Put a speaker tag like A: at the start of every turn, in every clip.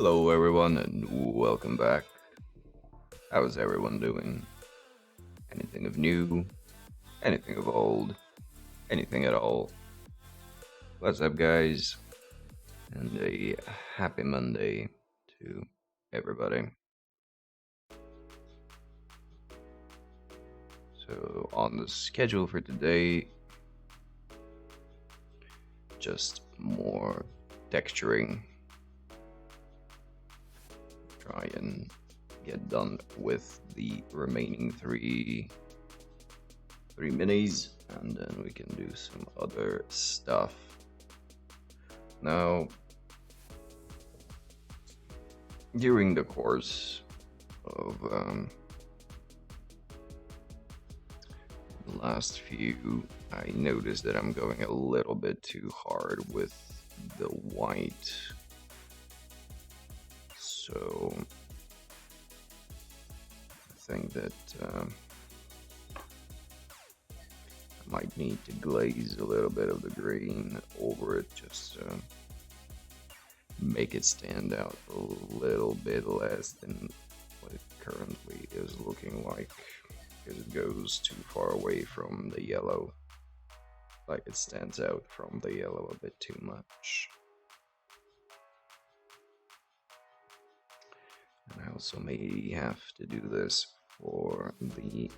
A: Hello, everyone, and welcome back. How's everyone doing? Anything of new? Anything of old? Anything at all? What's up, guys? And a happy Monday to everybody. So, on the schedule for today, just more texturing. Try and get done with the remaining three minis, and then we can do some other stuff. Now, during the course of the last few, I noticed that I'm going a little bit too hard with the white. So I think that I might need to glaze a little bit of the green over it just to make it stand out a little bit less than what it currently is looking like, because it goes too far away from the yellow. Like, it stands out from the yellow a bit too much. And I also may have to do this for the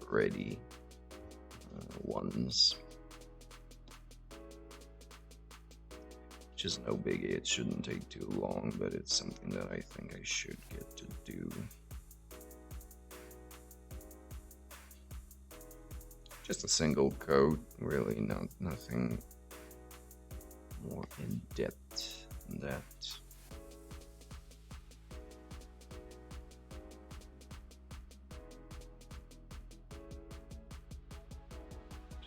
A: ready ones. Which is no biggie, it shouldn't take too long, but it's something that I think I should get to do. Just a single coat, really, nothing more in depth than that.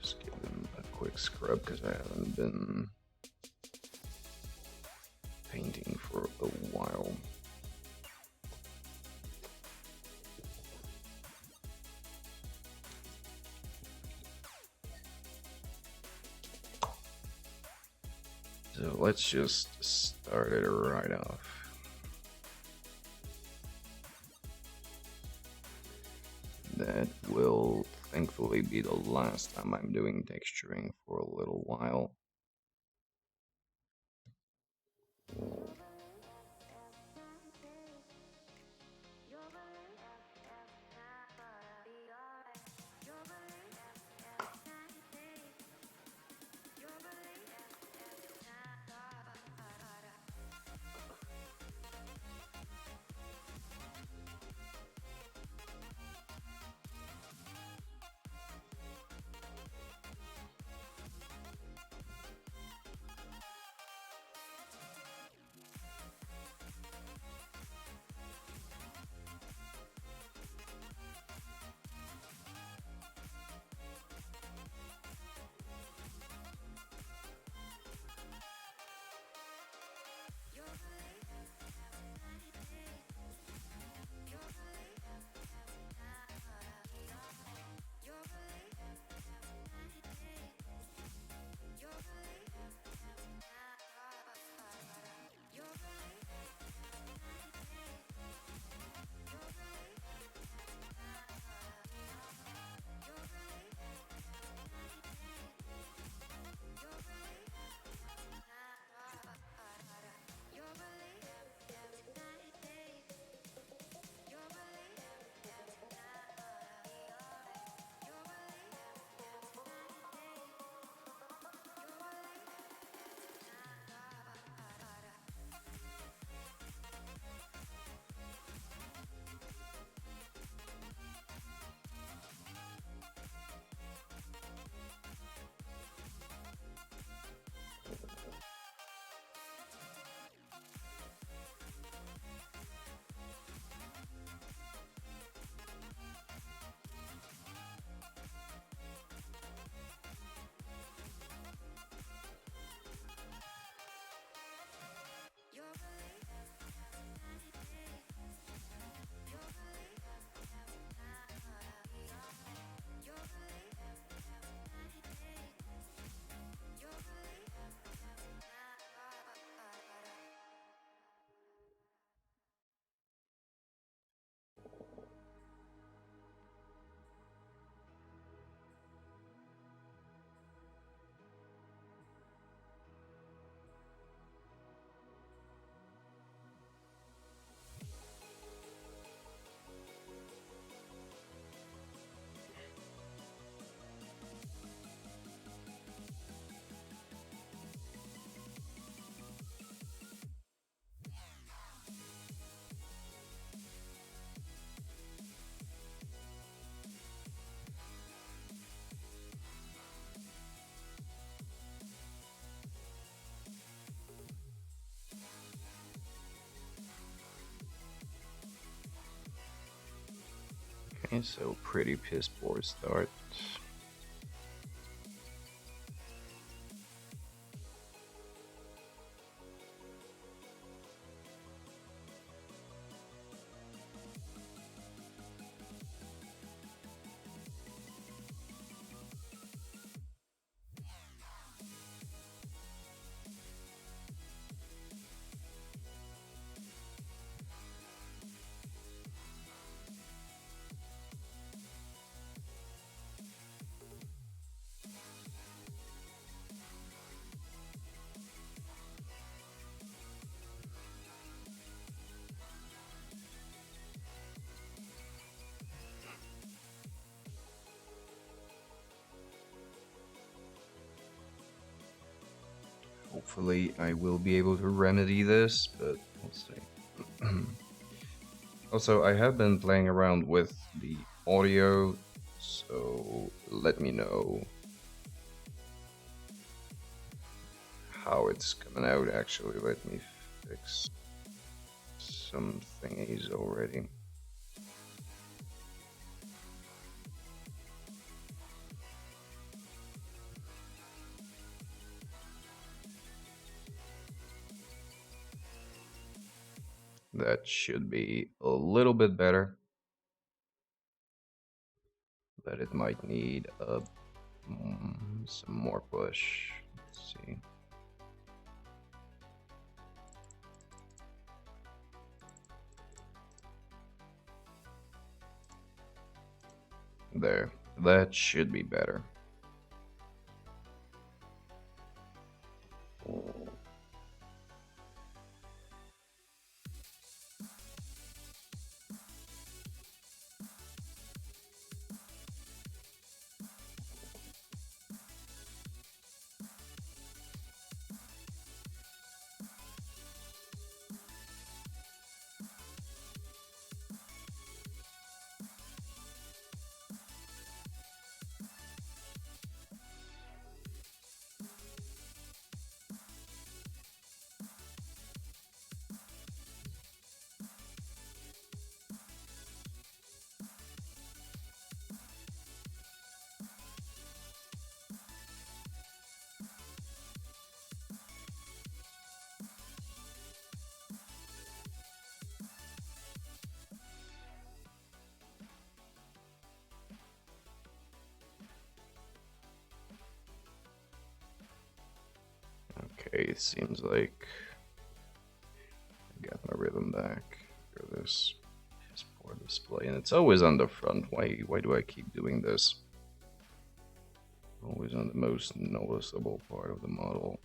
A: Just give them a quick scrub because I haven't been painting for a while. So let's just start it right off. That will thankfully be the last time I'm doing texturing for a little while. Okay, so pretty piss poor start. Hopefully I will be able to remedy this, but we'll see. Also, I have been playing around with the audio, so let me know how it's coming out. Actually, let me fix some thingies already. That should be a little bit better, but it might need some more push. Let's see. There, that should be better. Okay, it seems like I got my rhythm back for this. Just poor display, and it's always on the front. Why do I keep doing this? Always on the most noticeable part of the model.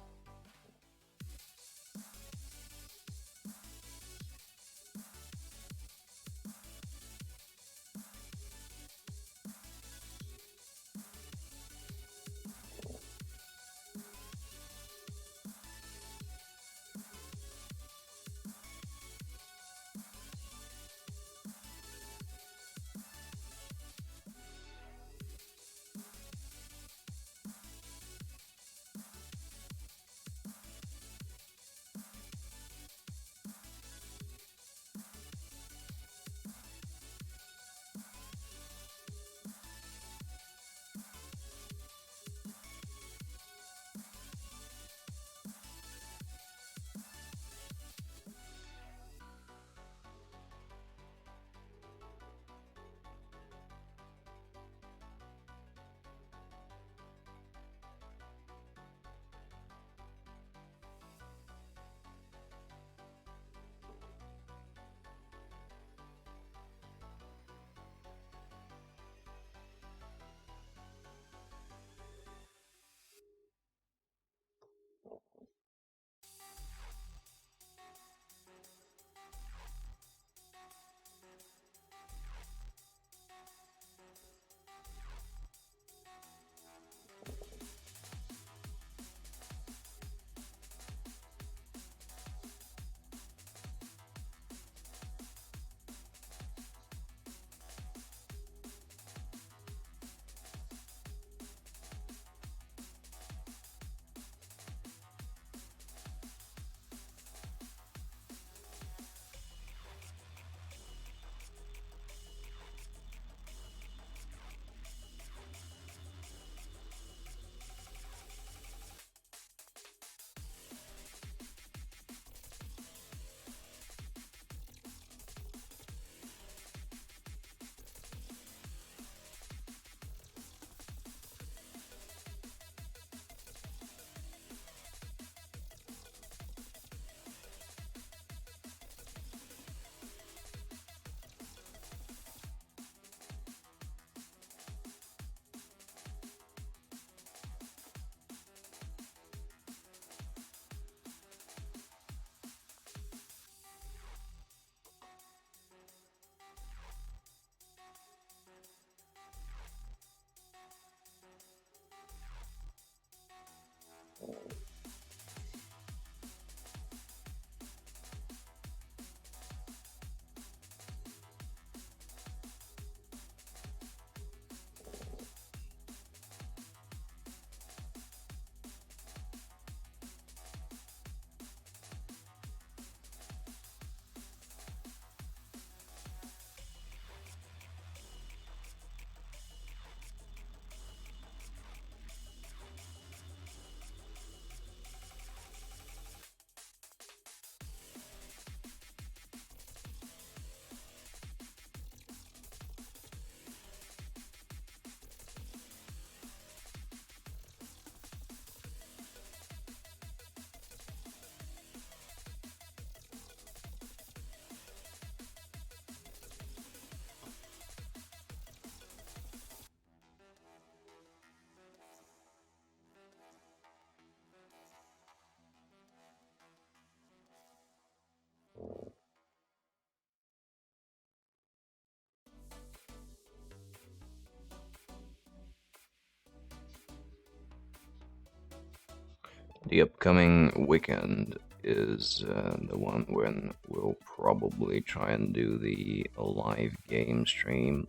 A: The upcoming weekend is the one when we'll probably try and do the live game stream.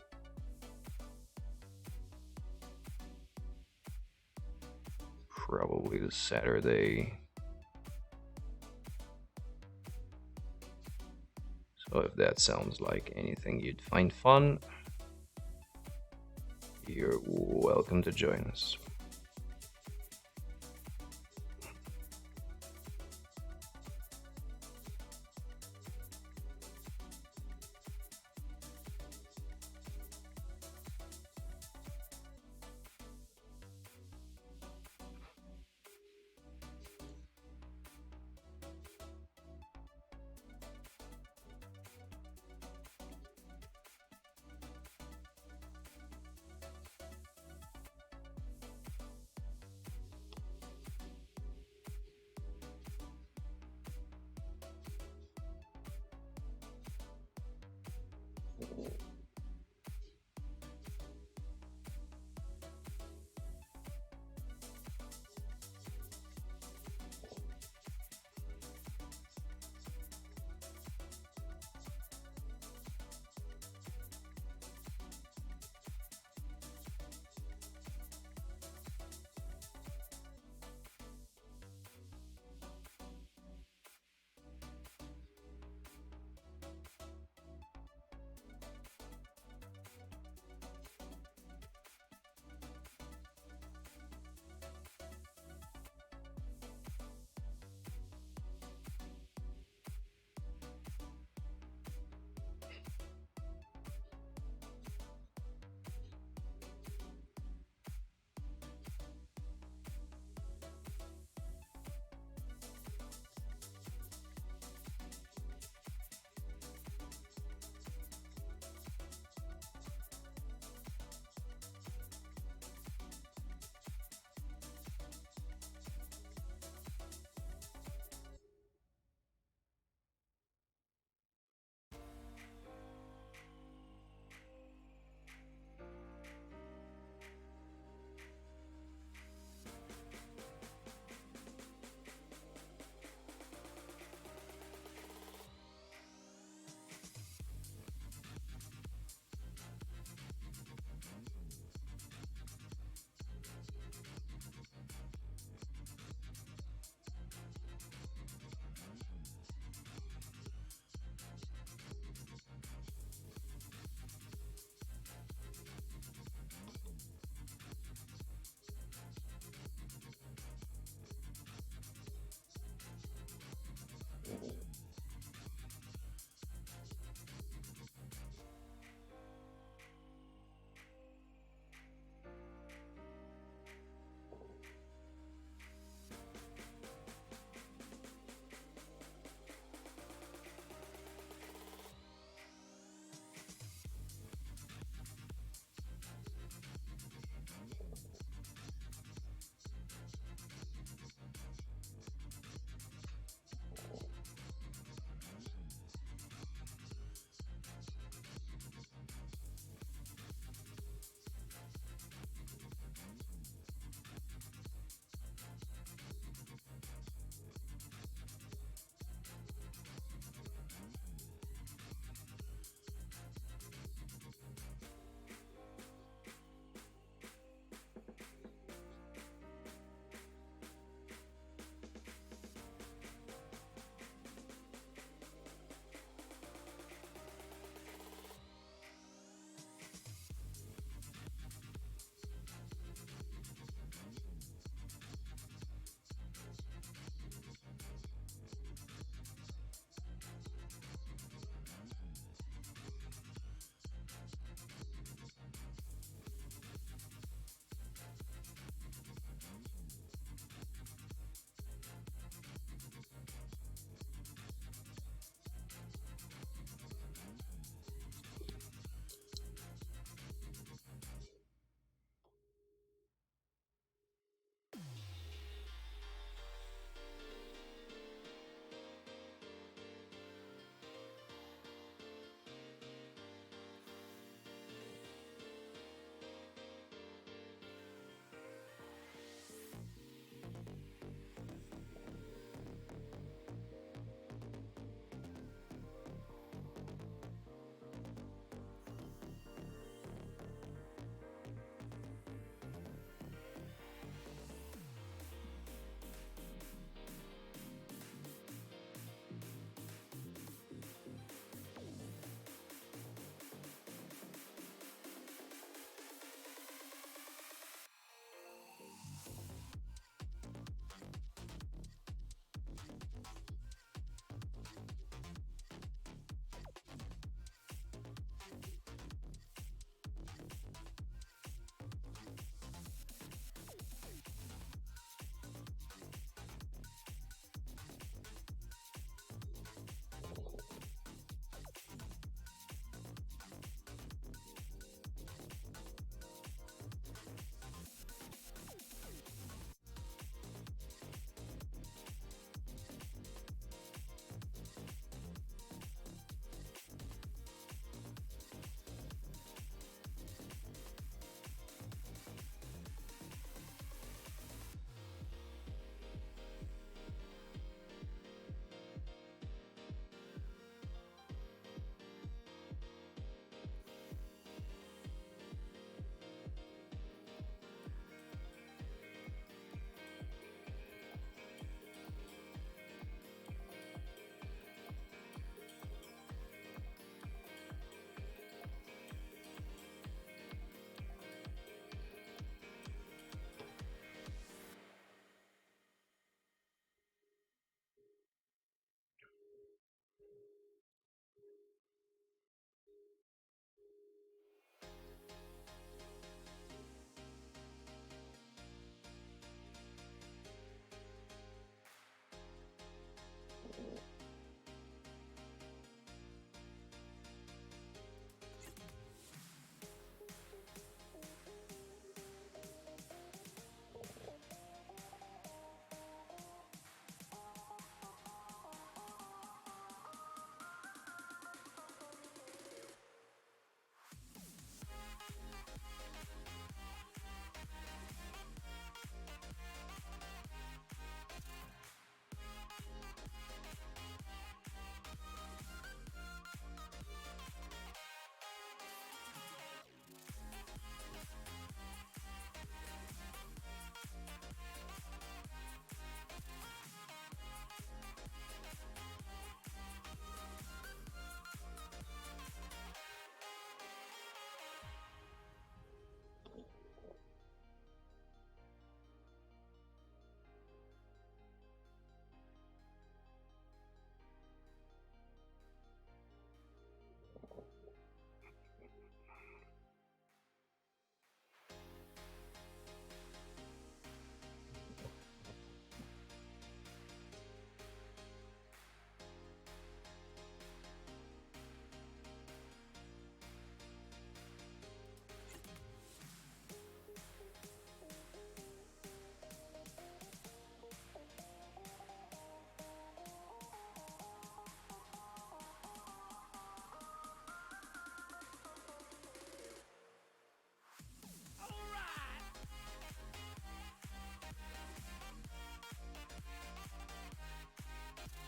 A: Probably the Saturday. So if that sounds like anything you'd find fun, you're welcome to join us.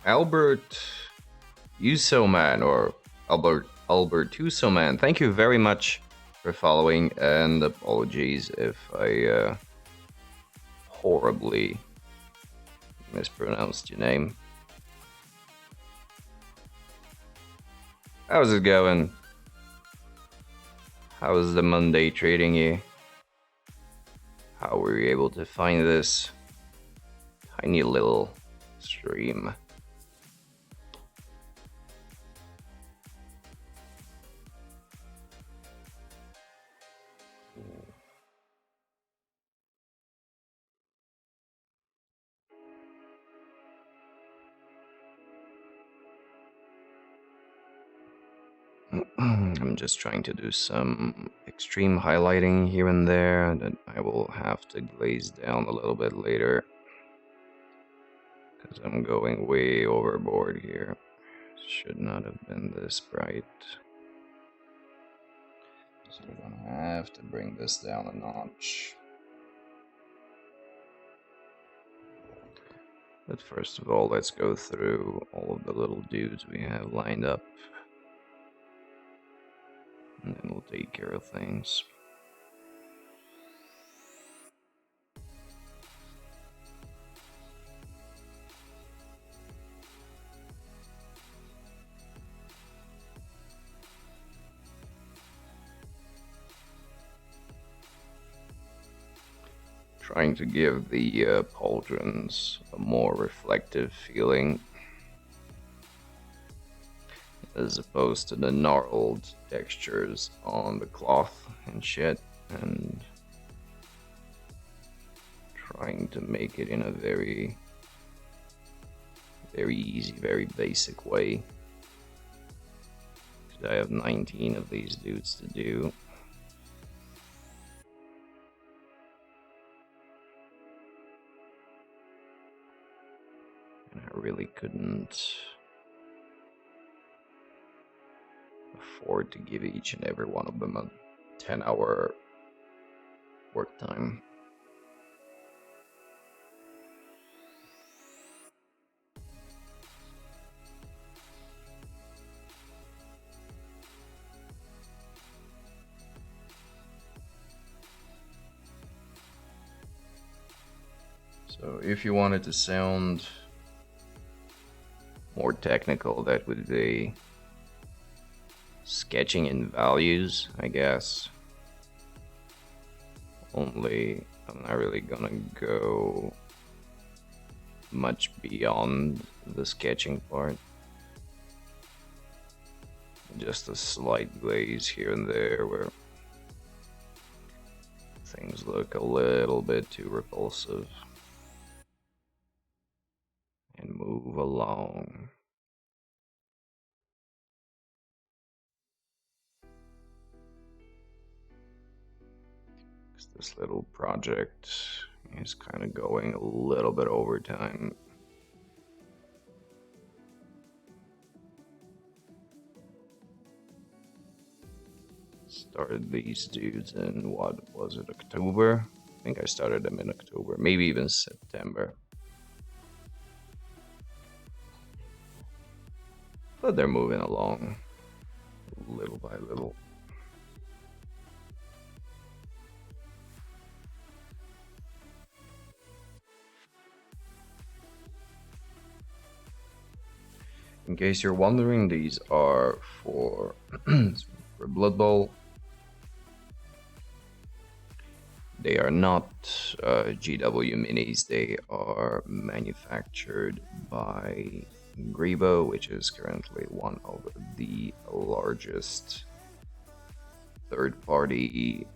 A: Albert Usoman or Albert Usoman, thank you very much for following, and apologies if I horribly mispronounced your name. How's it going? How's the Monday treating you? How were you able to find this tiny little stream? I'm just trying to do some extreme highlighting here and there that I will have to glaze down a little bit later because I'm going way overboard here. Should not have been this bright. So we're gonna have to bring this down a notch. But first of all, let's go through all of the little dudes we have lined up. And then we'll take care of things. Trying to give the pauldrons a more reflective feeling as opposed to the gnarled textures on the cloth and shit, and trying to make it in a very easy, very basic way. I have 19 of these dudes to do. And I really couldn't afford to give each and every one of them a 10-hour work time. So if you wanted to sound more technical, that would be sketching in values, I guess. Only I'm not really gonna go much beyond the sketching part. Just a slight glaze here and there where things look a little bit too repulsive. And move along. This little project is kind of going a little bit over time. Started these dudes in, what was it, October? I think I started them in October, maybe even September. But they're moving along little by little. In case you're wondering, these are for, for Blood Bowl. They are not GW minis, they are manufactured by Grebo, which is currently one of the largest third-party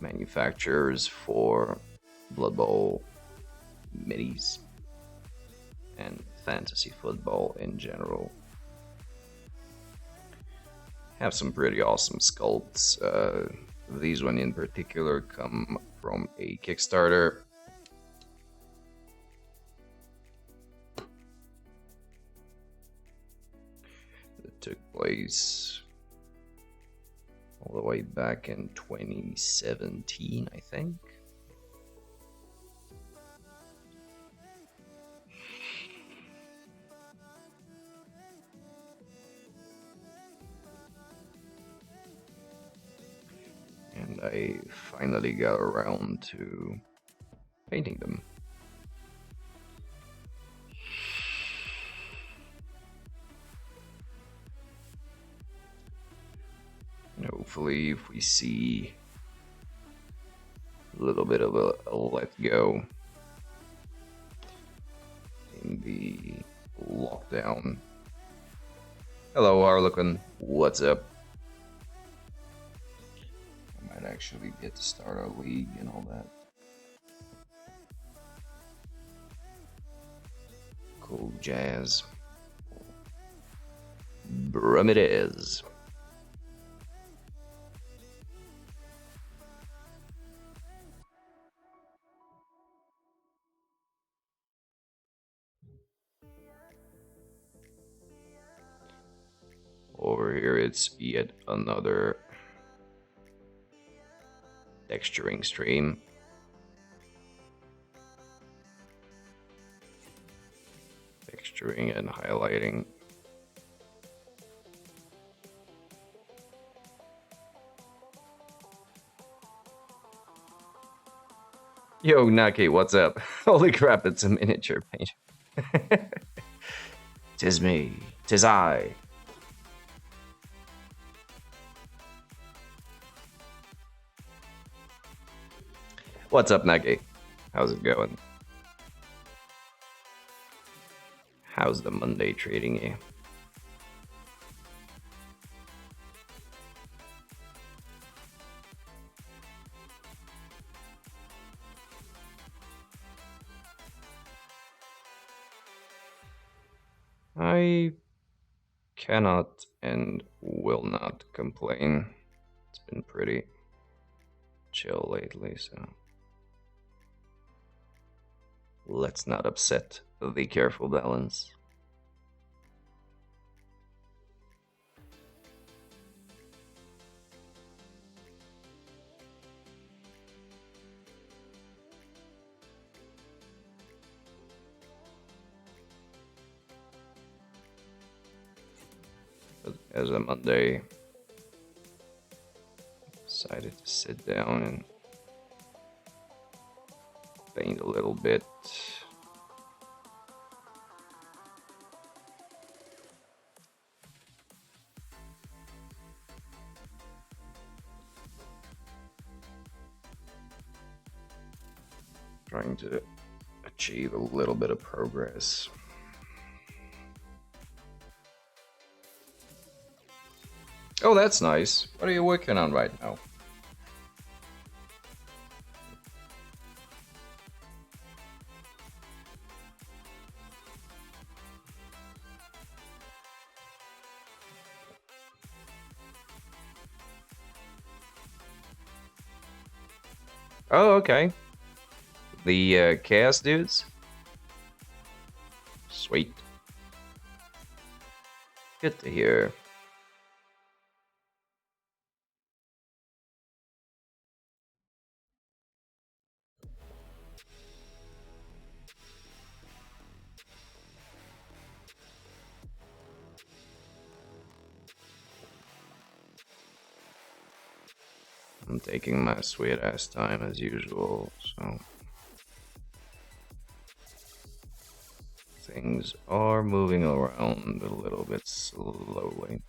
A: manufacturers for Blood Bowl minis and fantasy football in general. Have some pretty awesome sculpts. These one in particular come from a Kickstarter. That took place all the way back in 2017, I think. I finally got around to painting them. And hopefully, if we see a little bit of a let go in the lockdown. Hello, Harlequin. What's up? I might actually get to start our league and all that. Cool jazz. Brum it is. Over here, it's yet another texturing stream. Texturing and highlighting. Yo, Naki, what's up? Holy crap, it's a miniature painter. Tis me, tis I. What's up, Naki? How's it going? How's the Monday treating you? I cannot and will not complain. It's been pretty chill lately, so let's not upset the careful balance. As a Monday, decided to sit down and paint a little bit. Trying to achieve a little bit of progress. Oh, that's nice. What are you working on right now? Oh, okay. The Chaos dudes? Sweet. Good to hear. I'm taking my sweet ass time as usual, so things are moving around a little bit slowly.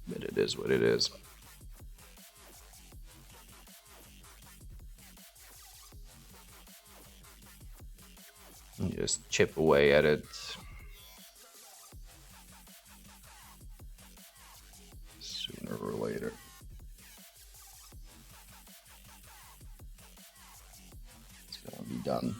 A: But it is what it is. And just chip away at it. Sooner or later. It's gonna be done.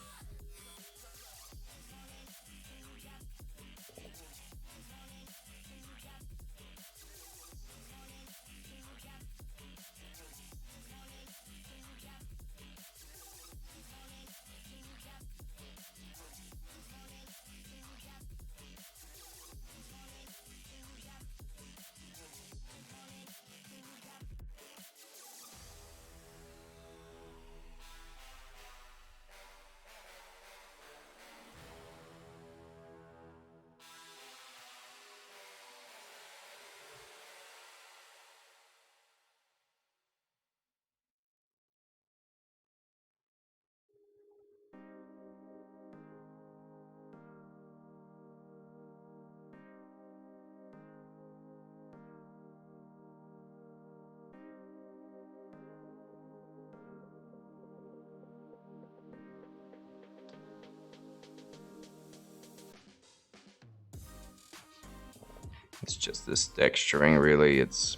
A: It's just this texturing, really. It's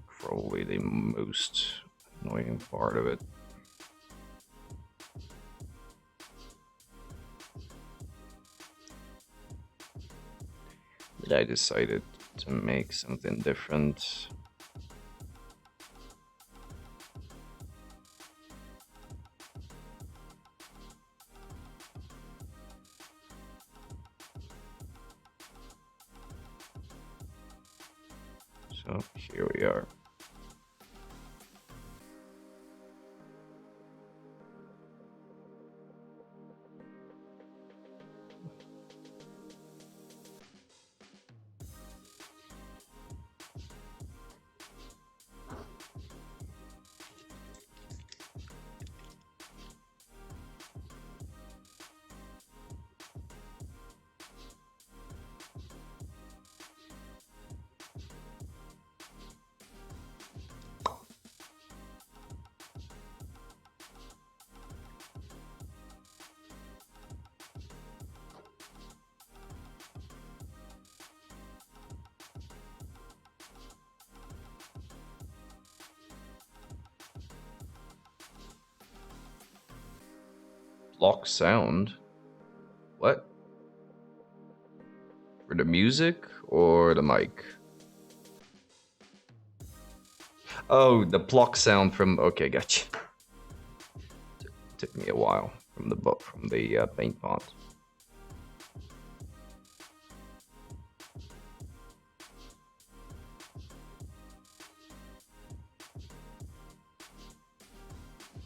A: probably the most annoying part of it. But I decided to make something different. So here we are. Block sound? What? For the music or the mic? Oh, the block sound from. Okay, gotcha. Took me a while from the paint pot.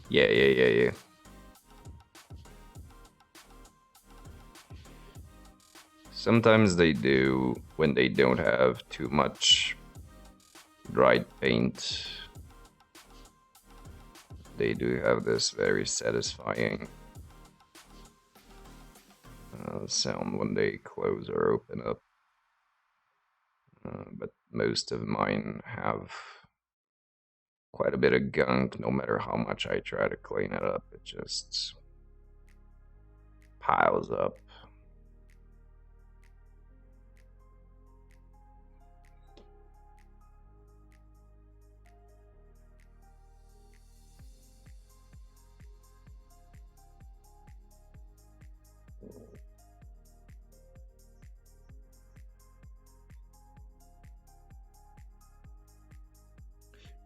A: Yeah. Sometimes they do when they don't have too much dried paint. They do have this very satisfying sound when they close or open up. But most of mine have quite a bit of gunk. No matter how much I try to clean it up, it just piles up.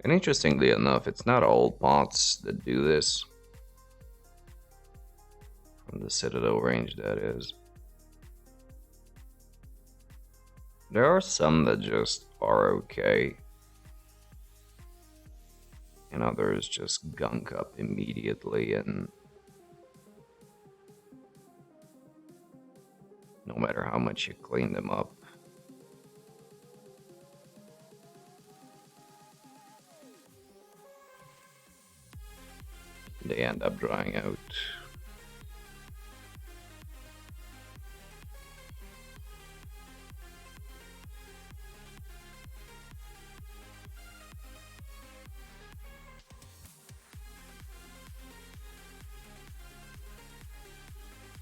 A: And interestingly enough, it's not all pots that do this. From the Citadel range, that is. There are some that just are okay. And others just gunk up immediately, and no matter how much you clean them up, they end up drying out.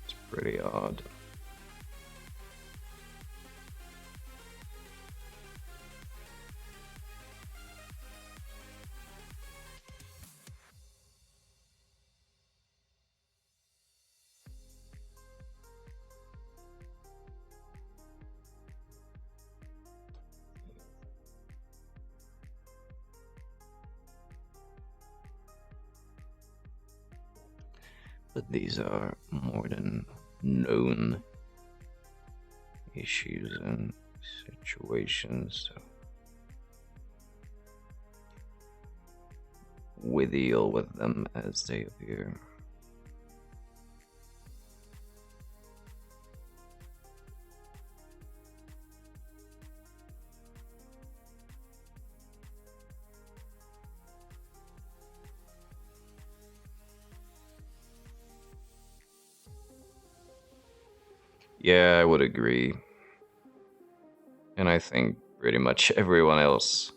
A: It's pretty odd. But these are more than known issues and situations, so we deal with them as they appear. Yeah, I would agree. And I think pretty much everyone else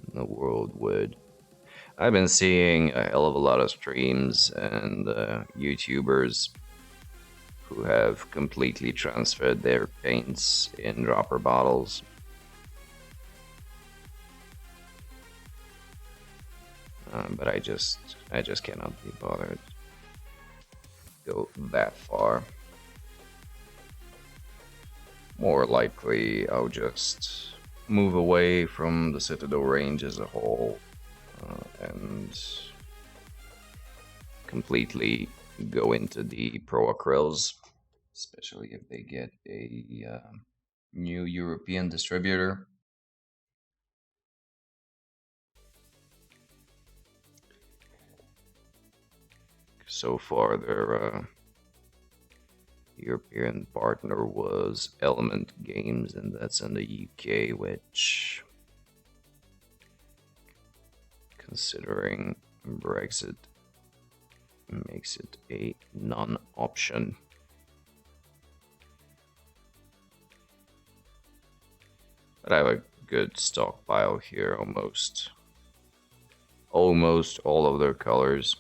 A: in the world would. I've been seeing a hell of a lot of streams and YouTubers who have completely transferred their paints in dropper bottles. But I just cannot be bothered go that far. More likely, I'll just move away from the Citadel range as a whole and completely go into the Pro Acryls, especially if they get a new European distributor. So far, their European partner was Element Games, and that's in the UK, which, considering Brexit, makes it a non-option. But I have a good stockpile here, almost all of their colors.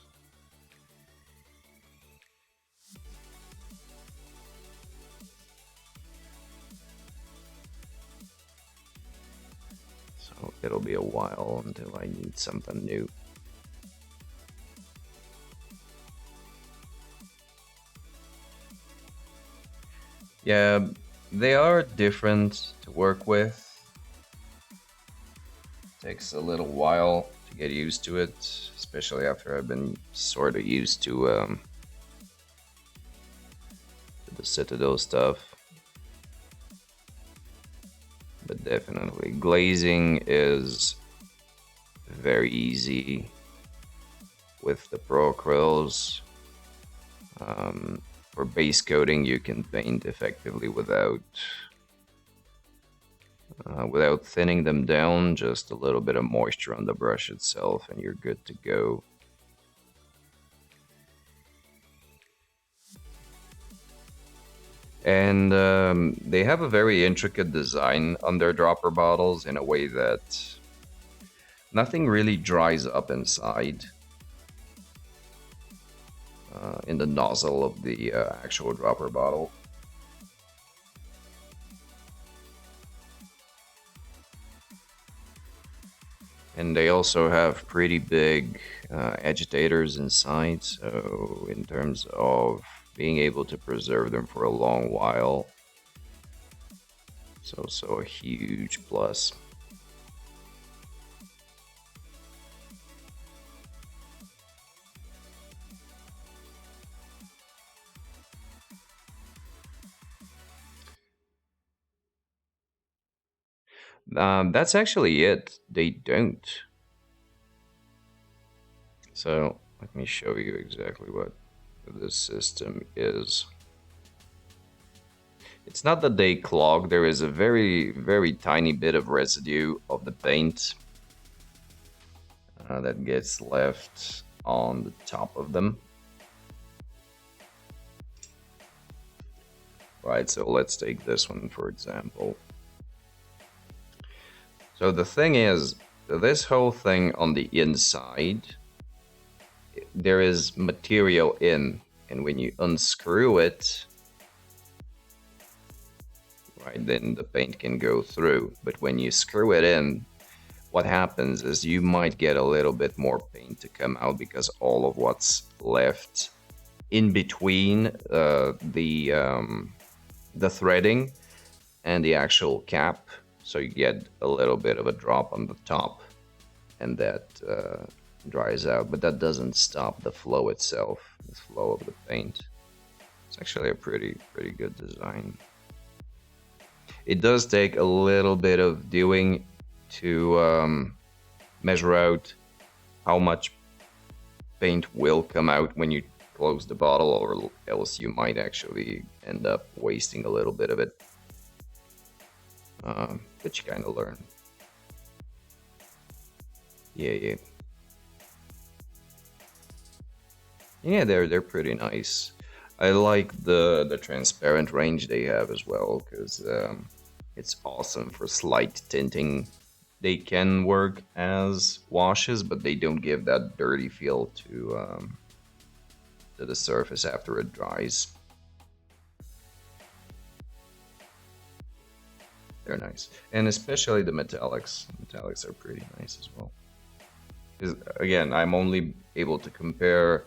A: So it'll be a while until I need something new. Yeah, they are different to work with. Takes a little while to get used to it, especially after I've been sort of used to the Citadel stuff. But definitely, glazing is very easy with the Pro Acryls. For base coating, you can paint effectively without thinning them down, just a little bit of moisture on the brush itself, and you're good to go. And they have a very intricate design on their dropper bottles in a way that nothing really dries up inside in the nozzle of the actual dropper bottle. And they also have pretty big agitators inside, so in terms of being able to preserve them for a long while, it's also a huge plus. That's actually it. They don't. So let me show you exactly what this system is. It's not that they clog, there is a very, very tiny bit of residue of the paint that gets left on the top of them. Right, so let's take this one for example. So the thing is, this whole thing on the inside, there is material in, and when you unscrew it, right, then the paint can go through. But when you screw it in, what happens is you might get a little bit more paint to come out because all of what's left in between the threading and the actual cap, so you get a little bit of a drop on the top, and that dries out, but that doesn't stop the flow itself, the flow of the paint. It's actually a pretty good design. It does take a little bit of doing to measure out how much paint will come out when you close the bottle, or else you might actually end up wasting a little bit of it. But you kind of learn. Yeah. Yeah, they're pretty nice. I like the transparent range they have as well, because it's awesome for slight tinting. They can work as washes, but they don't give that dirty feel to the surface after it dries. They're nice, and especially the metallics. Metallics are pretty nice as well. 'Cause, again, I'm only able to compare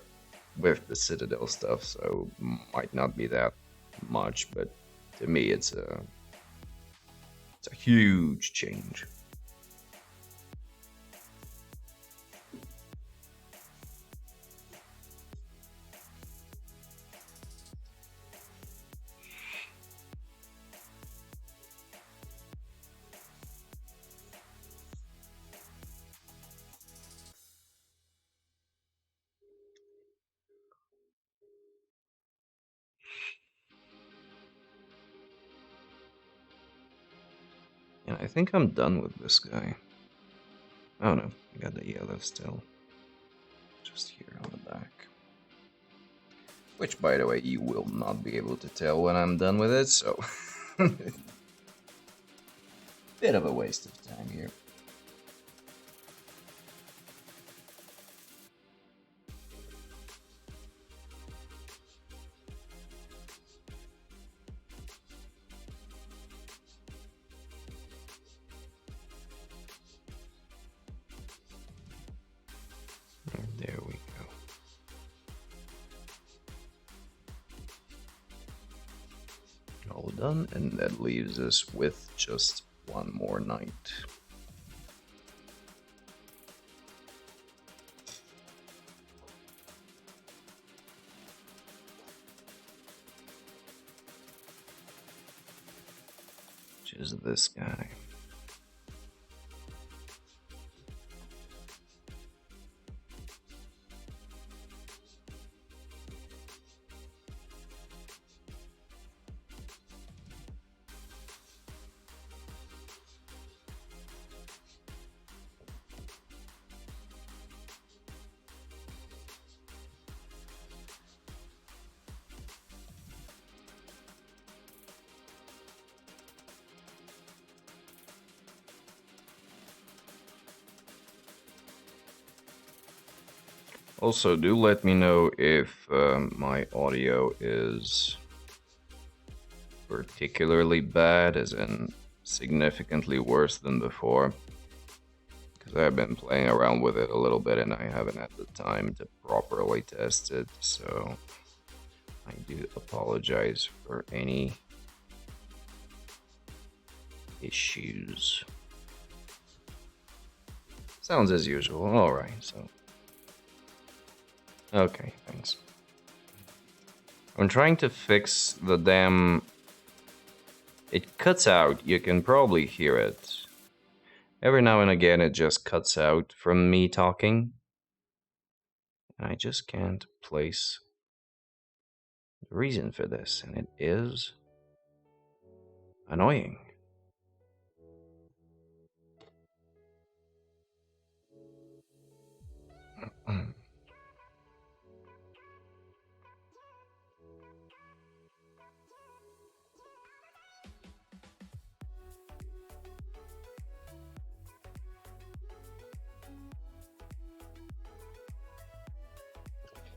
A: with the Citadel stuff, so might not be that much, but to me, it's a huge change. And I think I'm done with this guy. Oh no, I got the yellow still. Just here on the back. Which, by the way, you will not be able to tell when I'm done with it, so... Bit of a waste of time here. There we go. All done, and that leaves us with just one more knight. Which is this guy. Also, do let me know if my audio is particularly bad, as in significantly worse than before. Because I've been playing around with it a little bit and I haven't had the time to properly test it, so I do apologize for any issues. Sounds as usual. Alright, so. Okay, thanks. I'm trying to fix the damn... It cuts out, you can probably hear it. Every now and again it just cuts out from me talking. And I just can't place the reason for this, and it is annoying.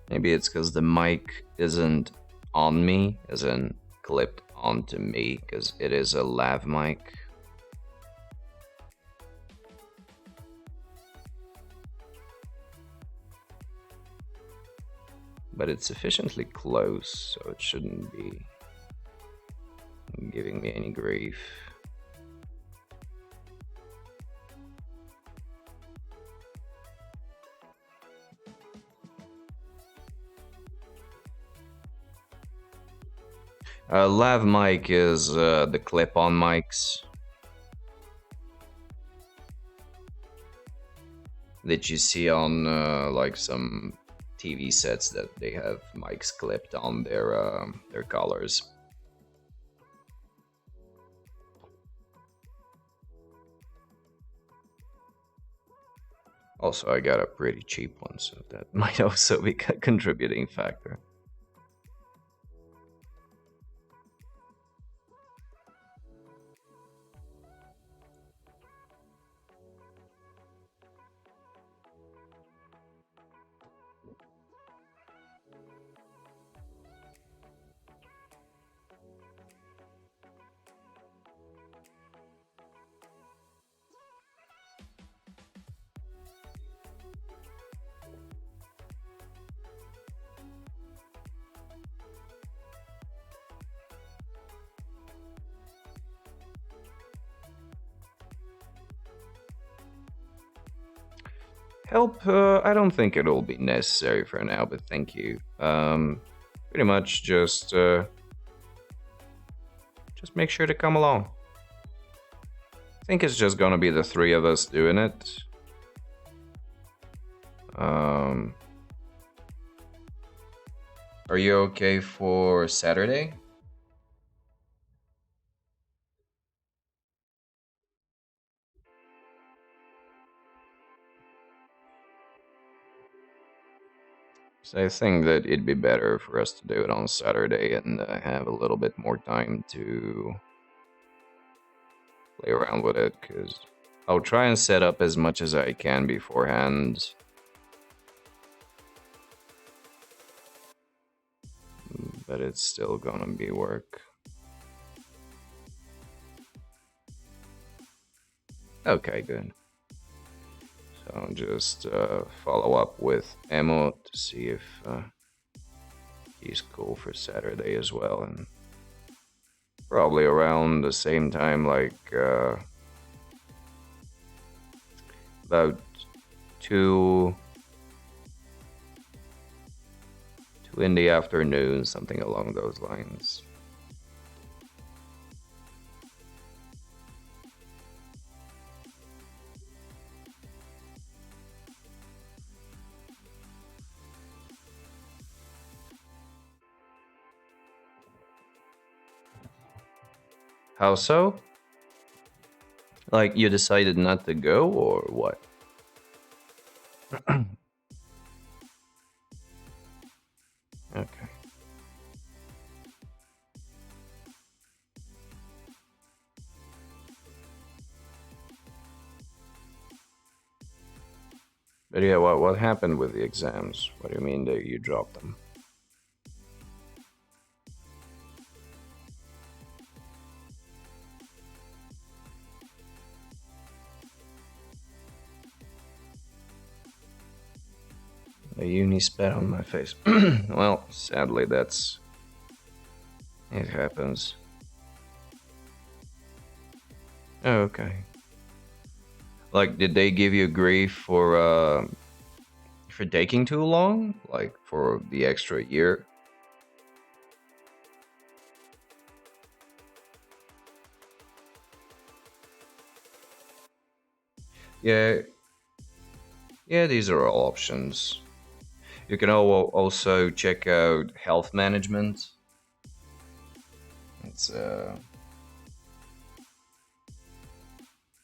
A: Maybe it's because the mic isn't on me, as in clipped onto me, because it is a lav mic. But it's sufficiently close, so it shouldn't be giving me any grief. Lav mic is the clip-on mics that you see on like some TV sets that they have mics clipped on their collars. Also, I got a pretty cheap one, so that might also be a contributing factor. Help, I don't think it'll be necessary for now, but thank you. Pretty much just make sure to come along. I think it's just gonna be the three of us doing it. Um, are you okay for Saturday? So I think that it'd be better for us to do it on Saturday and have a little bit more time to play around with it, because I'll try and set up as much as I can beforehand, but it's still gonna be work. Okay, good. So I'll just follow up with Emo to see if he's cool for Saturday as well, and probably around the same time, like about two in the afternoon, something along those lines. How so? Like you decided not to go, or what? Okay. But yeah, what happened with the exams? What do you mean that you dropped them? The uni spat on my face. Well, sadly, it happens. Oh, okay. Like, did they give you grief for taking too long? Like for the extra year? Yeah, yeah. These are all options. You can also check out health management. It's a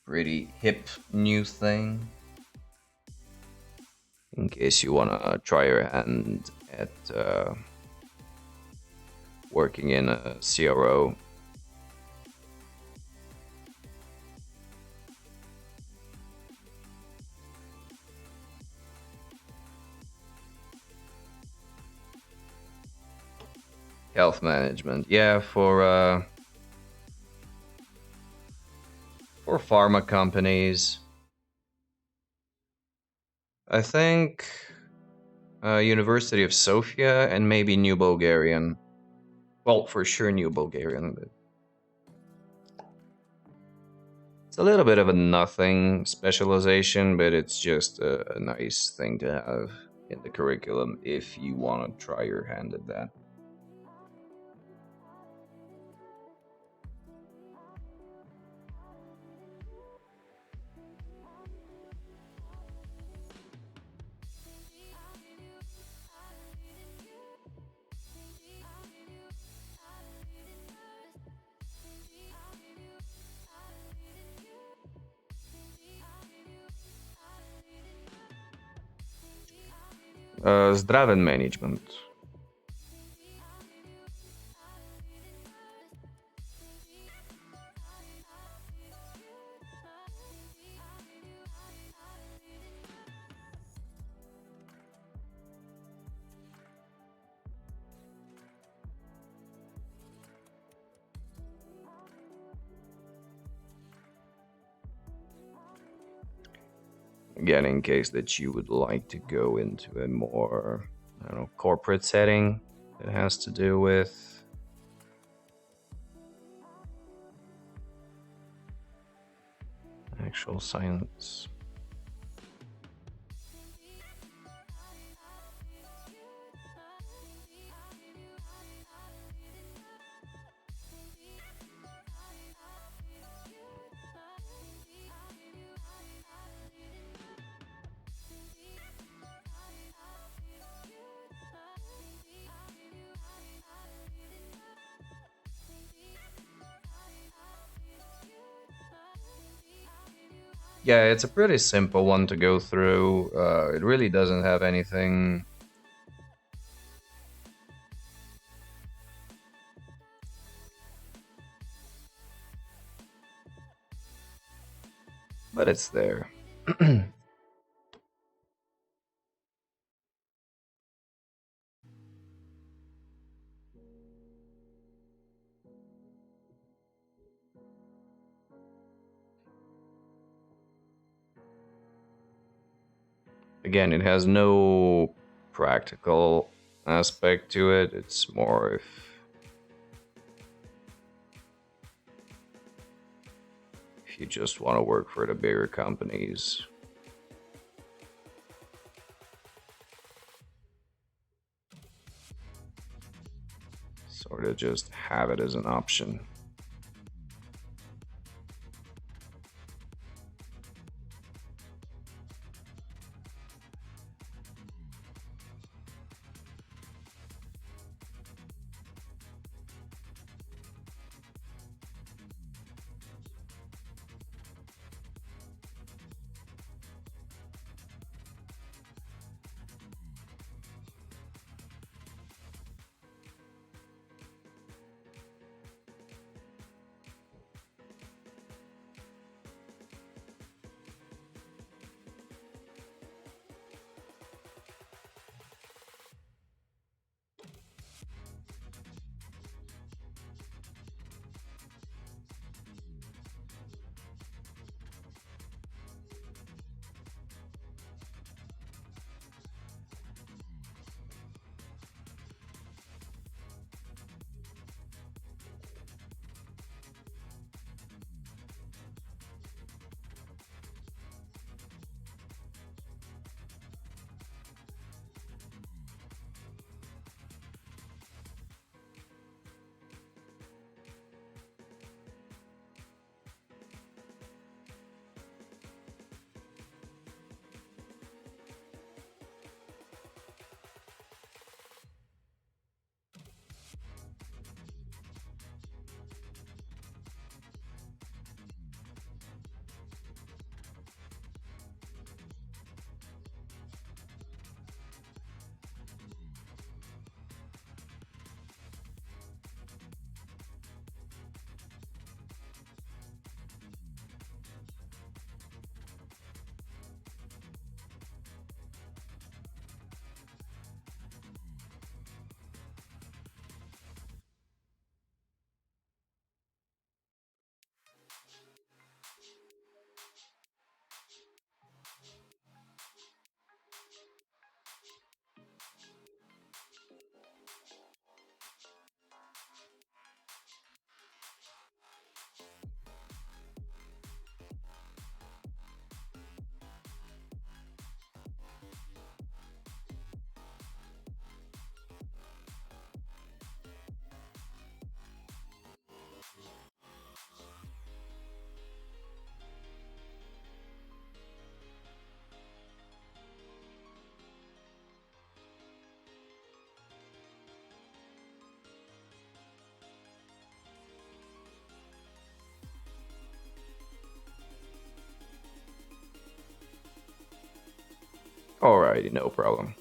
A: pretty hip new thing. In case you wanna try your hand at working in a CRO. Health management, yeah, for pharma companies. I think University of Sofia and maybe New Bulgarian. Well, for sure New Bulgarian, but it's a little bit of a nothing specialization, but it's just a nice thing to have in the curriculum if you want to try your hand at that. Zdravен management. Again, in case that you would like to go into a more, I don't know, corporate setting that has to do with actual science. Yeah, it's a pretty simple one to go through. It really doesn't have anything, but it's there. Again, it has no practical aspect to it. It's more if you just want to work for the bigger companies, sort of just have it as an option. Alrighty, no problem.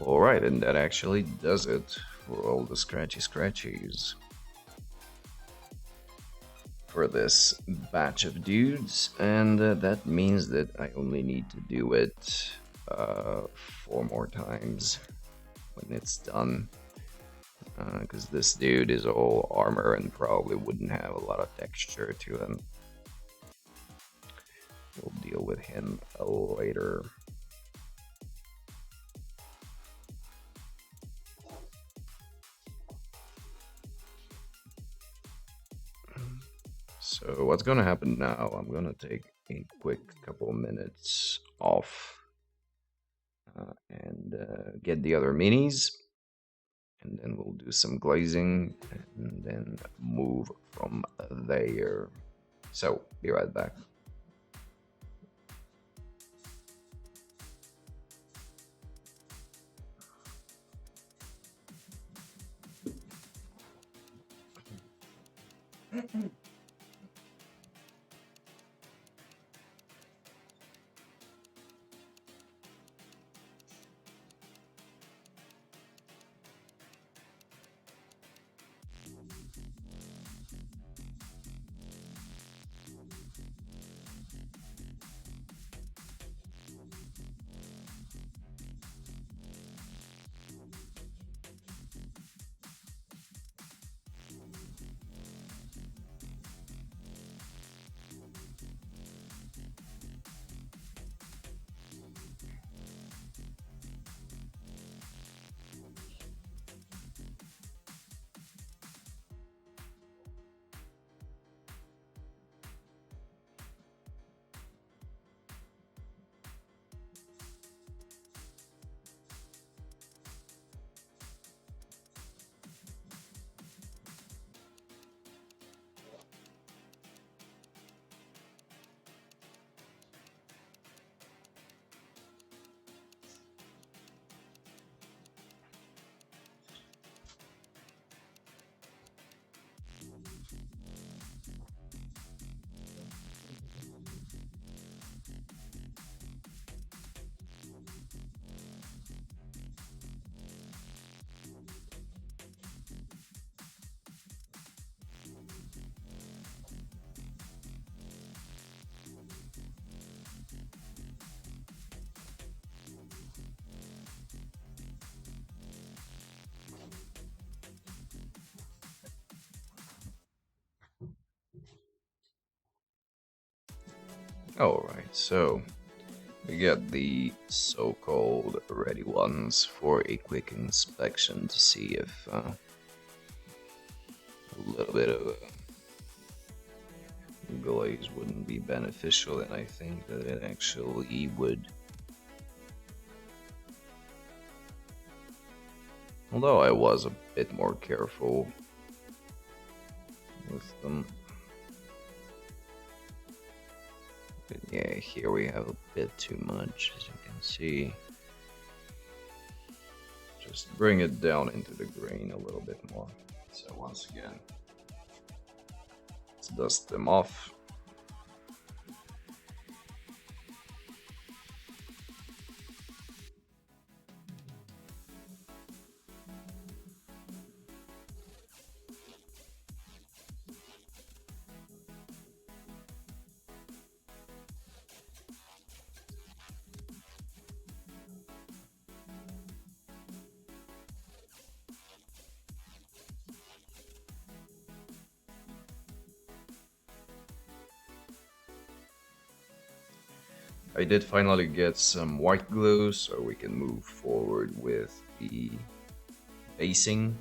A: Alright, and that actually does it for all the scratchies for this batch of dudes, and that means that I only need to do it 4 more times when it's done, because this dude is all armor and probably wouldn't have a lot of texture to him. We'll deal with him later. So what's gonna happen now, I'm gonna take a quick couple minutes off and get the other minis, and then we'll do some glazing and then move from there. So, be right back. Alright, so we got the so-called ready ones for a quick inspection to see if a little bit of glaze wouldn't be beneficial, and I think that it actually would. Although I was a bit more careful with them. But yeah, here we have a bit too much, as you can see. Just bring it down into the grain a little bit more. So once again, let's dust them off. I did finally get some white glue, so we can move forward with the basing.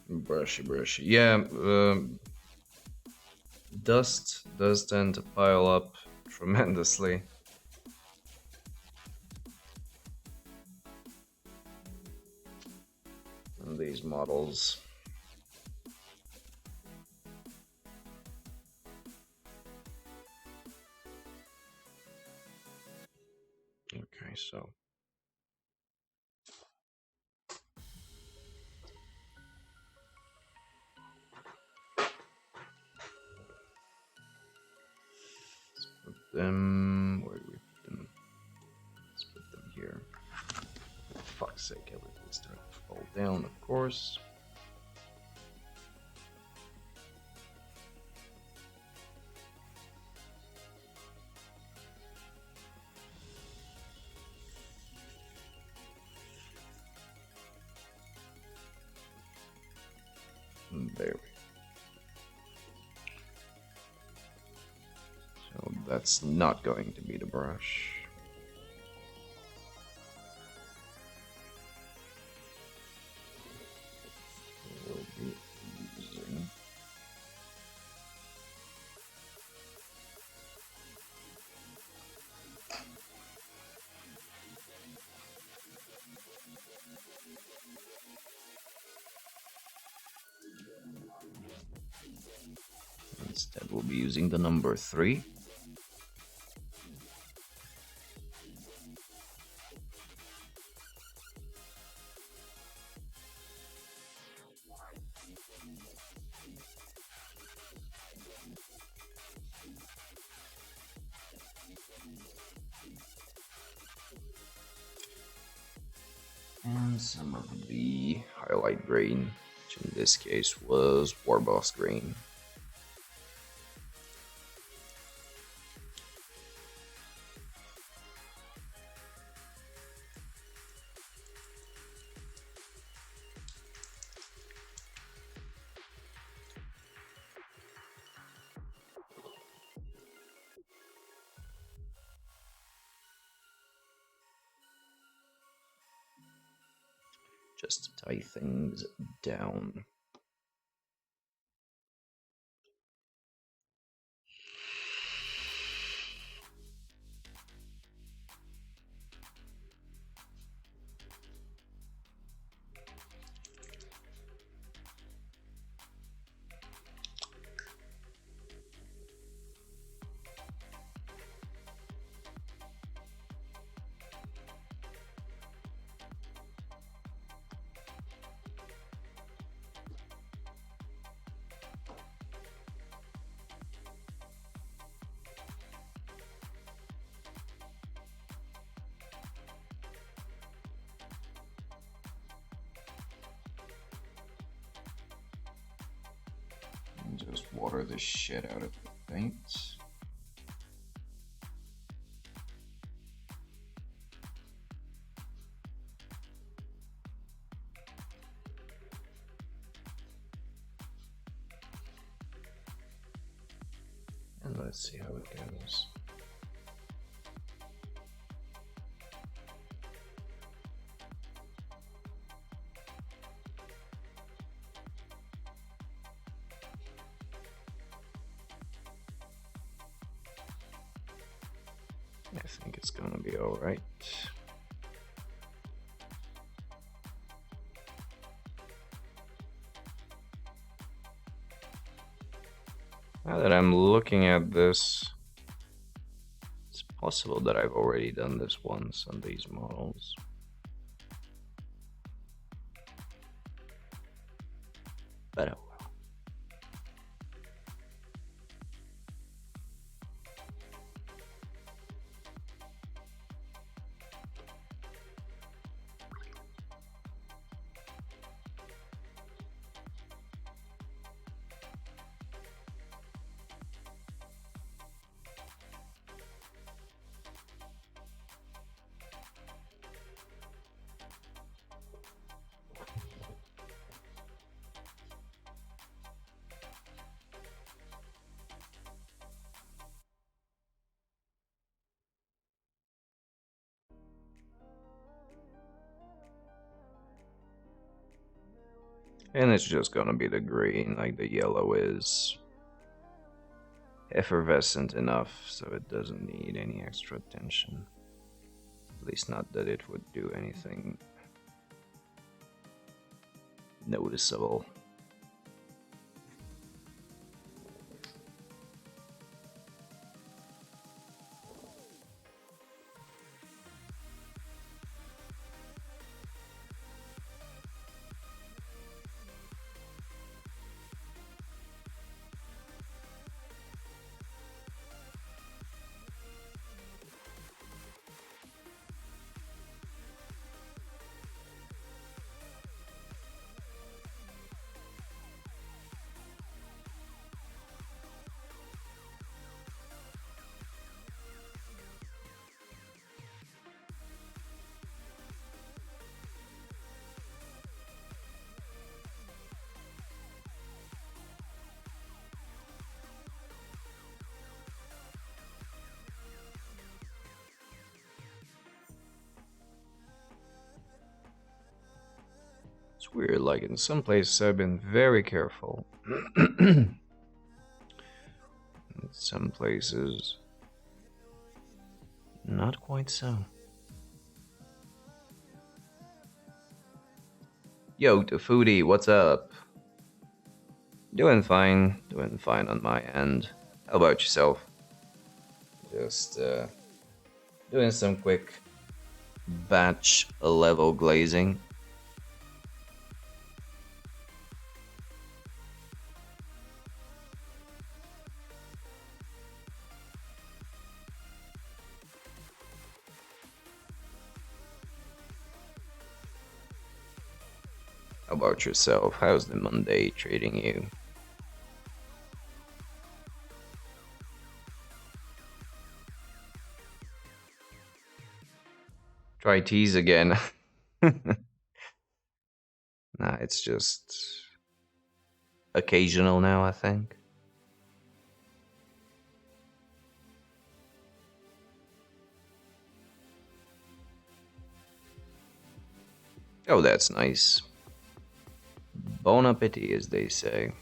A: Brushy. Yeah, dust does tend to pile up tremendously. On these models. Okay, so. Where do we put them? Let's put them here. For fuck's sake, everything started to fall down, of course. There we go. So that's not going to be the brush. We'll be using instead we'll be using the number 3. And some of the highlight green, which in this case was Warboss green. Just to tie things down. Just water the shit out of the paint. And let's see how it goes. I think it's gonna be alright. Now that I'm looking at this, it's possible that I've already done this once on these models. But oh well. And it's just gonna be the green, like the yellow is effervescent enough so it doesn't need any extra attention. At least not that it would do anything noticeable. It's weird, like in some places I've been very careful. In some places, not quite so. Yo, to Foodie, what's up? Doing fine on my end. How about yourself? Just doing some quick batch level glazing. How about yourself? How's the Monday treating you? Try teas again. Nah, it's just occasional now, I think. Oh, that's nice. Bon appetit, as they say.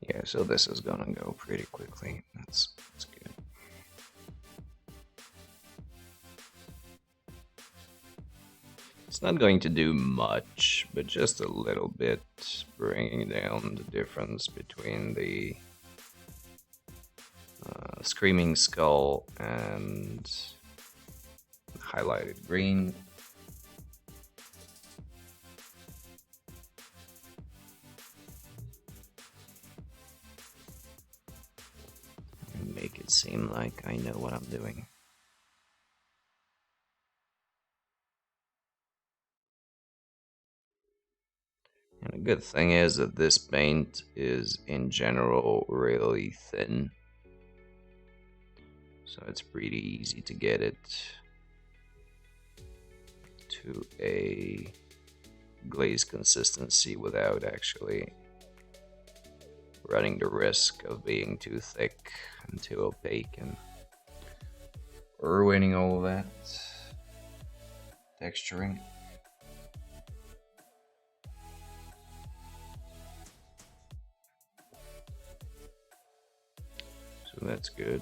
A: Yeah, so this is gonna go pretty quickly. That's good. It's not going to do much, but just a little bit, bringing down the difference between the Screaming Skull and highlighted green. And make it seem like I know what I'm doing. And the good thing is that this paint is in general really thin, so it's pretty easy to get it to a glaze consistency without actually running the risk of being too thick and too opaque and ruining all that texturing. So that's good.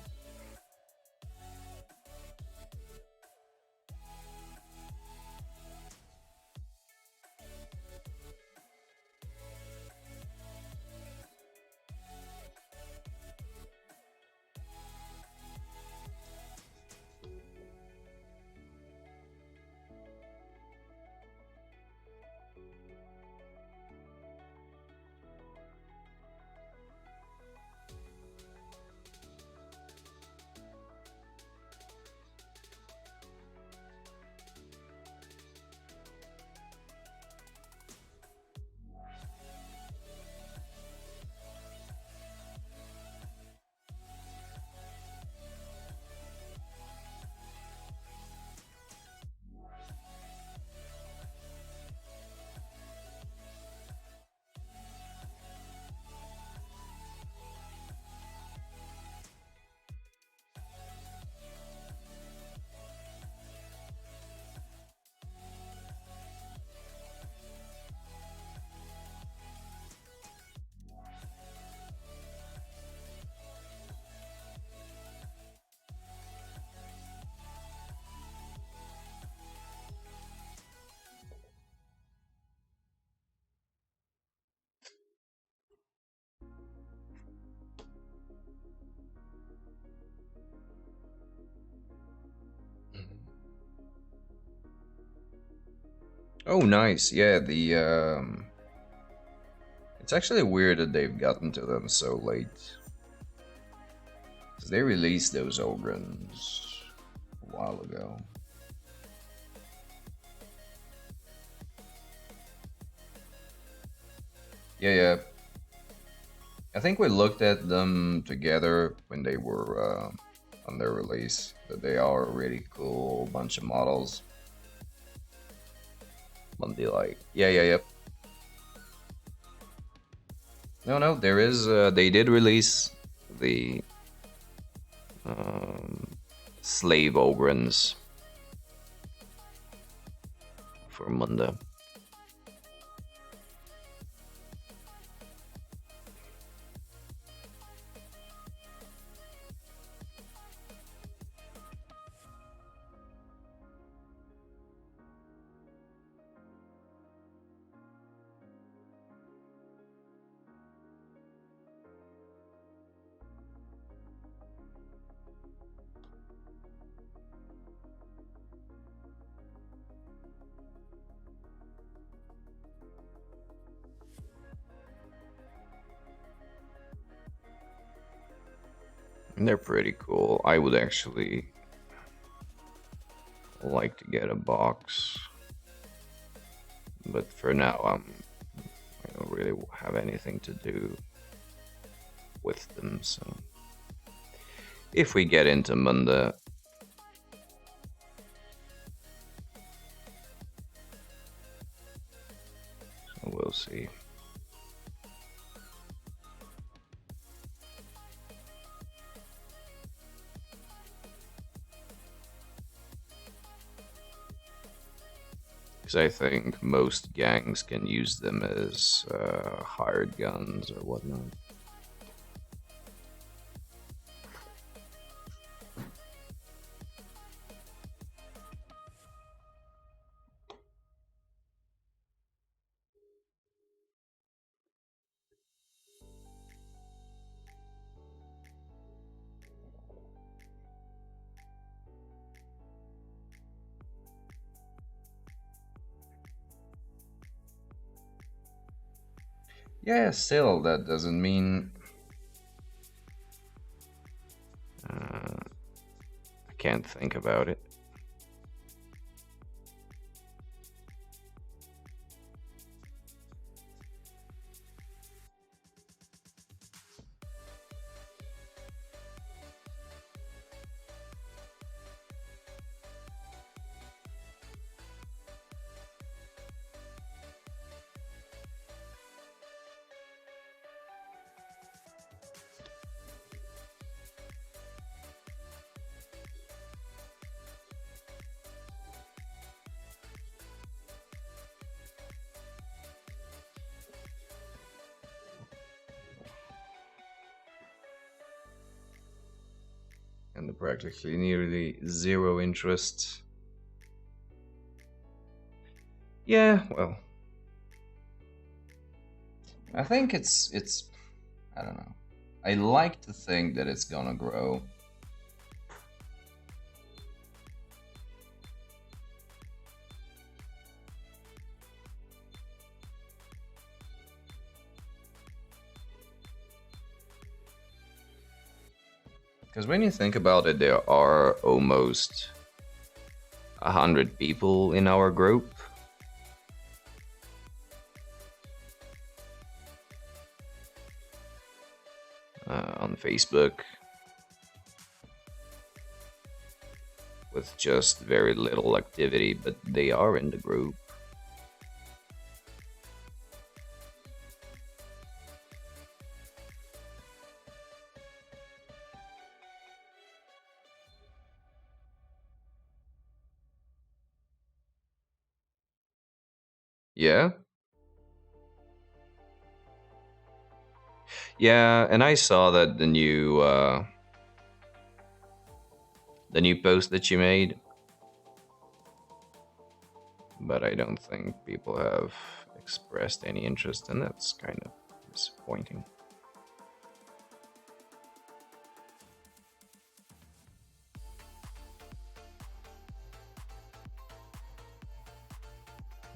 A: Oh, nice. Yeah, it's actually weird that they've gotten to them so late. 'Cause they released those Ogrins a while ago. Yeah, yeah. I think we looked at them together when they were on their release. That they are a really cool bunch of models. Monday Light. Yeah, yeah, yep. No, no, there is. They did release the um, slave Ogrins for Monday. And they're pretty cool. I would actually like to get a box, but for now, I don't really have anything to do with them. So if we get into Monday, we'll see. Because I think most gangs can use them as hired guns or whatnot. Yeah, still, that doesn't mean I can't think about it. And practically nearly zero interest. Yeah, well, I think it's I don't know. I like to think that it's gonna grow. Because when you think about it, there are almost 100 people in our group. On Facebook with just very little activity, but they are in the group. Yeah? Yeah, and I saw that the new post that you made, but I don't think people have expressed any interest, and that's kind of disappointing.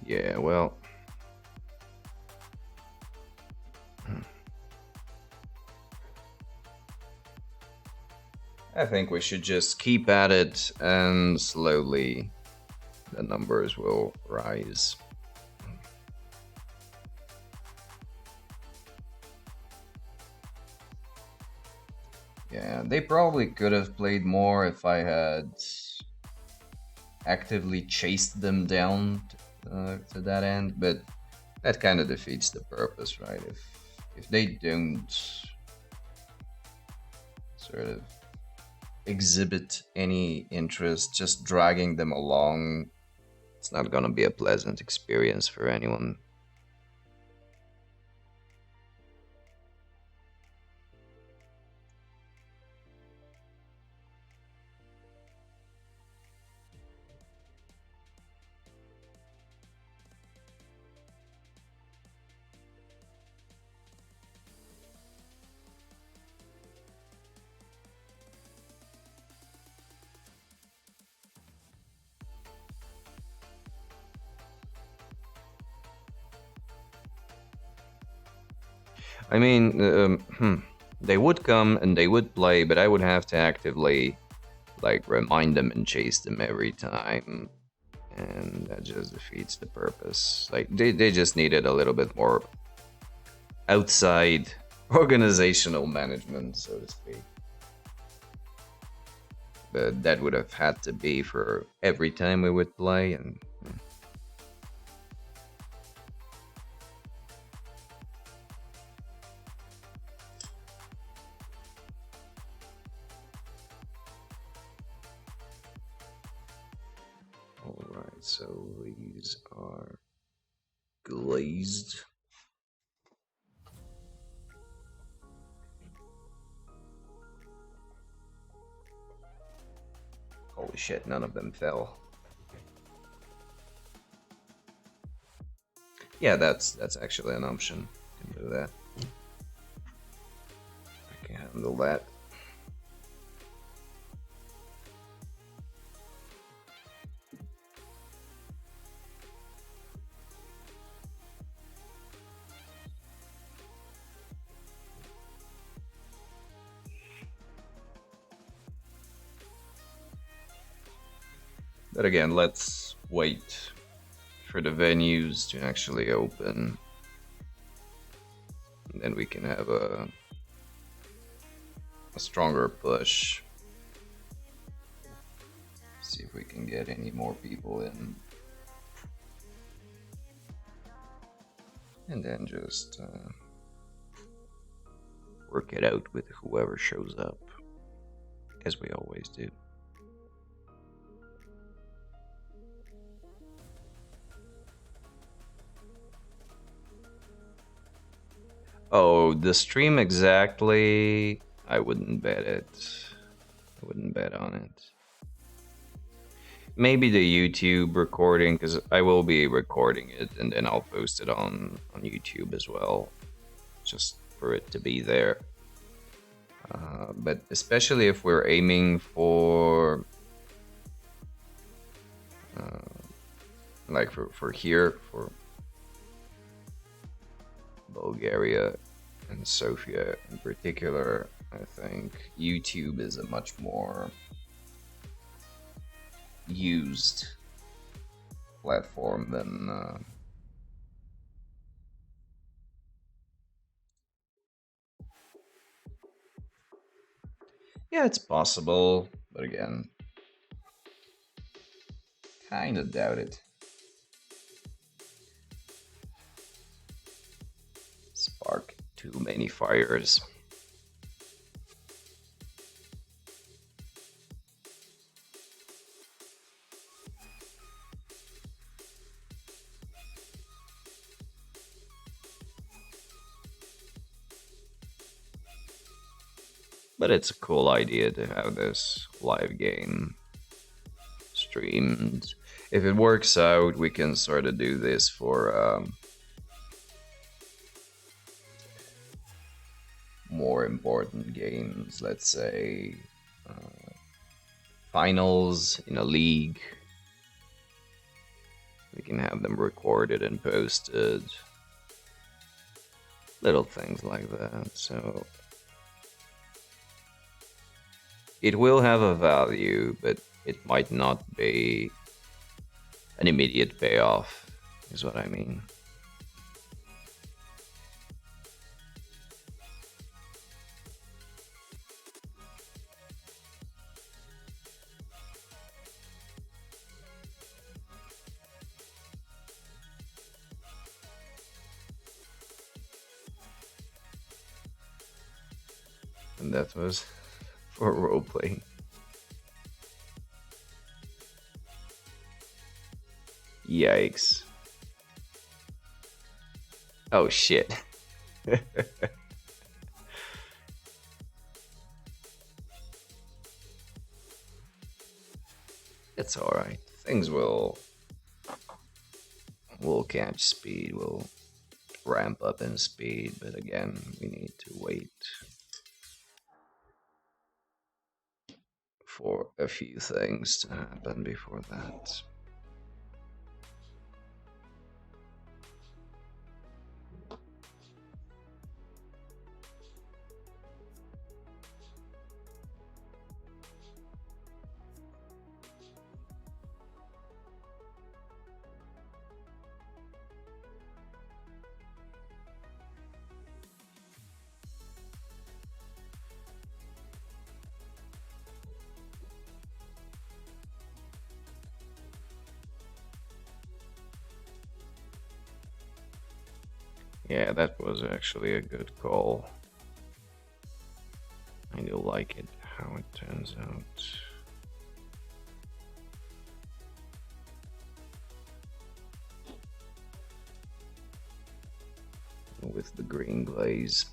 A: Yeah, well, I think we should just keep at it and slowly the numbers will rise. Yeah, they probably could have played more if I had actively chased them down to that end, but that kind of defeats the purpose, right? If they don't sort of exhibit any interest, just dragging them along, it's not gonna be a pleasant experience for anyone. I mean, they would come and they would play, but I would have to actively like remind them and chase them every time, and that just defeats the purpose. Like they just needed a little bit more outside organizational management, so to speak. But that would have had to be for every time we would play, and all right. So these are glazed. Holy shit! None of them fell. Yeah, that's actually an option. Can do that. I can handle that. But again, let's wait for the venues to actually open. And then we can have a stronger push. See if we can get any more people in. And then just work it out with whoever shows up, as we always do. Oh, the stream exactly, I wouldn't bet it. I wouldn't bet on it. Maybe the YouTube recording, because I will be recording it and then I'll post it on YouTube as well, just for it to be there. But especially if we're aiming for like for here, for Bulgaria and Sofia in particular, I think YouTube is a much more used platform than yeah, it's possible, but again, kind of doubt it. Spark too many fires. But it's a cool idea to have this live game streamed. If it works out, we can sort of do this for more important games, let's say finals in a league. We can have them recorded and posted. Little things like that. So it will have a value, but it might not be an immediate payoff, is what I mean. And that was for roleplay. Yikes. Oh shit. It's alright. Things will catch speed, will ramp up in speed, but again, we need to wait for a few things to happen before that. Yeah, that was actually a good call. I do like it, how it turns out. With the green glaze.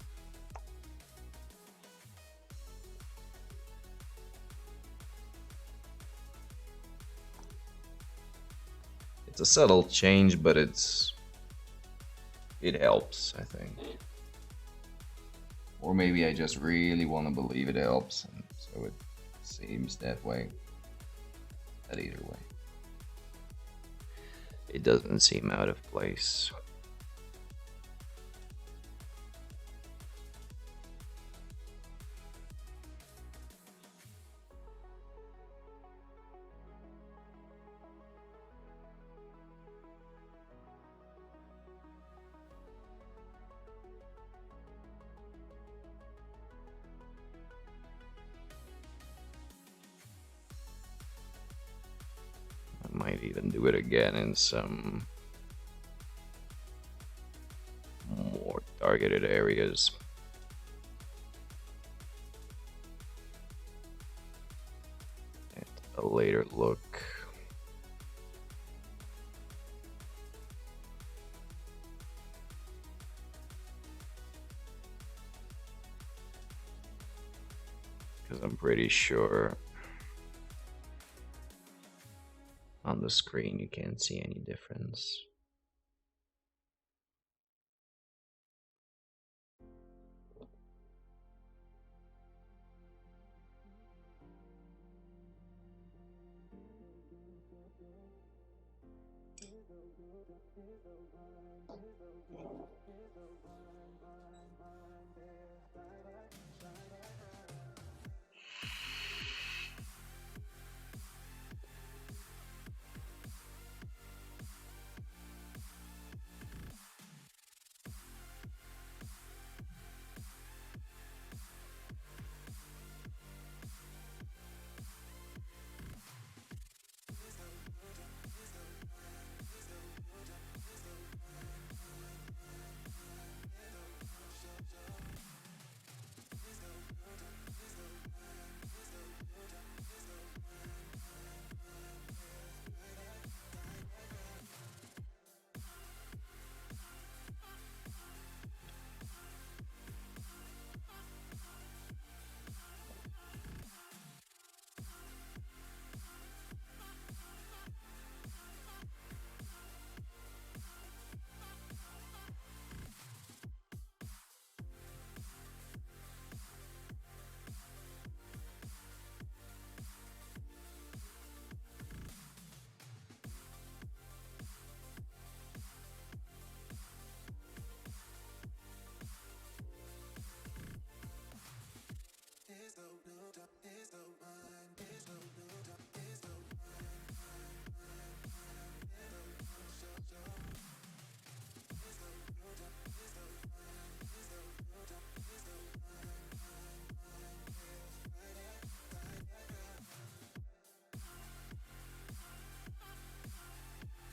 A: It's a subtle change, but it helps, I think. Or maybe I just really want to believe it helps, and so it seems that way. But either way, it doesn't seem out of place. I might even do it again in some more targeted areas. At a later look. Because I'm pretty sure on the screen you can't see any difference.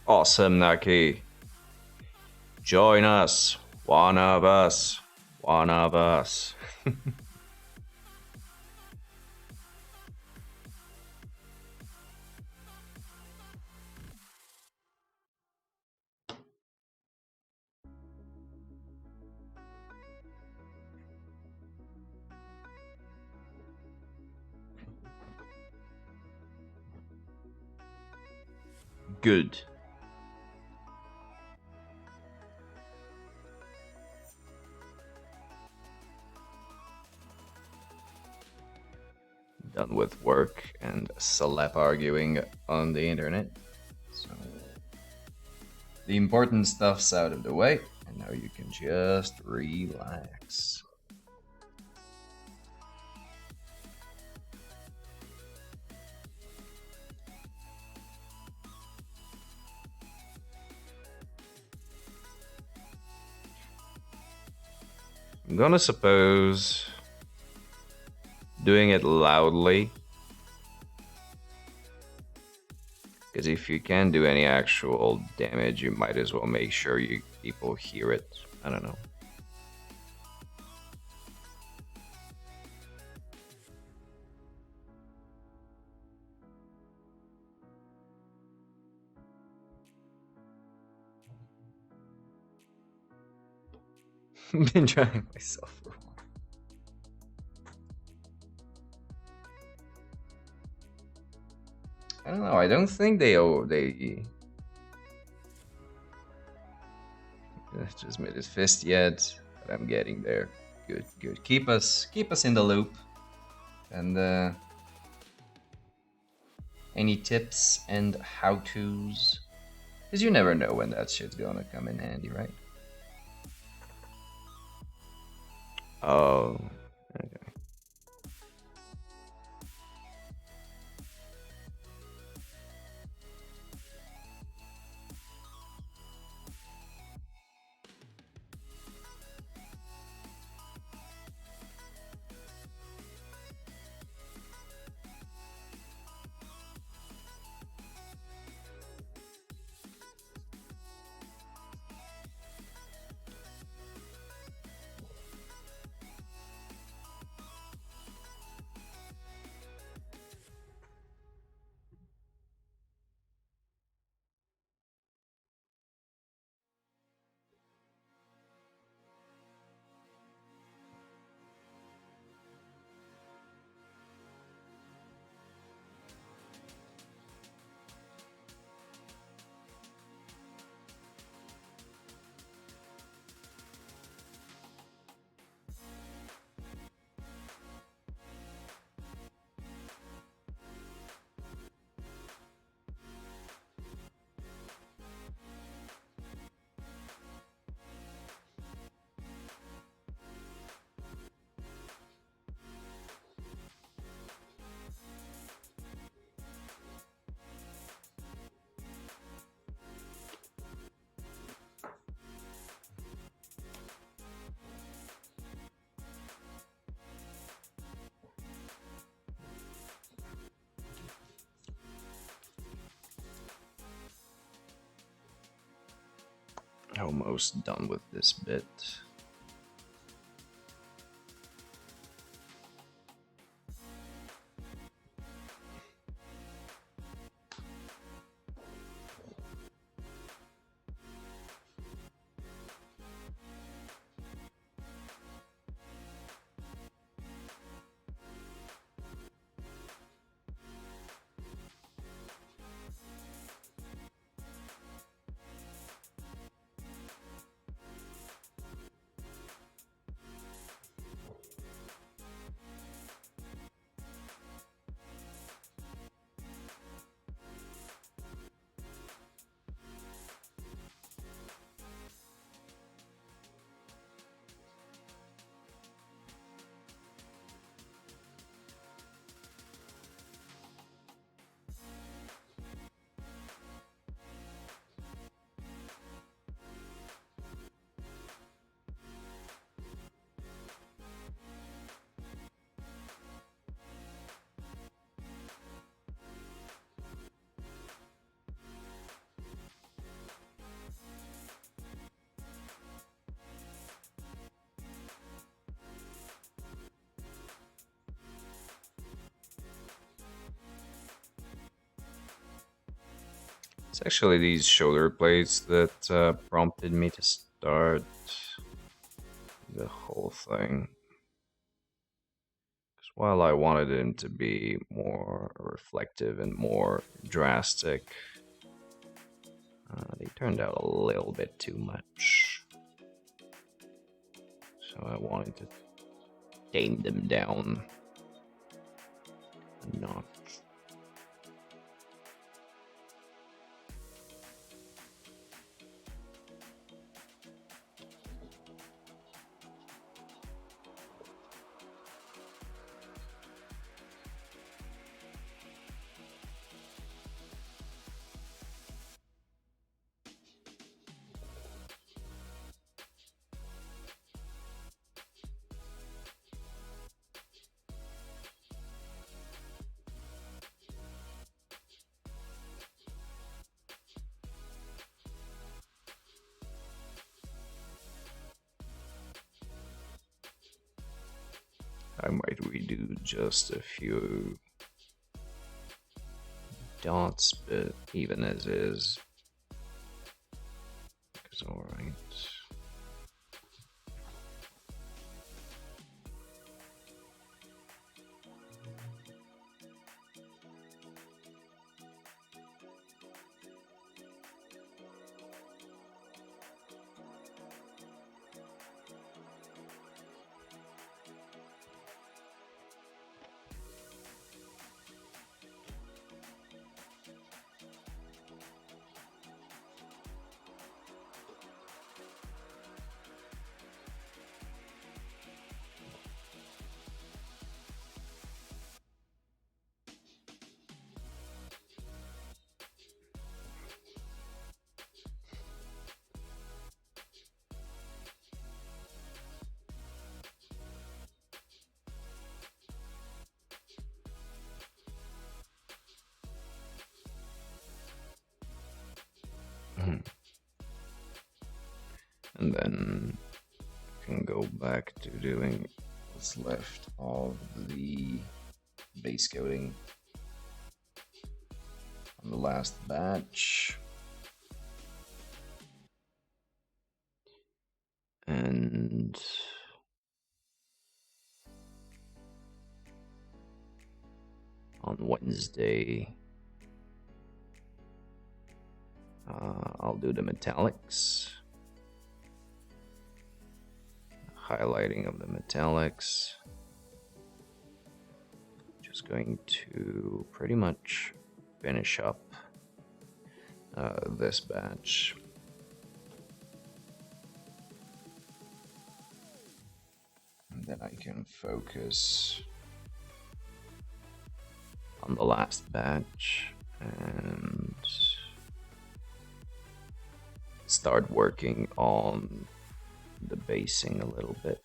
A: Awesome, Naki. Join us. One of us. One of us. Good. Done with work and celeb arguing on the internet. So the important stuff's out of the way, and now you can just relax. I'm gonna suppose doing it loudly, because if you can't do any actual damage, you might as well make sure people hear it. I don't know. I've been trying myself for a while. I don't know. I don't think they just made his fist yet, but I'm getting there. Good, good. Keep us in the loop. And any tips and how-tos? Because you never know when that shit's gonna come in handy, right? Oh, okay. Almost done with this bit. It's actually these shoulder plates that prompted me to start the whole thing. Because while I wanted them to be more reflective and more drastic, they turned out a little bit too much. So I wanted to tame them down a notch. I might redo just a few dots, but even as is, is alright. And then I can go back to doing what's left of the base coating on the last batch. And on Wednesday, I'll do the metallics, highlighting of the metallics. Just going to pretty much finish up this batch. And then I can focus on the last batch and start working on the basing a little bit.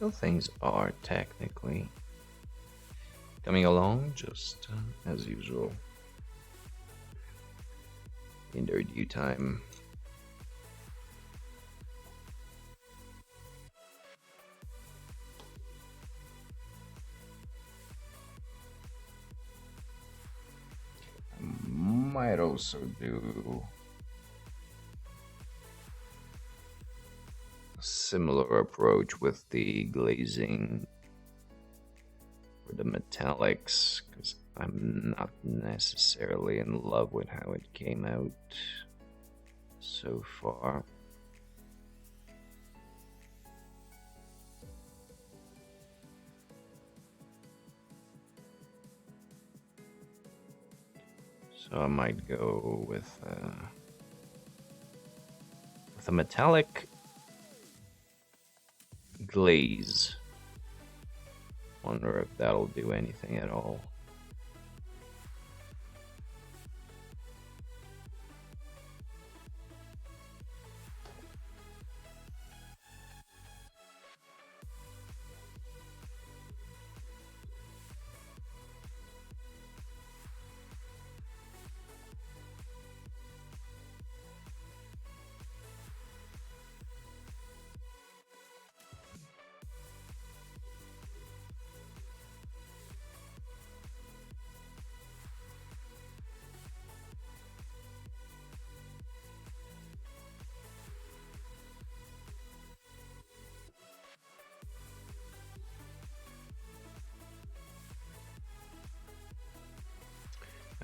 A: So things are technically coming along just as usual in their due time. Might also do a similar approach with the glazing for the metallics, because I'm not necessarily in love with how it came out so far. So I might go with a metallic glaze. Wonder if that'll do anything at all.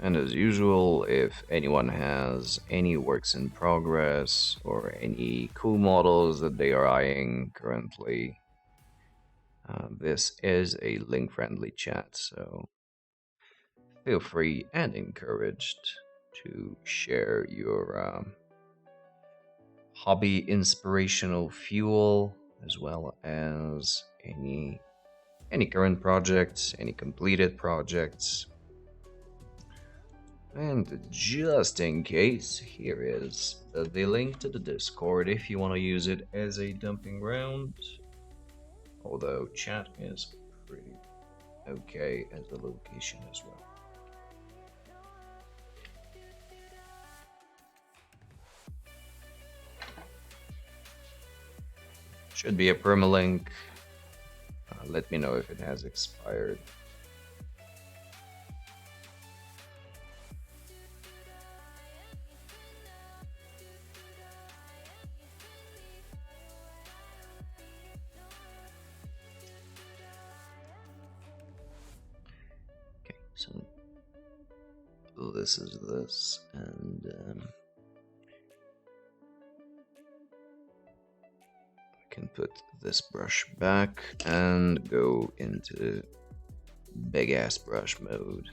A: And as usual, if anyone has any works in progress or any cool models that they are eyeing currently, this is a link friendly chat, so feel free and encouraged to share your hobby inspirational fuel as well as any current projects, any completed projects. And just in case, here is the link to the Discord if you want to use it as a dumping ground. Although chat is pretty okay as a location as well. Should be a permalink. Let me know if it has expired. Okay, so this is this, and I can put this brush back and go into big ass brush mode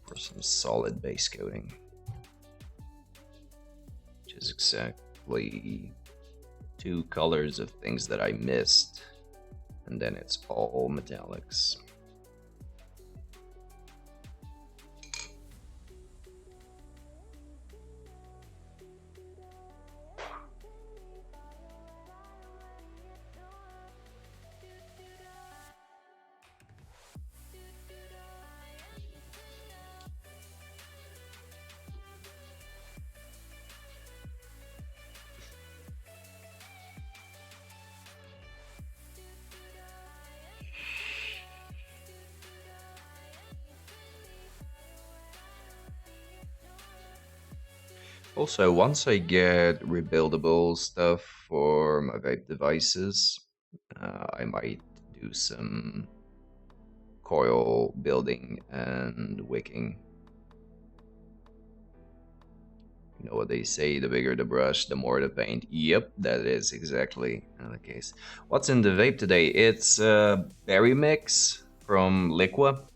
A: for some solid base coating, which is exactly 2 colors of things that I missed, and then it's all metallics. Also, once I get rebuildable stuff for my vape devices, I might do some coil building and wicking. You know what they say, the bigger the brush, the more the paint. Yep, that is exactly the case. What's in the vape today? It's berry mix from Liqua.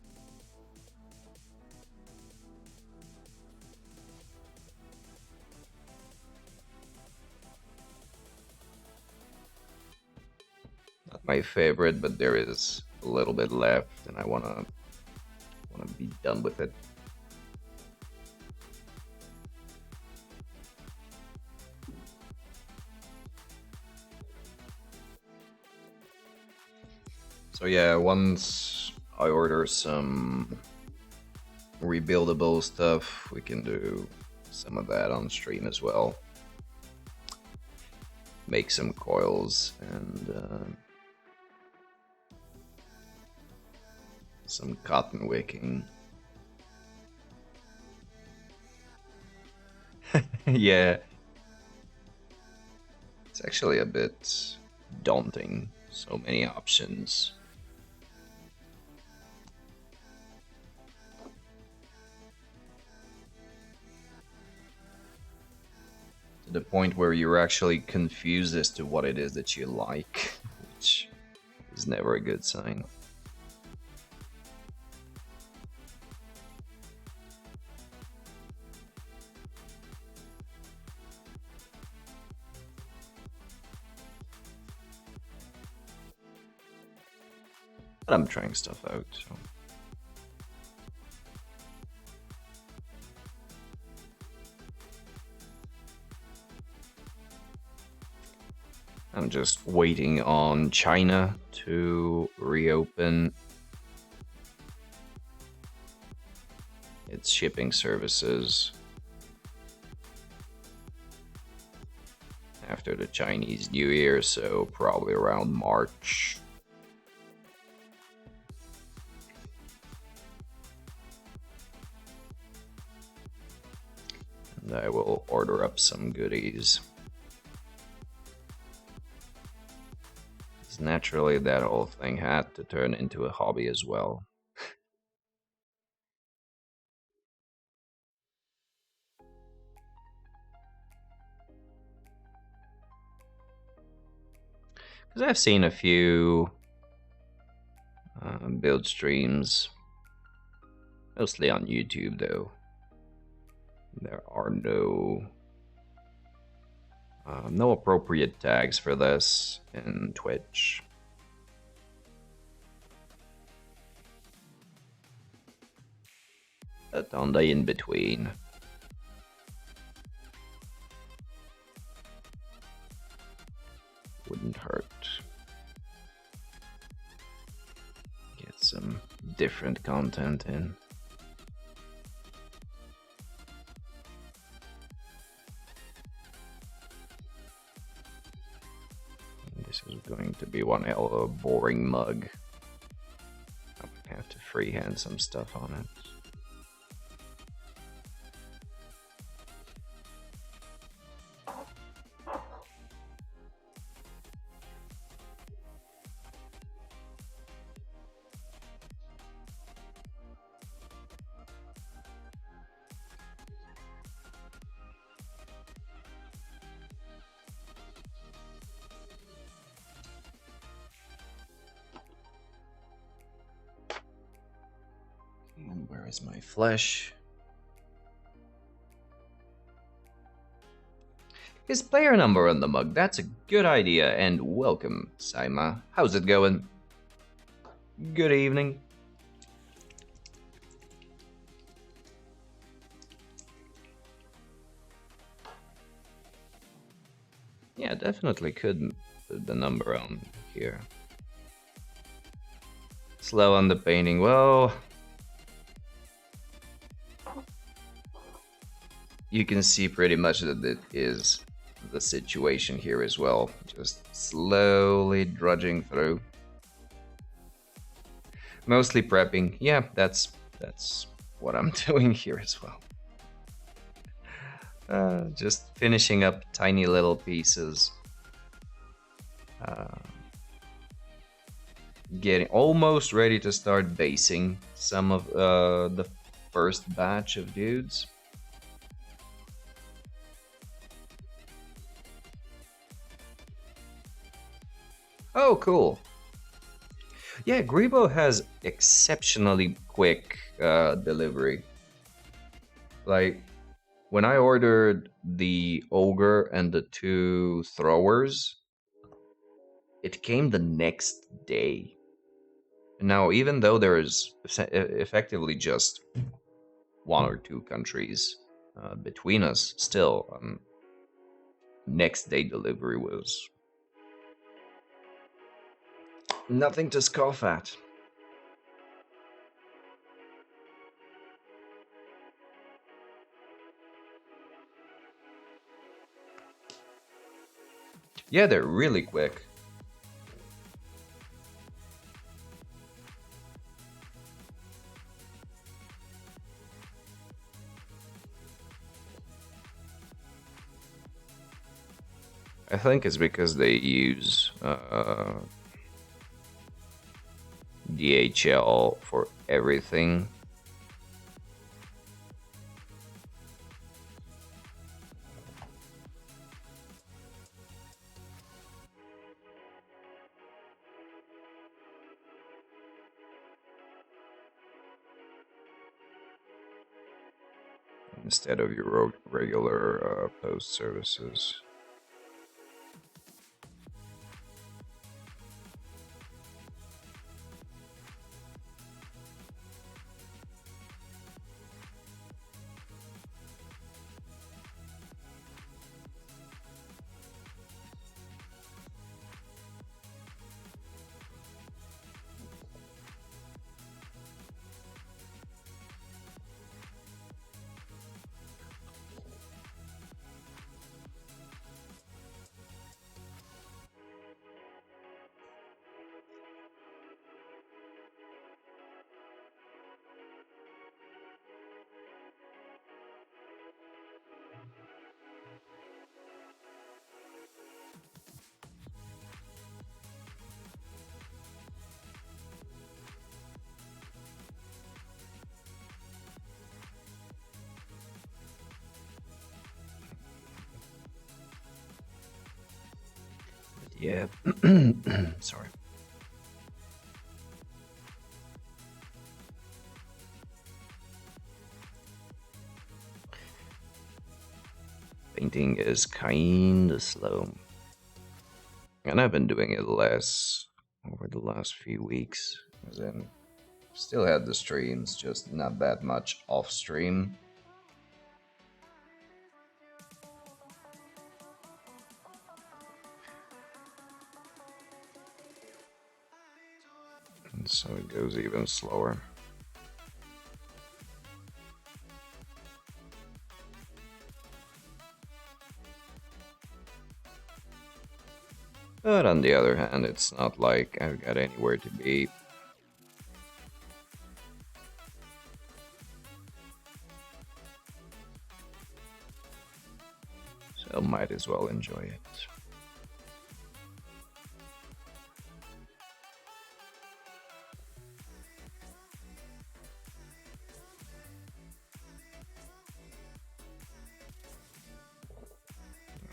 A: Not my favorite, but there is a little bit left, and I wanna be done with it. So yeah, once I order some rebuildable stuff, we can do some of that on stream as well. Make some coils and some cotton wicking. Yeah, it's actually a bit daunting. So many options. To the point where you're actually confused as to what it is that you like, which is never a good sign. But I'm trying stuff out, so. I'm just waiting on China to reopen its shipping services after the Chinese New Year, so probably around March. And I will order up some goodies. Naturally, that whole thing had to turn into a hobby as well. Because I've seen a few build streams, mostly on YouTube though. There are no appropriate tags for this in Twitch. But on the in-between, wouldn't hurt. Get some different content in. This is going to be one hell of a boring mug. I'm gonna have to freehand some stuff on it. And where is my flesh? His player number on the mug, that's a good idea, and welcome, Saima. How's it going? Good evening. Yeah, definitely could put the number on here. Slow on the painting, well... You can see pretty much that it is the situation here as well. Just slowly drudging through. Mostly prepping. Yeah, that's what I'm doing here as well. Just finishing up tiny little pieces. Getting almost ready to start basing some of the first batch of dudes. Oh, cool. Yeah, Grebo has exceptionally quick delivery. Like, when I ordered the Ogre and the 2 throwers, it came the next day. Now, even though there is effectively just 1 or 2 countries between us, still, next day delivery was nothing to scoff at. Yeah, they're really quick. I think it's because they use DHL for everything. Instead of your regular post services. Yeah. Sorry. Painting is kinda slow. And I've been doing it less over the last few weeks. As in, still had the streams, just not that much off stream. And so it goes even slower. But on the other hand, it's not like I've got anywhere to be. So might as well enjoy it.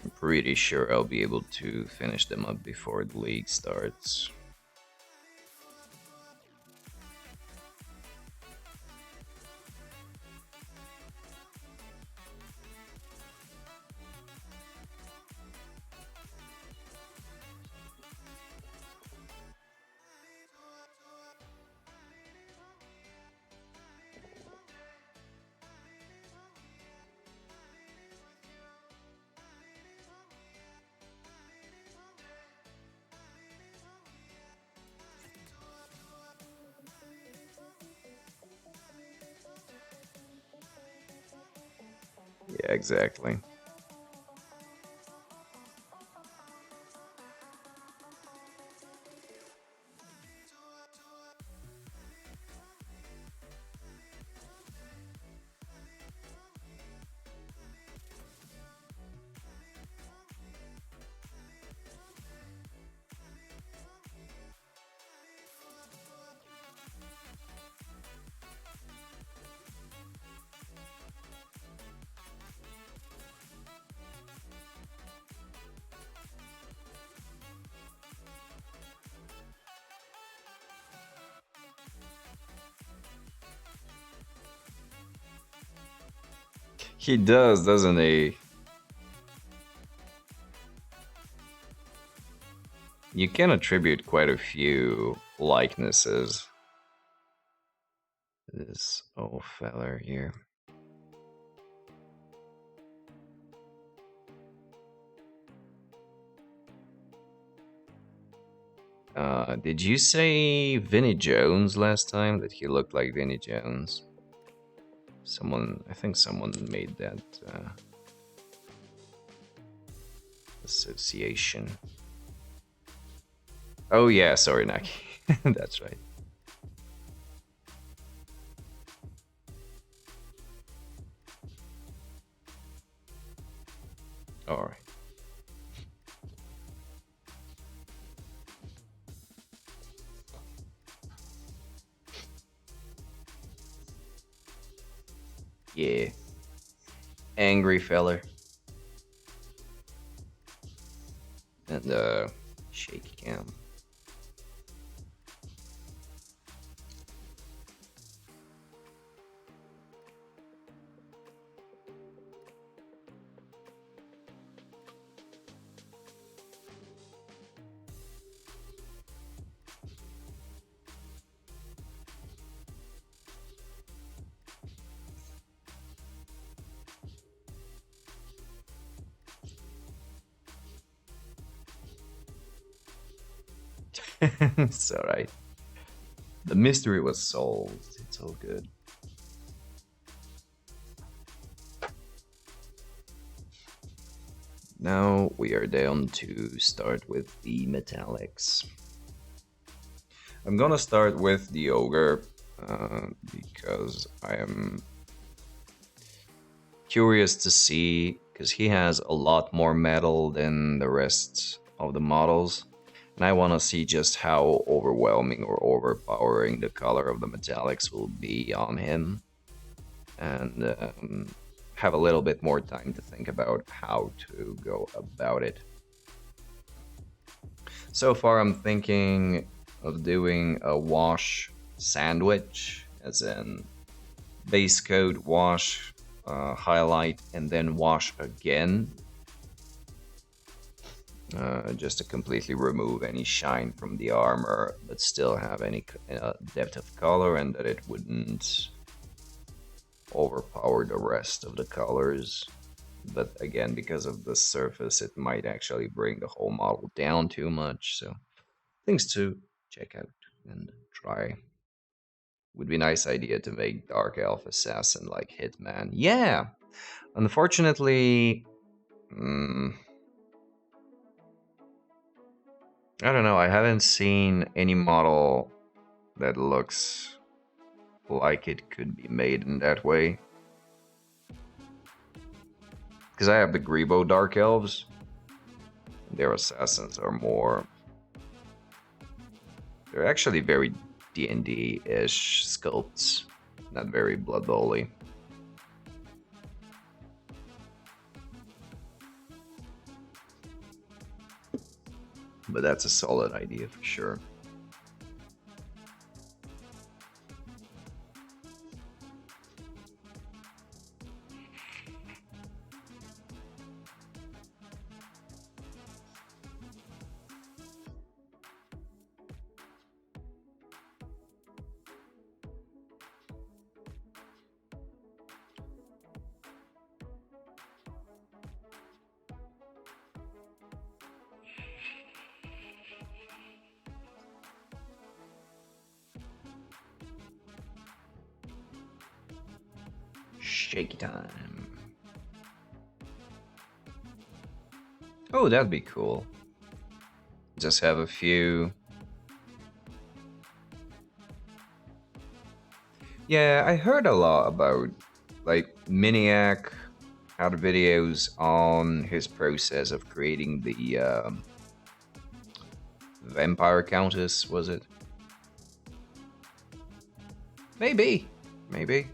A: I'm pretty sure I'll be able to finish them up before the league starts. Yeah, exactly. He does, doesn't he? You can attribute quite a few likenesses to this old feller here. Did you say Vinnie Jones last time? That he looked like Vinnie Jones? I think someone made that association. Oh yeah, sorry, Naki. That's right. All right. Yeah, angry feller and shaky cam. It's all right. The mystery was solved. It's all good. Now we are down to start with the metallics. I'm gonna start with the ogre because I am curious to see, because he has a lot more metal than the rest of the models, and I want to see just how overwhelming or overpowering the color of the metallics will be on him, and have a little bit more time to think about how to go about it. So far, I'm thinking of doing a wash sandwich, as in base coat, wash, highlight, and then wash again. Just to completely remove any shine from the armor, but still have any depth of color, and that it wouldn't overpower the rest of the colors. But again, because of the surface, it might actually bring the whole model down too much. So things to check out and try. Would be a nice idea to make Dark Elf Assassin like Hitman. Yeah, unfortunately, mm, I don't know. I haven't seen any model that looks like it could be made in that way. Because I have the Grebo Dark Elves. Their assassins are more... They're actually very D&D-ish sculpts. Not very Blood Bowly. But that's a solid idea for sure. Shaky time. Oh, that'd be cool. Just have a few... Yeah, I heard a lot about, like, Miniac had videos on his process of creating the Vampire Countess, was it? Maybe. Maybe.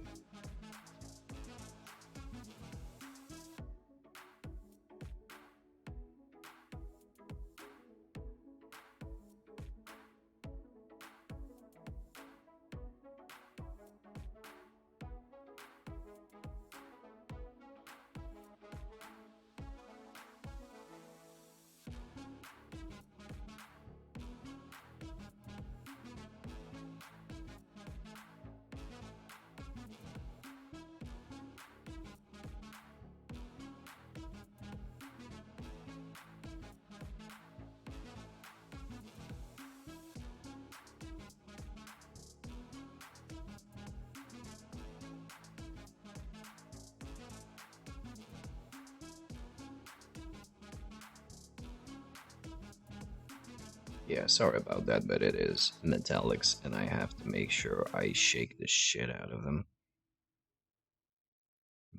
A: Yeah, sorry about that, but it is metallics, and I have to make sure I shake the shit out of them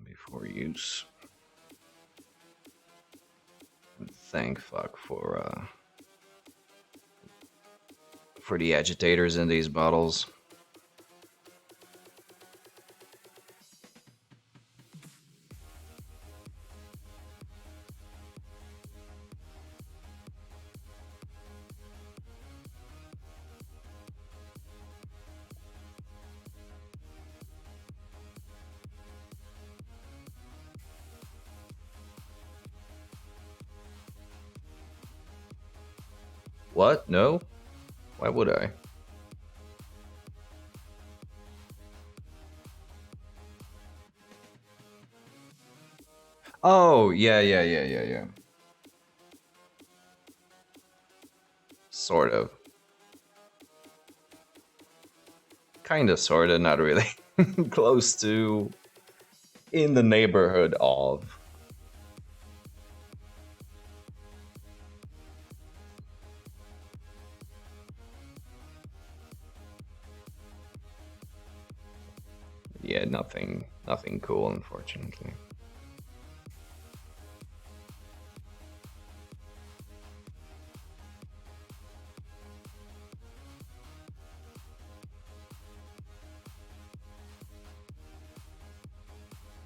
A: before use. And thank fuck for the agitators in these bottles. What? No? Why would I? Oh, yeah. Sort of. Kinda, sorta, not really. Close to... In the neighborhood of... Yeah, nothing cool, unfortunately.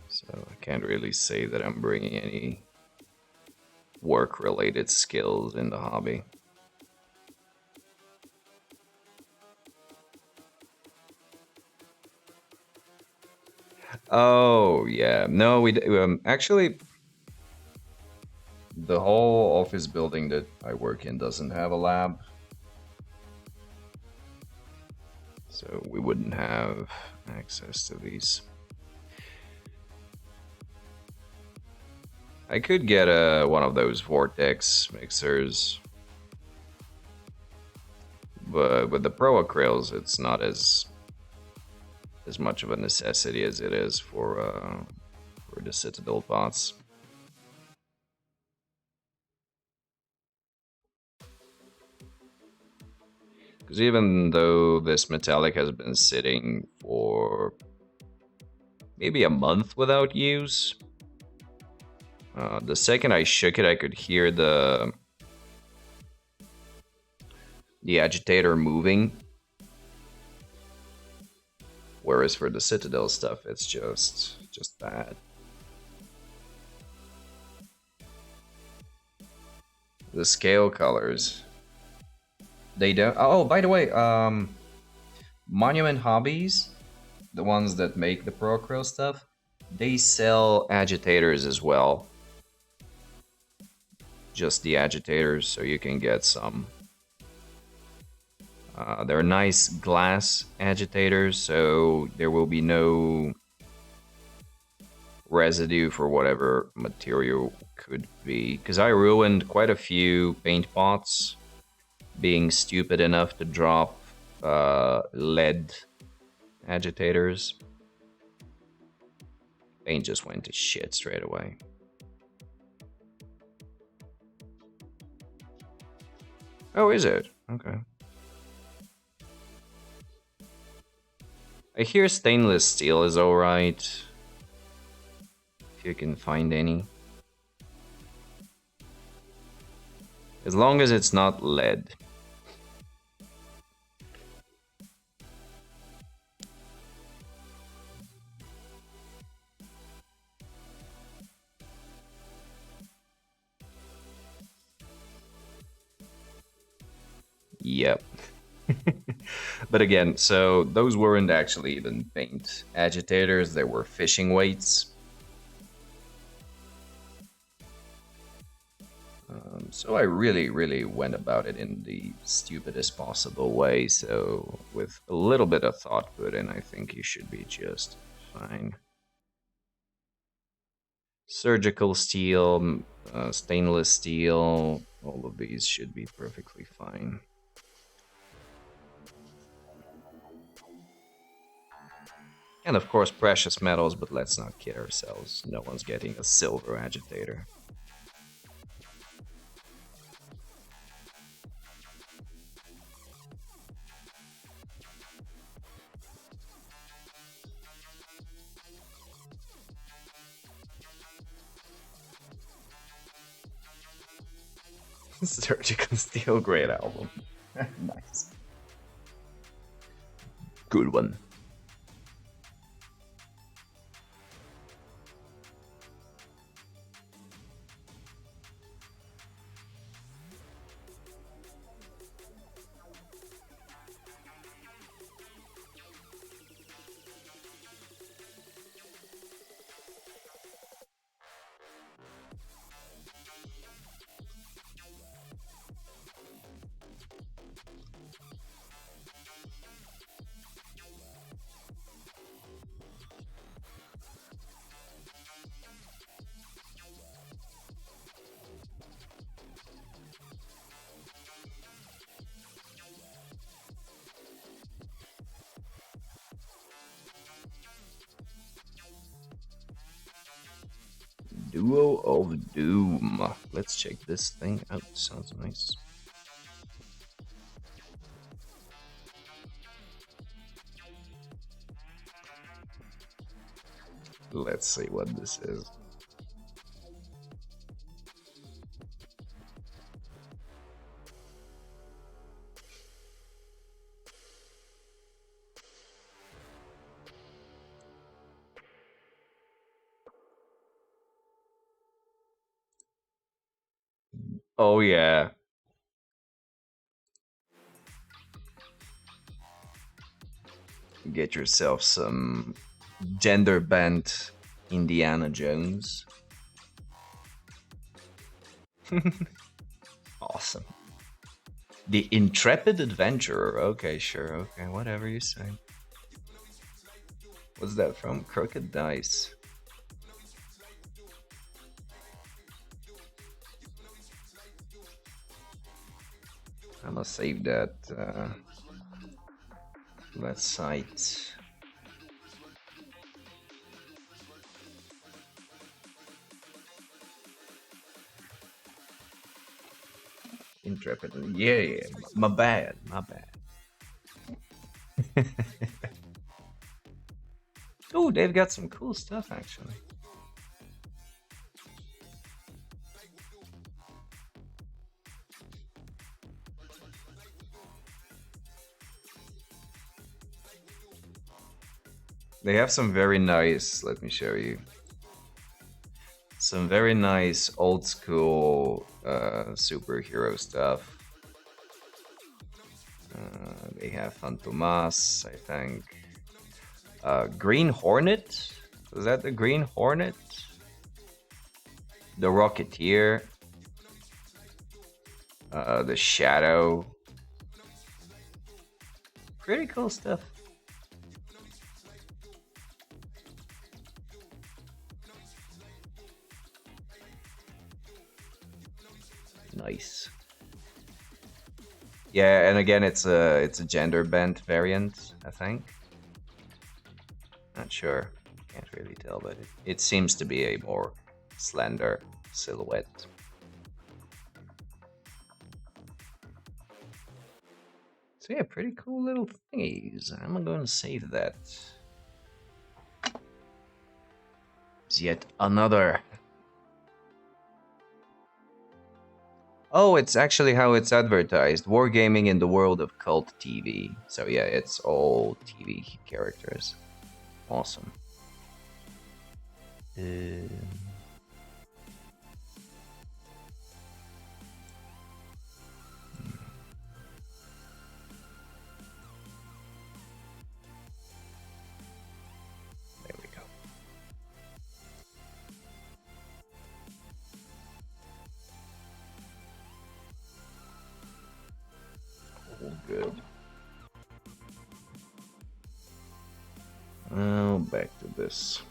A: So I can't really say that I'm bringing any work-related skills in the hobby. Oh yeah, no, actually the whole office building that I work in doesn't have a lab, so we wouldn't have access to these. I could get one of those vortex mixers, but with the Pro Acryls, it's not as much of a necessity as it is for the Citadel pots. Because even though this metallic has been sitting for maybe a month without use, the second I shook it, I could hear the agitator moving. Whereas for the Citadel stuff, it's just bad. The scale colors, they don't. Oh, by the way, Monument Hobbies, the ones that make the Procryl stuff, they sell agitators as well. Just the agitators, so you can get some. They're nice glass agitators, so there will be no residue for whatever material could be. Because I ruined quite a few paint pots being stupid enough to drop lead agitators. Paint just went to shit straight away. Oh, is it? Okay. I hear stainless steel is alright. If you can find any. As long as it's not lead. Yep. But again, so those weren't actually even paint agitators, they were fishing weights. So I really went about it in the stupidest possible way. So with a little bit of thought put in, I think you should be just fine. Surgical steel, stainless steel, all of these should be perfectly fine. And of course precious metals, but let's not kid ourselves. No one's getting a silver agitator. Surgical steel, great album. Nice. Good one. Duo of Doom. Let's check this thing out. Sounds nice. Let's see what this is. Oh yeah. Get yourself some gender bent Indiana Jones. Awesome. The Intrepid Adventurer. Okay, sure. Okay, whatever you say. What's that from? Crooked Dice. I'm gonna save that site. Intrepid. Yeah, yeah. My bad. My bad. Oh, they've got some cool stuff actually. They have some very nice. Let me show you. Some very nice old school superhero stuff. They have Fantomas, I think. Green Hornet? Was that the Green Hornet? The Rocketeer. The Shadow. Pretty cool stuff. Nice. Yeah, and again, it's a gender bent variant, I think. Not sure. Can't really tell, but it seems to be a more slender silhouette. So yeah, pretty cool little thingies. I'm going to save that. There's yet another. Oh, it's actually how it's advertised. Wargaming in the world of cult TV. So yeah, it's all TV characters. Awesome. There we go. All good. Well, back to this.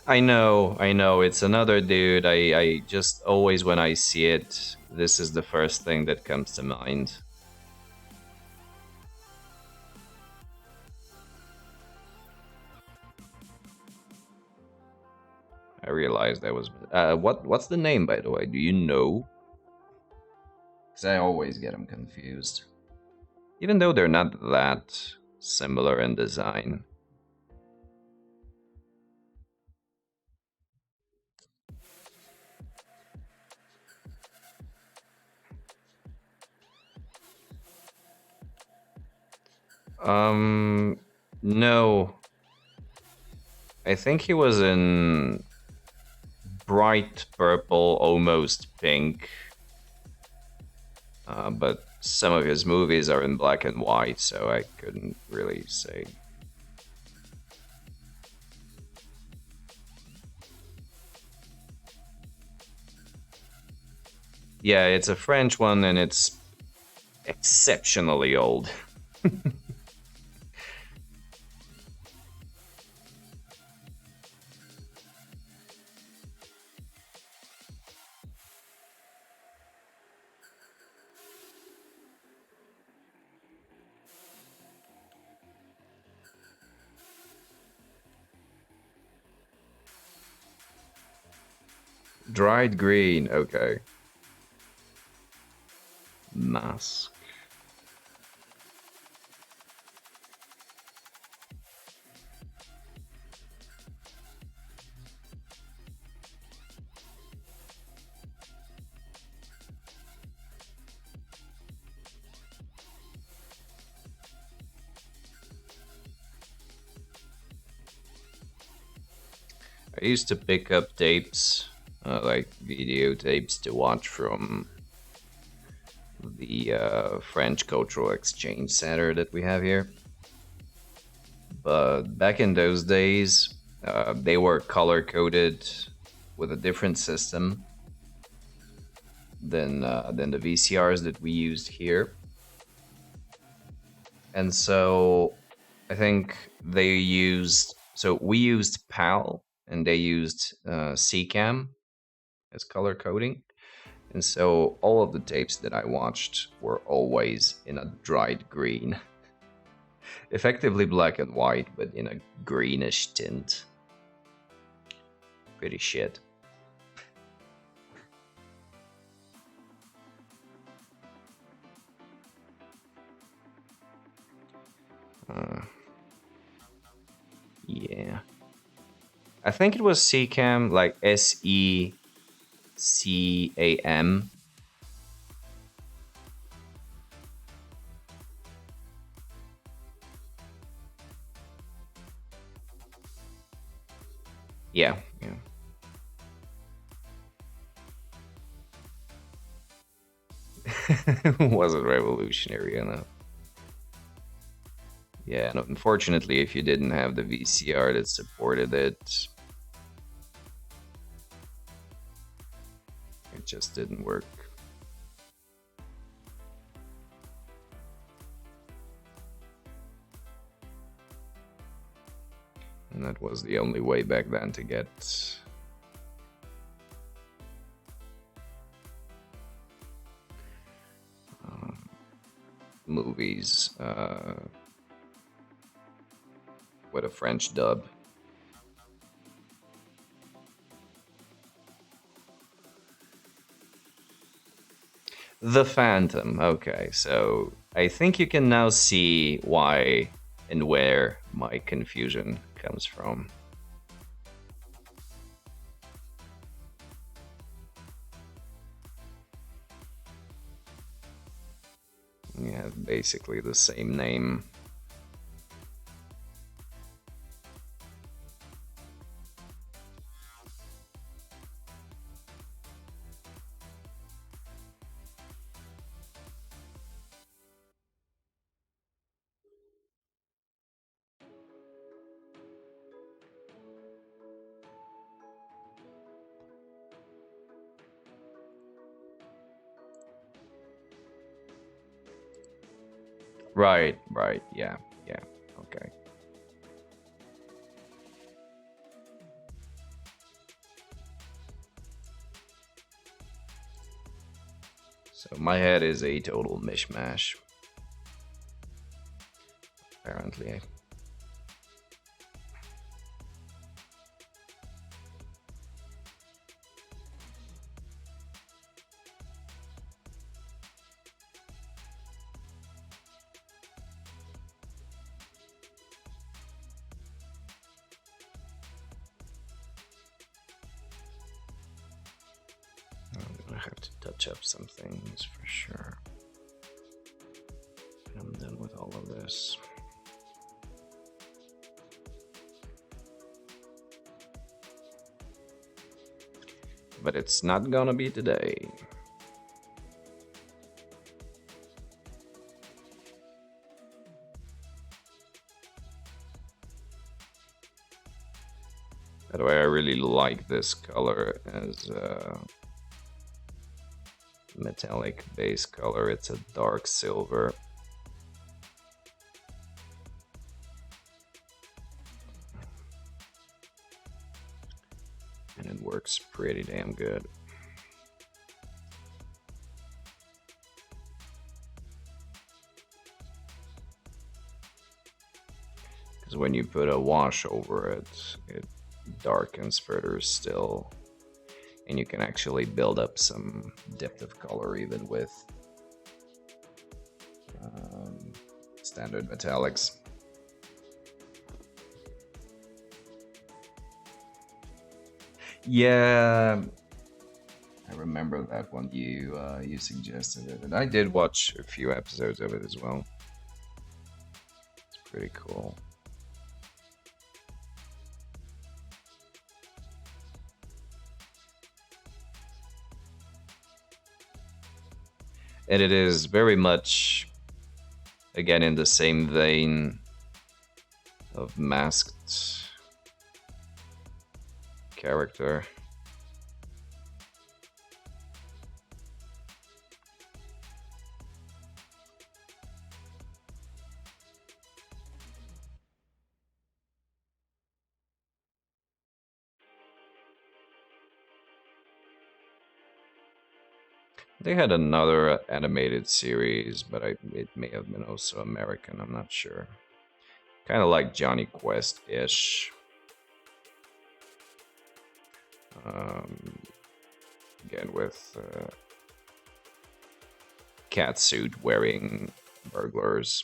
A: I know. It's another dude. I just always, when I see it, this is the first thing that comes to mind. I realized that was. What's the name, by the way? Do you know? Because I always get them confused. Even though they're not that similar in design. Um, no. I think he was in bright purple, almost pink. But some of his movies are in black and white, so I couldn't really say. Yeah, it's a French one and it's exceptionally old. Dried green, okay. Mask. I used to pick up tapes, like videotapes to watch from the French Cultural Exchange Center that we have here. But back in those days, they were color coded with a different system than the VCRs that we used here. And so I think they used, so we used PAL and they used CCAM as color coding. And so all of the tapes that I watched were always in a dried green. Effectively black and white, but in a greenish tint. Pretty shit. Uh, yeah. I think it was SECAM, like SECAM. Yeah, yeah. Wasn't revolutionary enough. Yeah, and unfortunately, if you didn't have the VCR that supported it, it just didn't work. And that was the only way back then to get movies with a French dub. The Phantom. Okay, so I think you can now see why and where my confusion comes from. Yeah, basically the same name. Right, right, yeah, yeah, okay. So my head is a total mishmash, apparently. I'm gonna have to touch up some things for sure. I'm done with all of this. But it's not gonna be today. By the way, I really like this color as a metallic base color. It's a dark silver. And it works pretty damn good. Because when you put a wash over it, it darkens further still. And you can actually build up some depth of color even with um, standard metallics. Yeah, I remember that one. You suggested it, and I did watch a few episodes of it as well. It's pretty cool. And it is very much, again, in the same vein of masked character. They had another animated series, but it may have been also American. I'm not sure. Kind of like Johnny Quest ish. Um, again, with catsuit wearing burglars.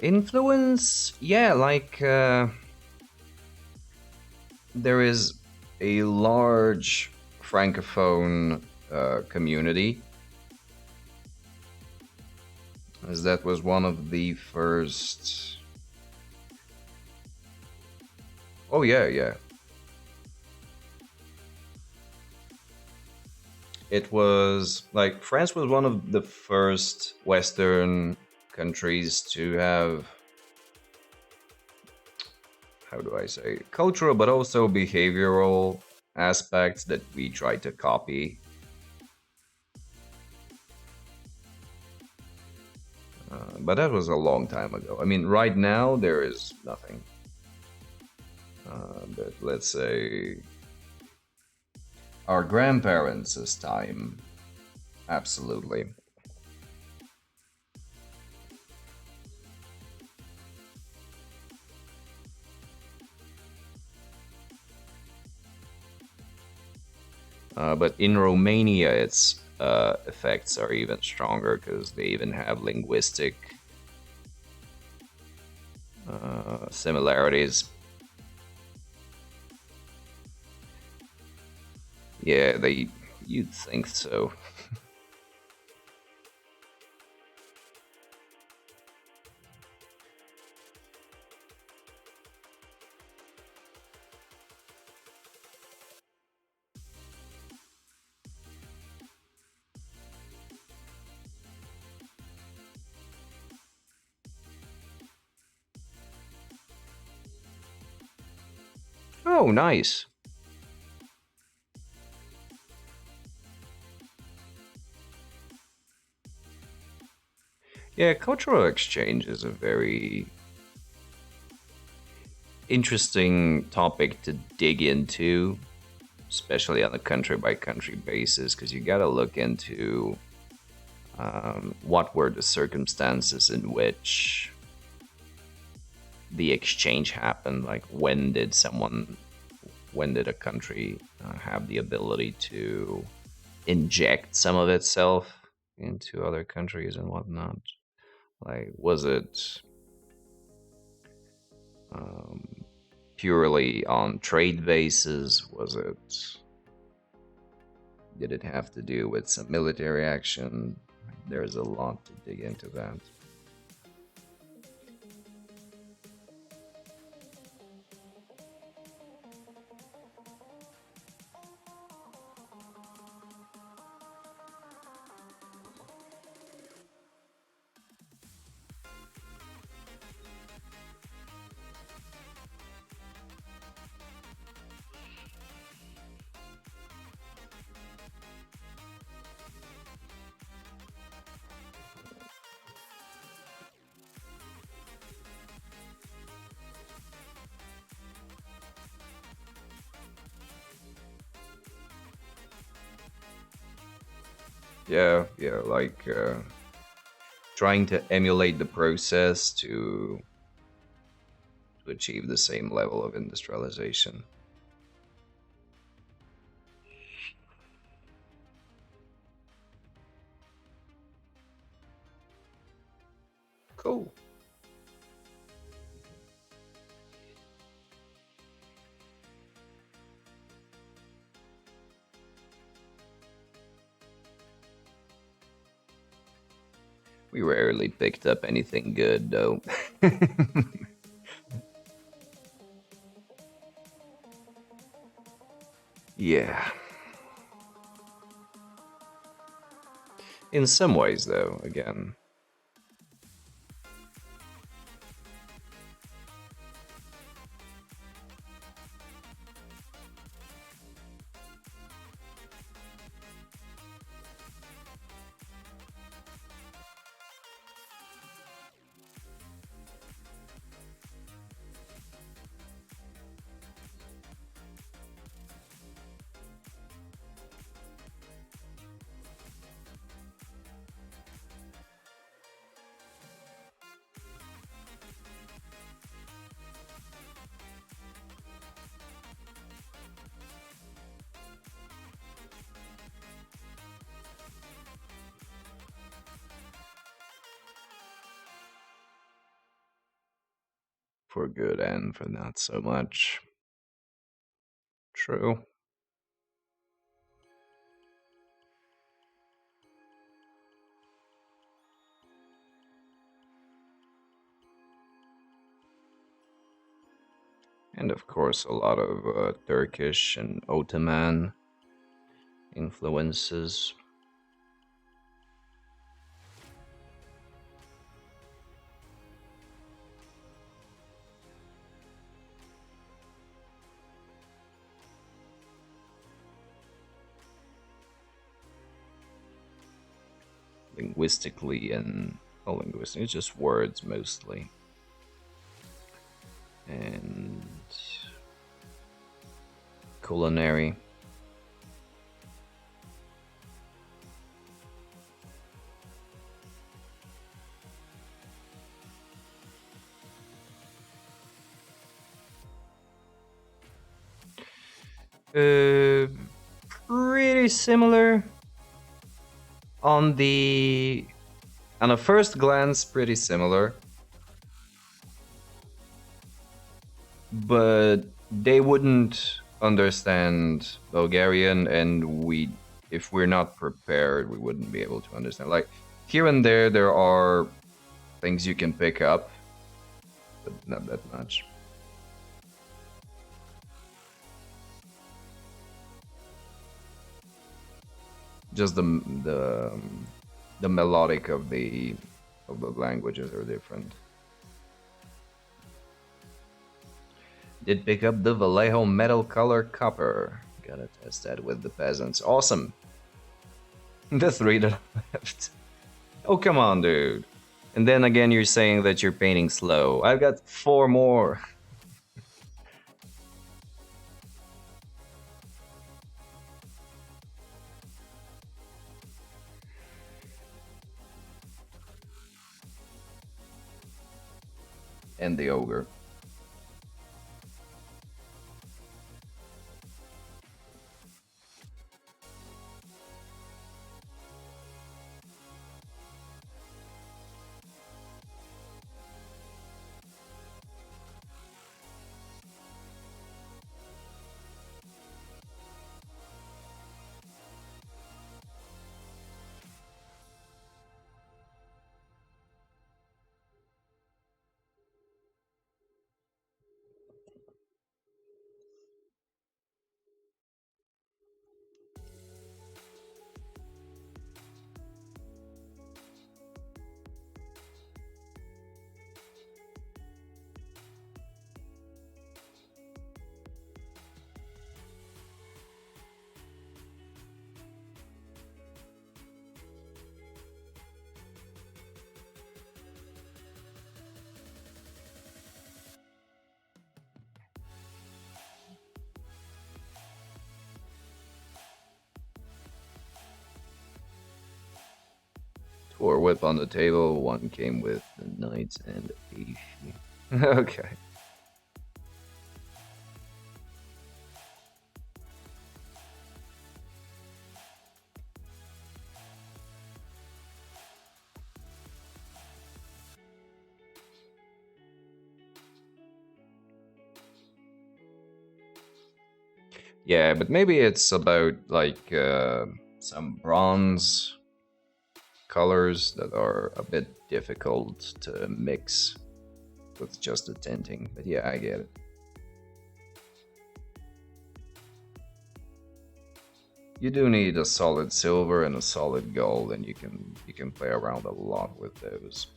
A: Influence, yeah, like there is a large francophone community, as that was one of the first. Oh yeah, yeah. It was like France was one of the first Western countries to have, how do I say, cultural but also behavioral aspects that we try to copy. But that was a long time ago. I mean, right now there is nothing. But let's say our grandparents' time, absolutely. But in Romania, its effects are even stronger because they even have linguistic similarities. Yeah, they. You'd think so. Oh, nice. Yeah, cultural exchange is a very interesting topic to dig into, especially on a country by country basis, because you got to look into what were the circumstances in which the exchange happened. Like, when did a country have the ability to inject some of itself into other countries and whatnot? Like, was it um, purely on trade basis? Did it have to do with some military action? There's a lot to dig into that. Yeah, yeah, like trying to emulate the process to achieve the same level of industrialization. Cool. We rarely picked up anything good, though. Yeah. In some ways, though, again. For good and for not so much. True. And of course, a lot of Turkish and Ottoman influences. Linguistically and linguistic, it's just words mostly. And culinary. Uh, Pretty similar on the on a first glance, pretty similar, but they wouldn't understand Bulgarian, and if we're not prepared, we wouldn't be able to understand. Like here and there are things you can pick up, but not that much. Just the melodic of the languages are different. Did pick up the Vallejo metal color copper. Gotta test that with the peasants. Awesome. The three that are left. Oh, come on, dude. And then again, you're saying that you're painting slow. I've got four more. And the ogre. 4 whip on the table, 1 came with the knights and a okay. Yeah, but maybe it's about like some bronze colors that are a bit difficult to mix with just the tinting. But yeah, I get it. You do need a solid silver and a solid gold, and you can play around a lot with those.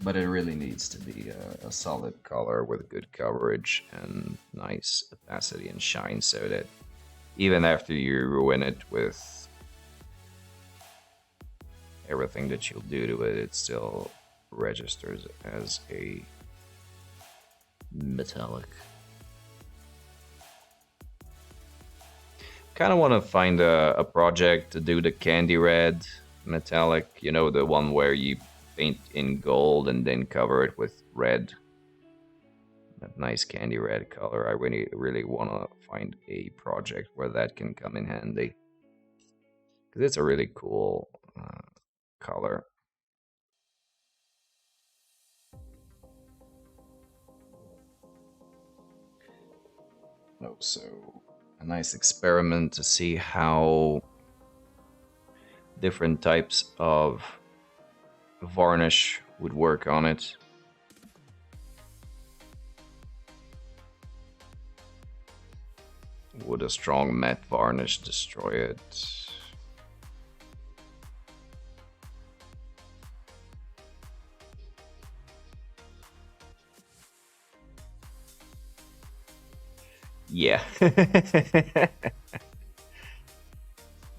A: But it really needs to be a solid color with good coverage and nice opacity and shine, so that even after you ruin it with everything that you'll do to it, it still registers as a metallic. Kind of want to find a project to do the candy red metallic, you know, the one where you paint in gold and then cover it with red. That nice candy red color. I really want to find a project where that can come in handy, because it's a really cool color. Oh, so a nice experiment to see how different types of varnish would work on it. Would a strong matte varnish destroy it? Yeah.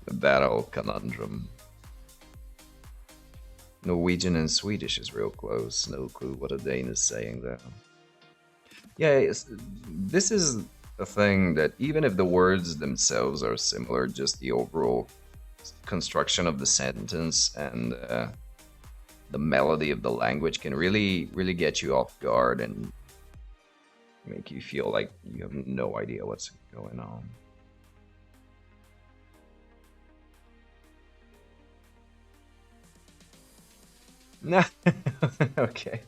A: That old conundrum. Norwegian and Swedish is real close. No clue what a Dane is saying there. Yeah, this is a thing that even if the words themselves are similar, just the overall construction of the sentence and the melody of the language can really get you off guard and make you feel like you have no idea what's going on. Nah. Okay.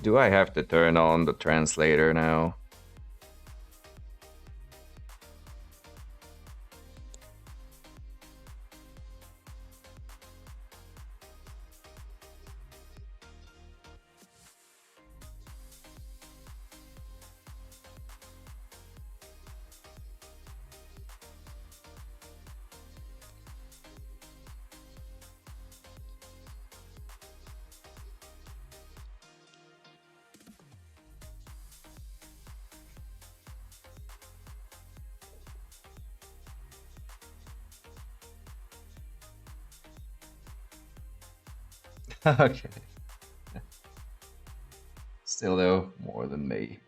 A: Do I have to turn on the translator now? Okay. Still though, more than me.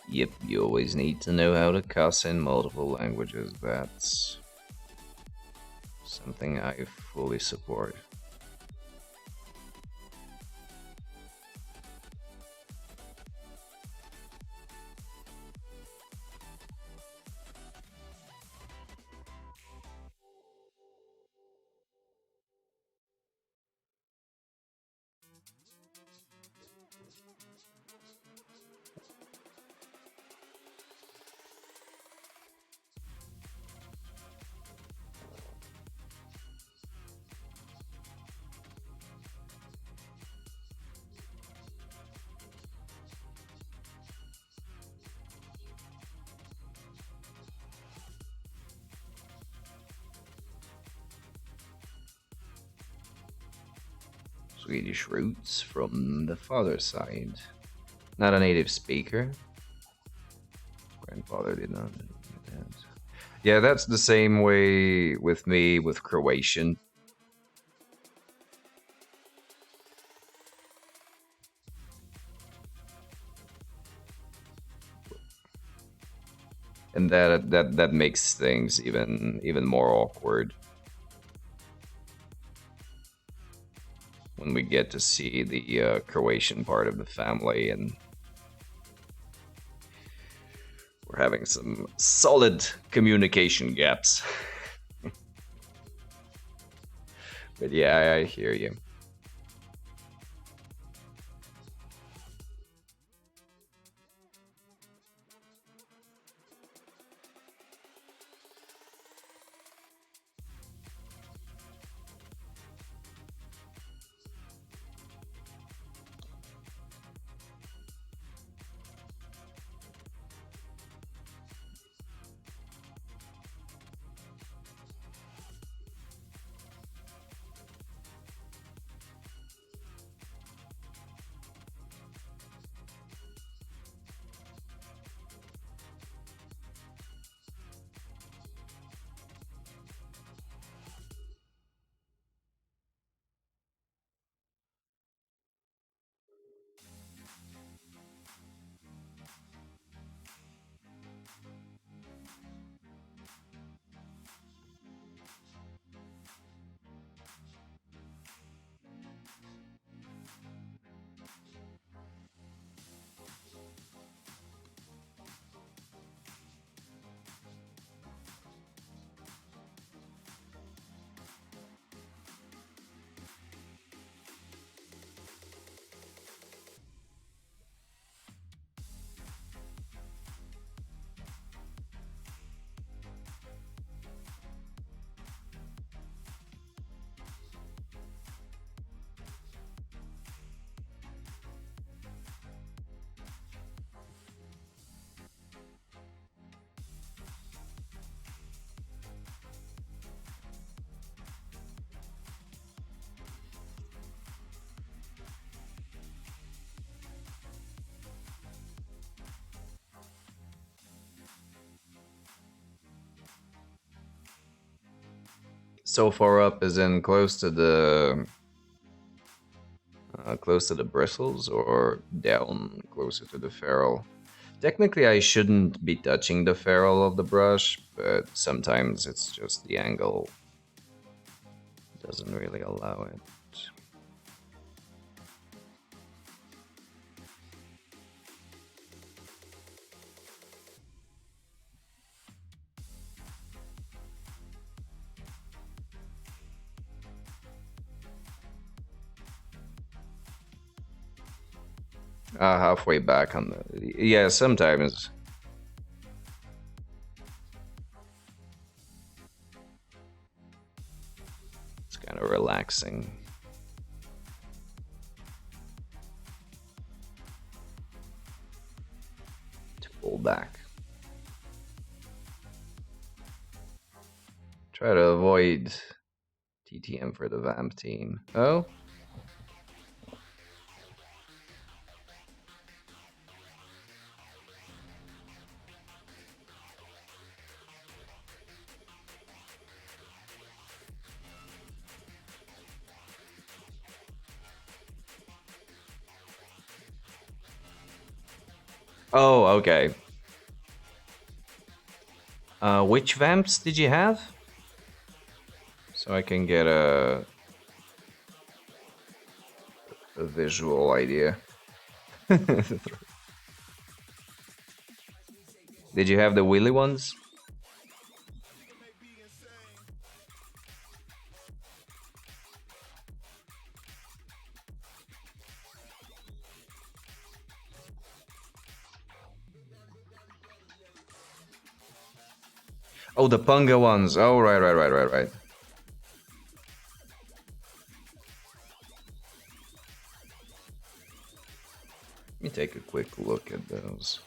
A: Yep, you always need to know how to cuss in multiple languages. That's something I fully support. Swedish roots from the father's side. Not a native speaker. Grandfather did not. Yeah, that's the same way with me with Croatian. And that makes things even more awkward when we get to see the Croatian part of the family, and we're having some solid communication gaps. But yeah, I hear you. So far up is in close to the bristles, or down closer to the ferrule. Technically, I shouldn't be touching the ferrule of the brush, but sometimes it's just the angle doesn't really allow it. Halfway back on the... Yeah, sometimes it's kind of relaxing. To pull back. Try to avoid TTM for the Vamp team. Oh? Oh, okay. Which vamps did you have? So I can get a visual idea. Did you have the wheelie ones? Oh, the Punga ones. Oh, right. Let me take a quick look at those.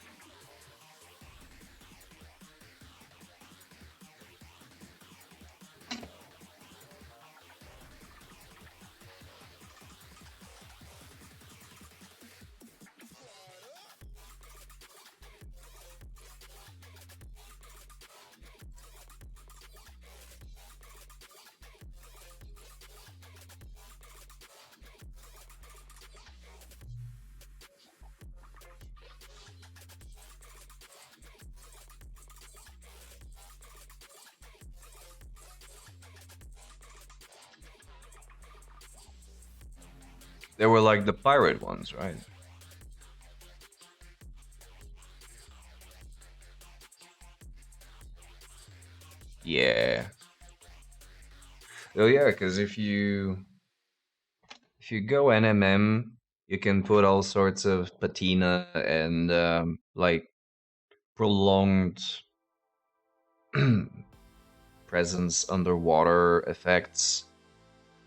A: They were like the pirate ones, right? Yeah. Oh yeah, because if you go NMM, you can put all sorts of patina and like prolonged presence underwater effects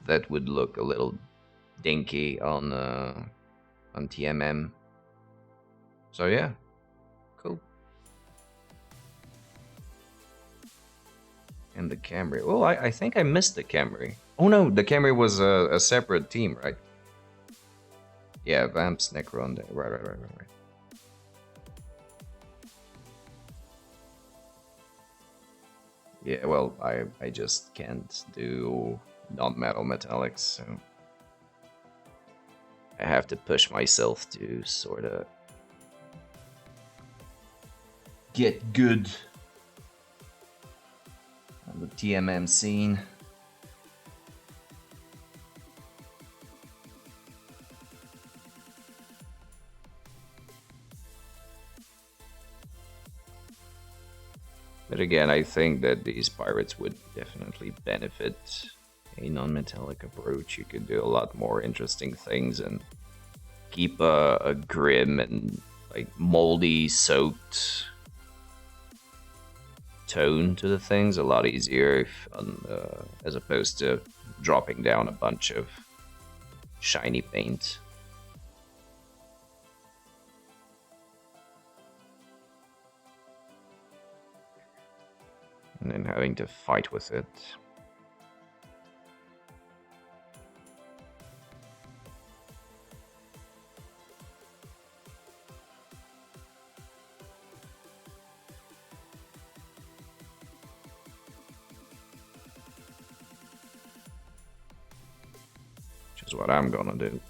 A: that would look a little dinky on TMM. So yeah, cool. And the Camry. Oh, I think I missed the Camry. Oh no, the Camry was a separate team, right? Yeah, Vamps, Necron. Right. Yeah, well, I just can't do non-metal metallics, so I have to push myself to sort of get good on the TMM scene. But again, I think that these pirates would definitely benefit a non-metallic approach. You could do a lot more interesting things and keep a grim and like moldy soaked tone to the things a lot easier if, as opposed to dropping down a bunch of shiny paint. And then having to fight with it. Which is what I'm gonna do.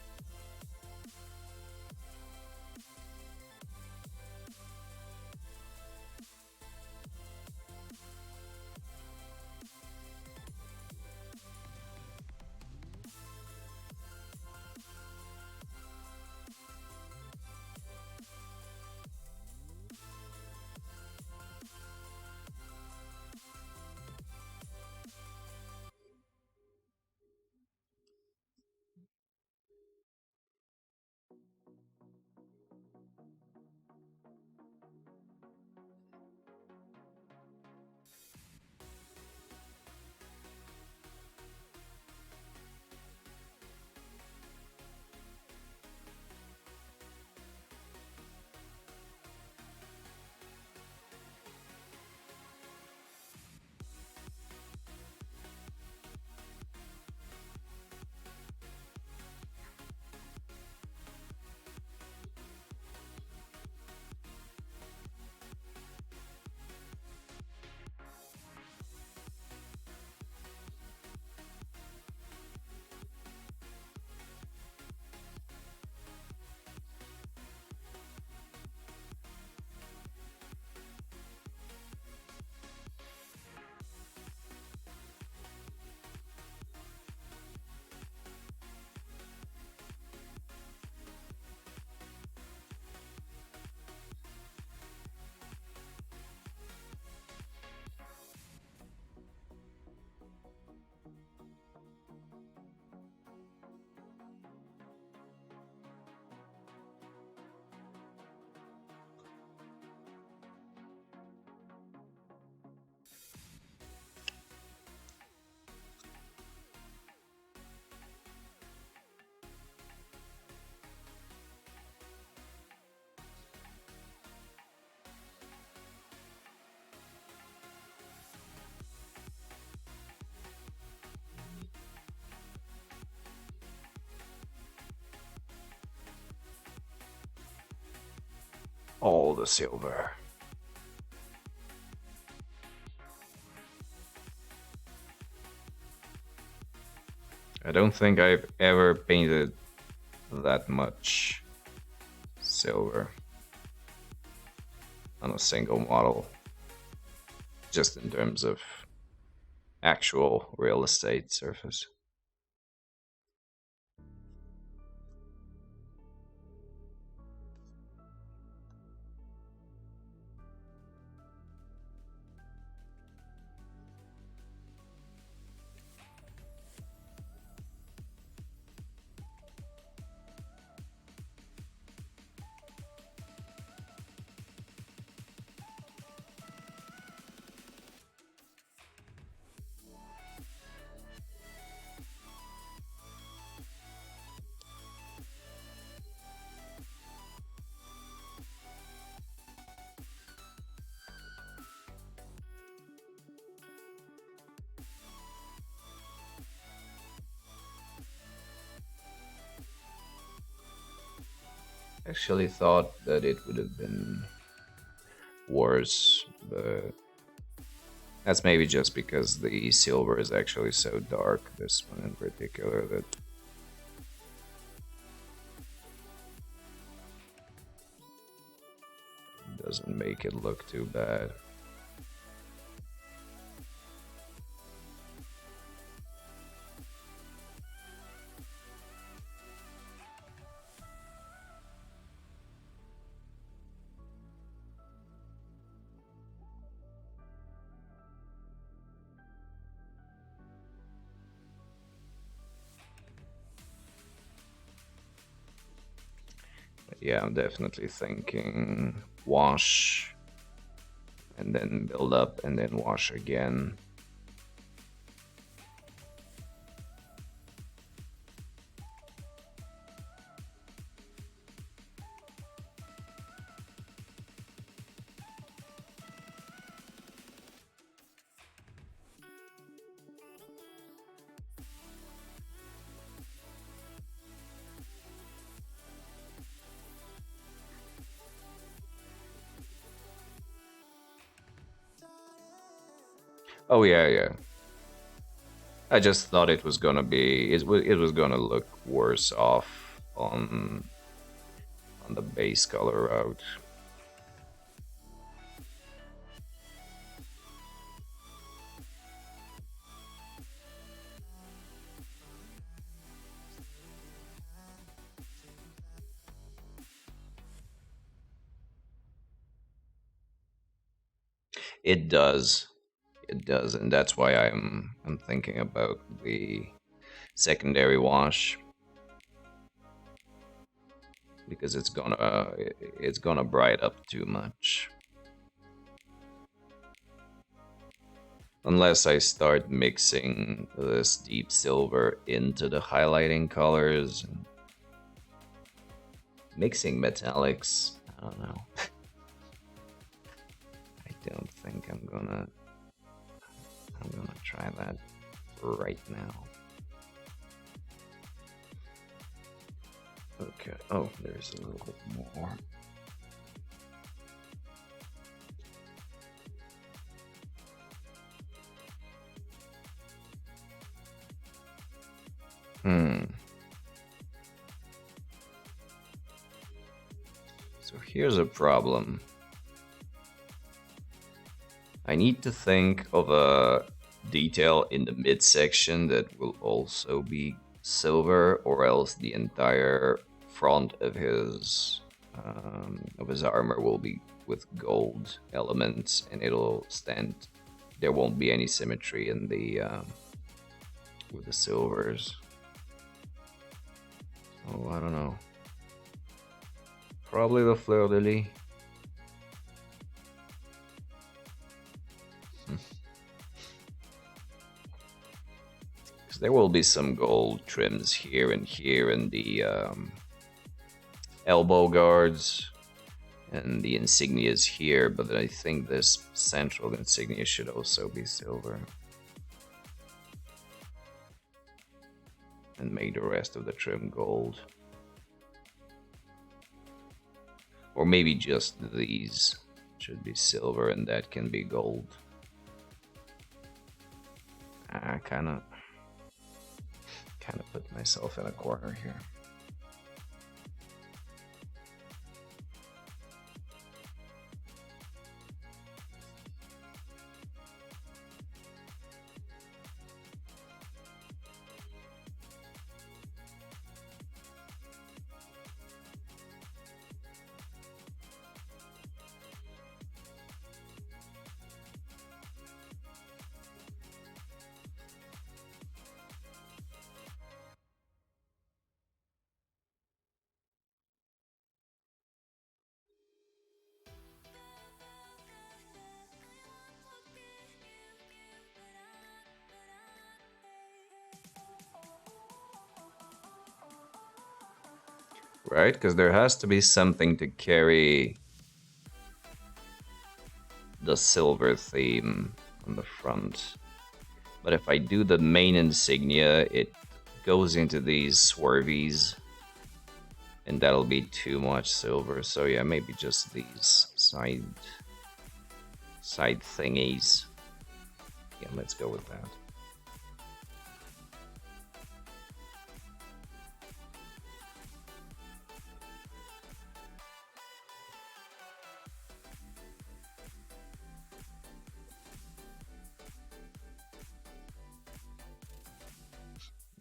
A: all the silver. I don't think I've ever painted that much silver on a single model, just in terms of actual real estate surface. Actually thought that it would have been worse, but that's maybe just because the silver is actually so dark, this one in particular, that doesn't make it look too bad. Yeah, I'm definitely thinking wash and then build up and then wash again. Oh yeah, yeah. I just thought it was gonna be it was gonna look worse off on the base color route. It does. It does, and that's why I'm thinking about the secondary wash, because it's gonna bright up too much. Unless I start mixing this deep silver into the highlighting colors, and mixing metallics. I don't know. I don't think I'm gonna try that right now. Okay. Oh, there's a little bit more. So here's a problem. I need to think of a detail in the midsection that will also be silver, or else the entire front of his armor will be with gold elements, and it'll stand. There won't be any symmetry in the with the silvers. Oh, I don't know. Probably the fleur de lis. Because there will be some gold trims here and here in the elbow guards and the insignias here, but I think this central insignia should also be silver. And make the rest of the trim gold. Or maybe just these should be silver and that can be gold. I kind of put myself in a corner here. Right? Because there has to be something to carry the silver theme on the front. But if I do the main insignia, it goes into these swervies. And that'll be too much silver. So yeah, maybe just these side thingies. Yeah, let's go with that.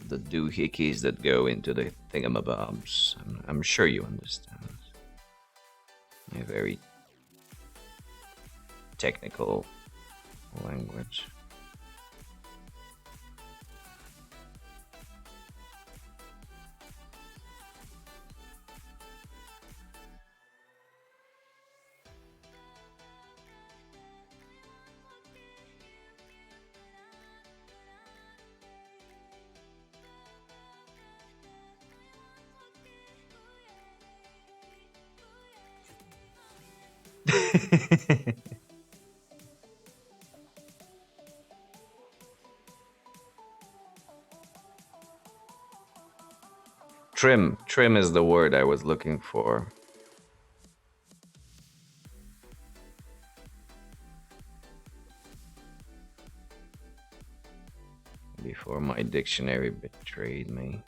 A: The doohickeys that go into the thingamabobs. I'm sure you understand. A very technical language. Trim is the word I was looking for. Before my dictionary betrayed me.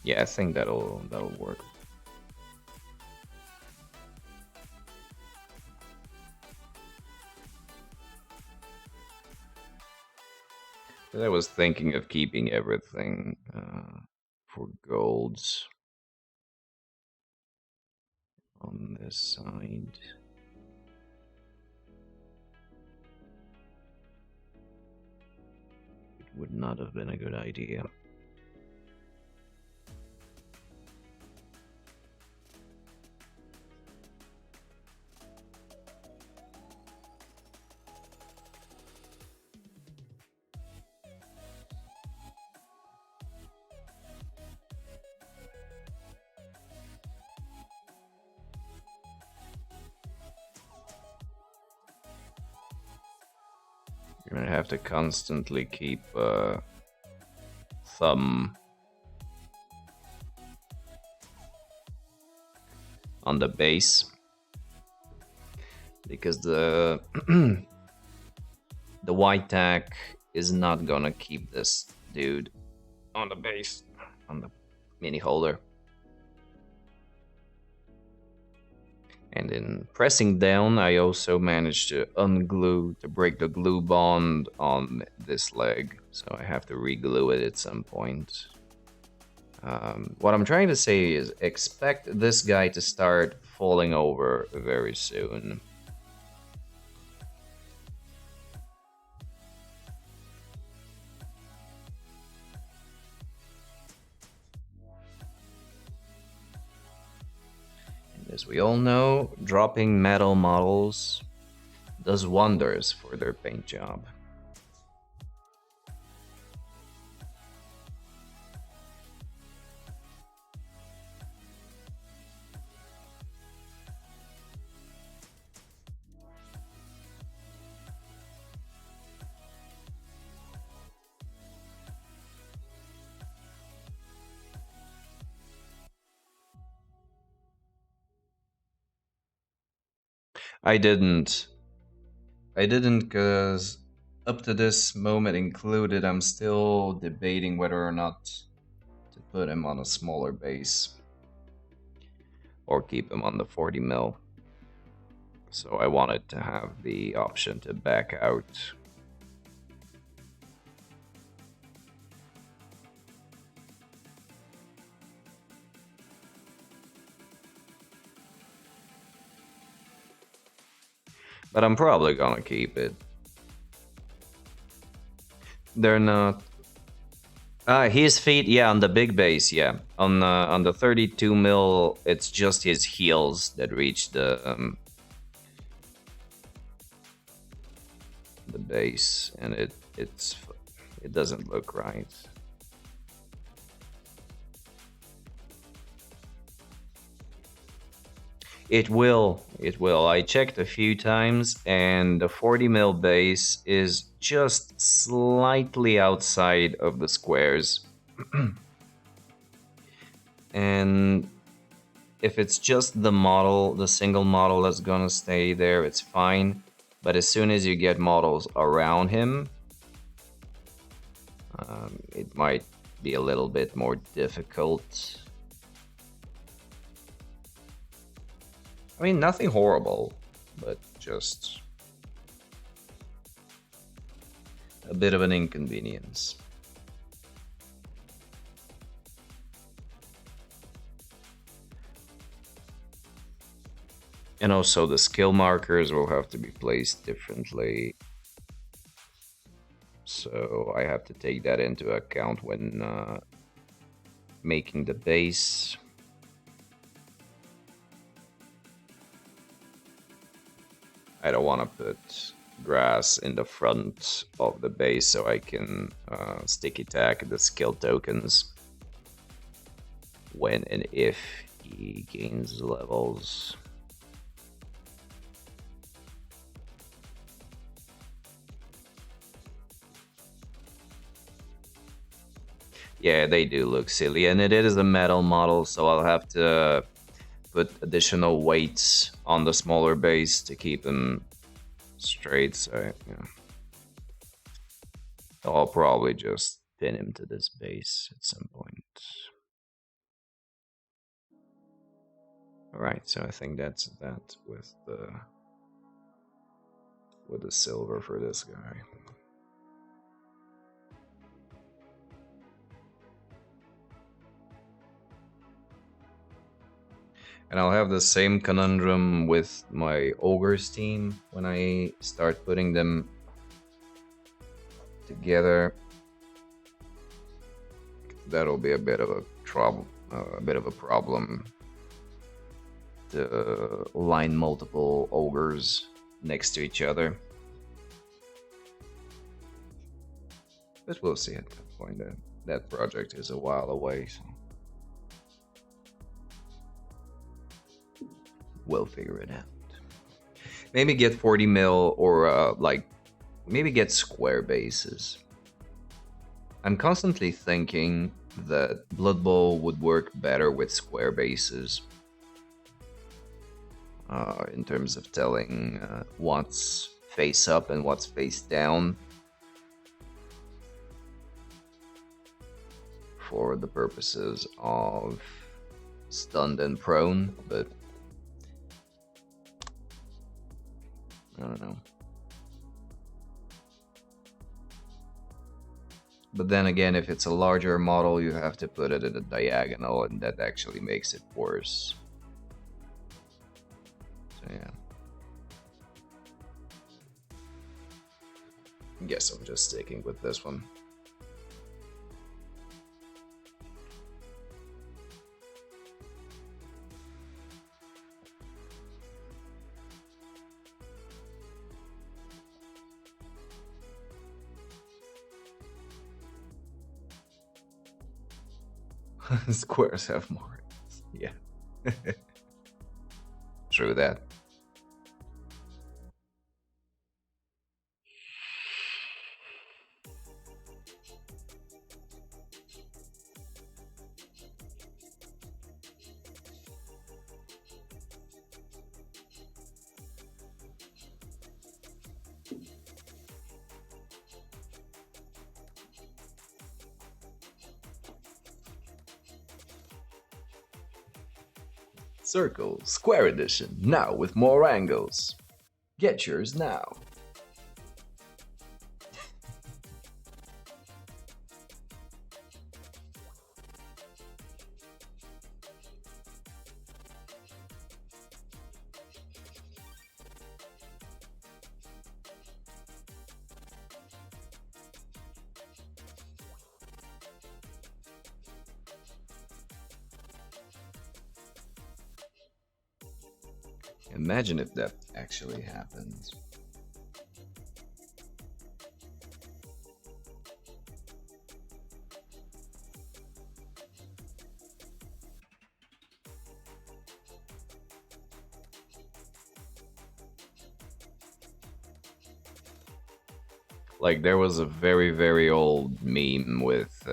A: Yeah, I think that'll work. I was thinking of keeping everything for golds on this side. It would not have been a good idea. You're gonna have to constantly keep thumb on the base because the the white tack is not gonna keep this dude on the base on the mini holder. And in pressing down, I also managed to break the glue bond on this leg. So I have to re-glue it at some point. What I'm trying to say is expect this guy to start falling over very soon. As we all know, dropping metal models does wonders for their paint job. I didn't. I didn't because up to this moment included, I'm still debating whether or not to put him on a smaller base or keep him on the 40 mil. So I wanted to have the option to back out. But I'm probably gonna keep it. They're not. His feet, yeah, on the big base, yeah. On the 32 mil, it's just his heels that reach the base, and it doesn't look right. It will. It will. I checked a few times, and the 40 mil base is just slightly outside of the squares. And if it's just the model, the single model that's gonna stay there, it's fine. But as soon as you get models around him, it might be a little bit more difficult. I mean, nothing horrible, but just a bit of an inconvenience. And also the skill markers will have to be placed differently. So I have to take that into account when making the base. I don't want to put grass in the front of the base so I can sticky tag the skill tokens when and if he gains levels. Yeah, they do look silly, and it is a metal model, so I'll have to put additional weights on the smaller base to keep them straight. So yeah, I'll probably just pin him to this base at some point. All right, so I think that's that with the silver for this guy. And I'll have the same conundrum with my ogres team when I start putting them together. That'll be a bit of a trouble, a bit of a problem to line multiple ogres next to each other. But we'll see at that point. That project is a while away, so we'll figure it out. Maybe get 40 mil or like maybe get square bases. I'm constantly thinking that Blood Bowl would work better with square bases in terms of telling what's face up and what's face down for the purposes of stunned and prone, but I don't know. But then again, if it's a larger model, you have to put it at a diagonal, and that actually makes it worse. So yeah. I guess I'm just sticking with this one. Squares have more. Yeah. True that. Circle, Square Edition, now with more angles. Get yours now. Imagine if that actually happens. Like, there was a very, very old meme with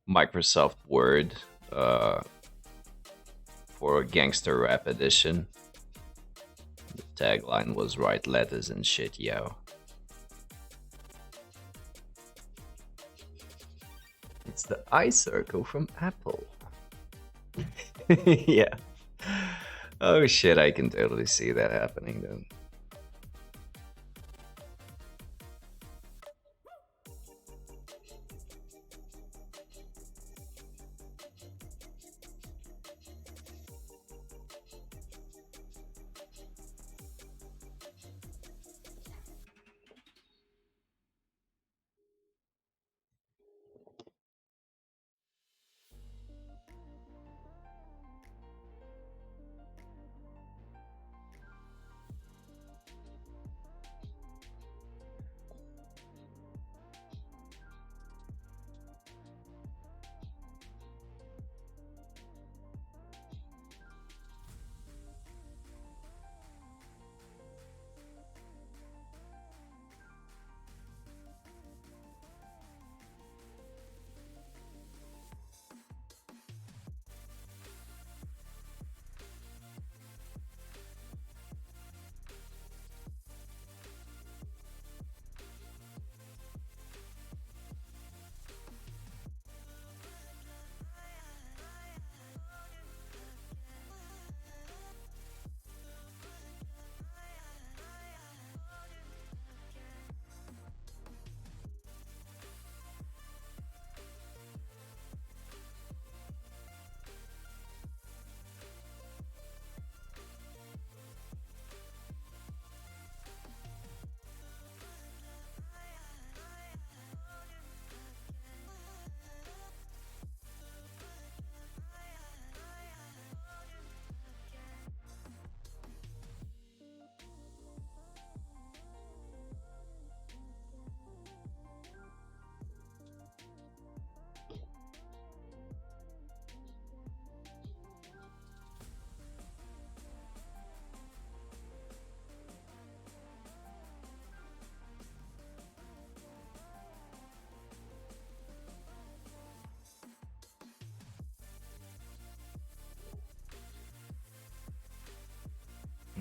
A: Microsoft Word for a gangster rap edition. The tagline was "Write letters and shit, yo." It's the iCircle from Apple. Yeah. Oh shit, I can totally see that happening then.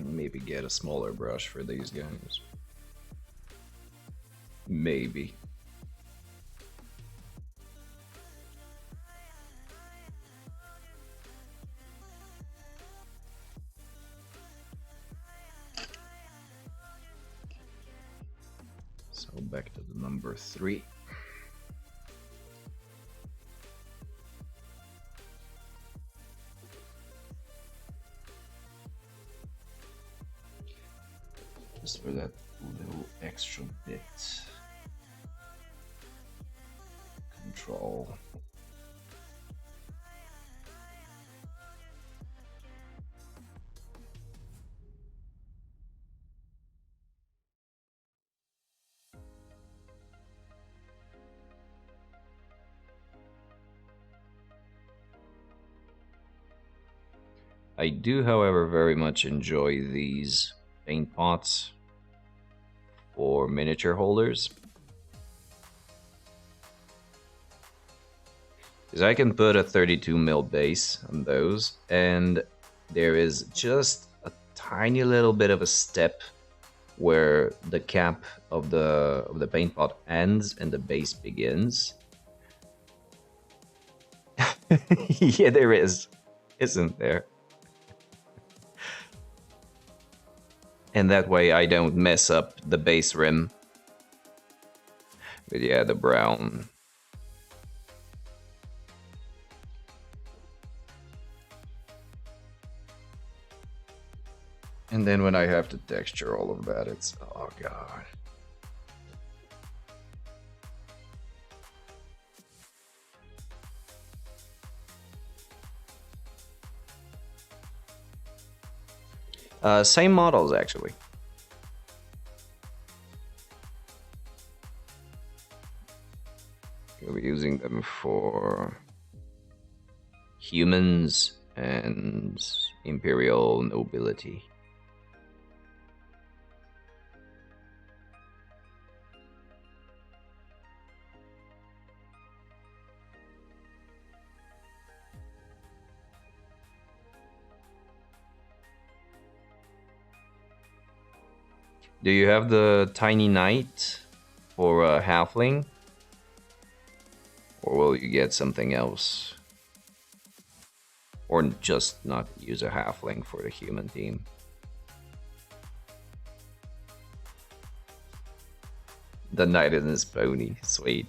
A: Maybe get a smaller brush for these guys. Maybe. So back to the number 3. Just for that little extra bit. Control. I do, however, very much enjoy these paint pots for miniature holders. Because I can put a 32mm base on those, and there is just a tiny little bit of a step where the cap of the paint pot ends and the base begins. Yeah, there is. isn't there? And that way I don't mess up the base rim. But yeah, the brown. And then when I have to texture all of that, it's, oh god. Same models, actually. We'll be using them for humans and imperial nobility. Do you have the tiny knight for a halfling? Or will you get something else? Or just not use a halfling for the human team? The knight and his pony, sweet.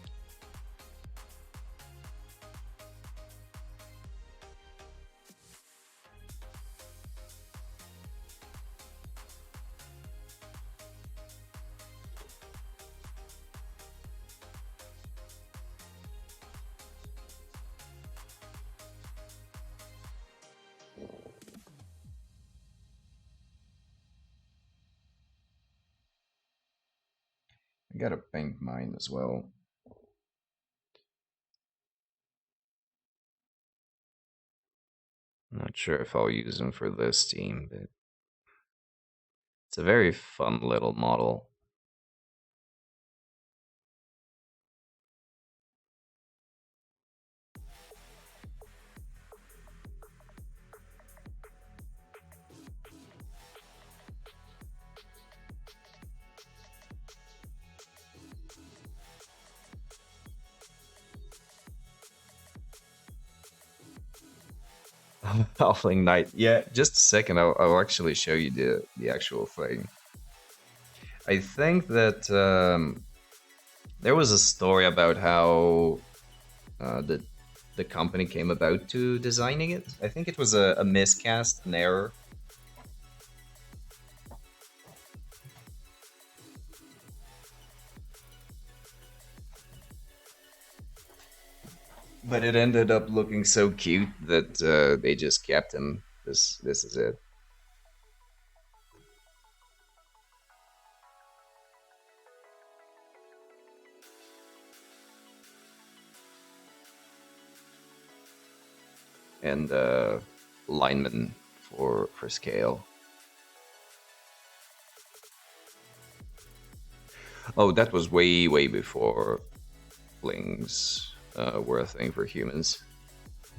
A: I gotta paint mine as well. Not sure if I'll use them for this team, but it's a very fun little model. Halfling Knight. Yeah, just a second. I'll actually show you the actual thing. I think that there was a story about how the company came about to designing it. I think it was a miscast, an error. But it ended up looking so cute that they just kept him. This is it. And lineman for scale. Oh, that was way before flings were a thing for humans.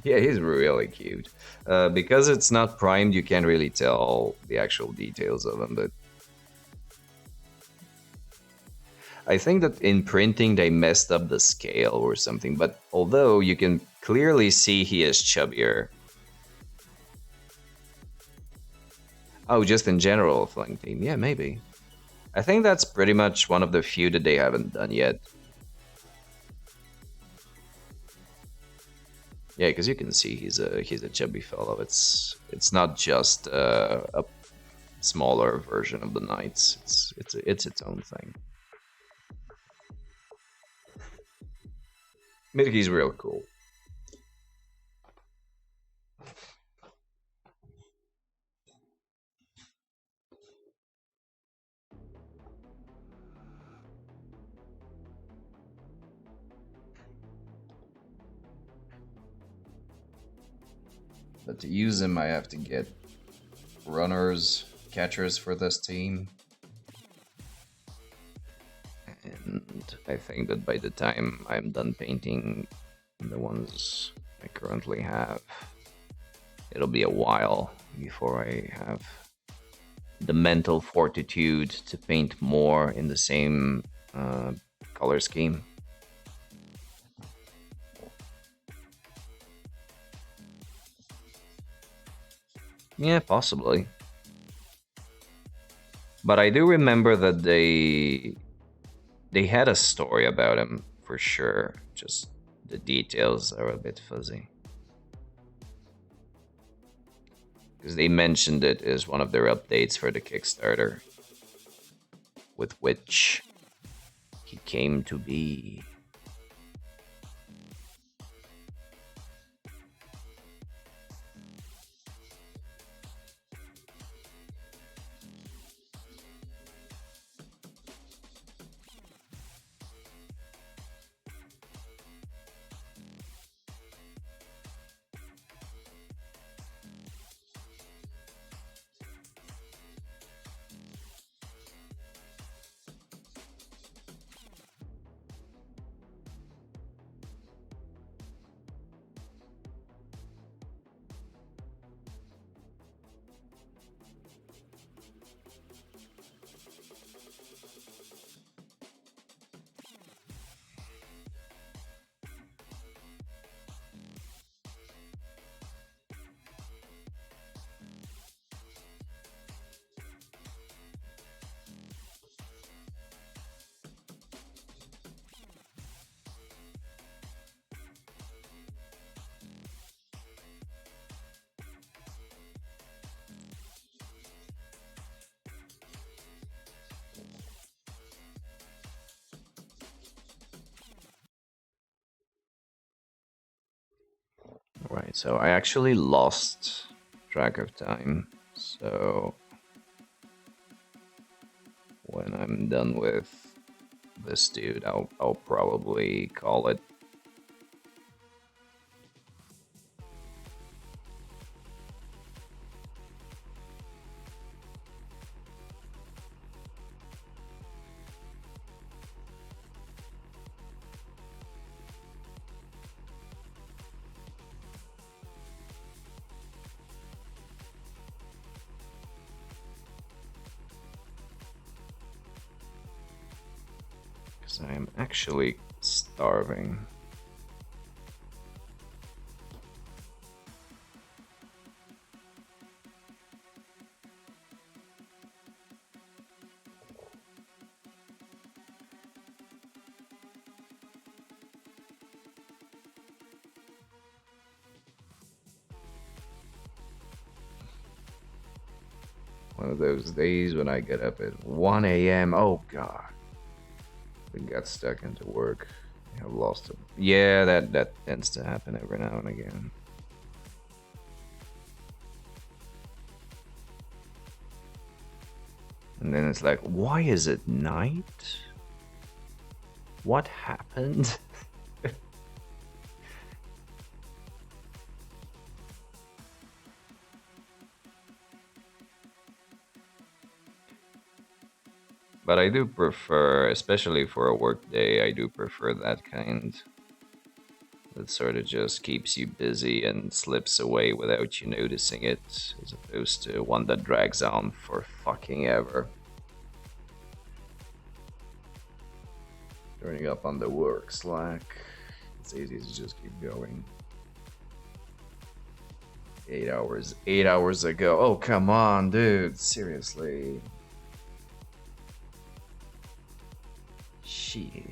A: Yeah, he's really cute. Because it's not primed, you can't really tell the actual details of him, but I think that in printing they messed up the scale or something, but although you can clearly see he is chubbier. Oh, just in general, flying team. Yeah, maybe. I think that's pretty much one of the few that they haven't done yet. Yeah, because you can see he's a chubby fellow. It's not just a smaller version of the knights. It's its own thing. Midgey's real cool. But to use him, I have to get runners, catchers for this team. And I think that by the time I'm done painting the ones I currently have, it'll be a while before I have the mental fortitude to paint more in the same color scheme. Yeah, possibly. But I do remember that they had a story about him for sure. Just the details are a bit fuzzy. Because they mentioned it as one of their updates for the Kickstarter, with which he came to be. Right, so I actually lost track of time. So when I'm done with this dude, I'll probably call it. Because I am actually starving. One of those days when I get up at 1 a.m. Oh god. I got stuck into work. I've lost it. Yeah, that tends to happen every now and again. And then it's like, why is it night? What happened? But I do prefer, especially for a work day, I do prefer that kind that sort of just keeps you busy and slips away without you noticing it, as opposed to one that drags on for fucking ever. Turning up on the work Slack, it's easy to just keep going. 8 hours, 8 hours ago. Oh, come on, dude. Seriously. Shit.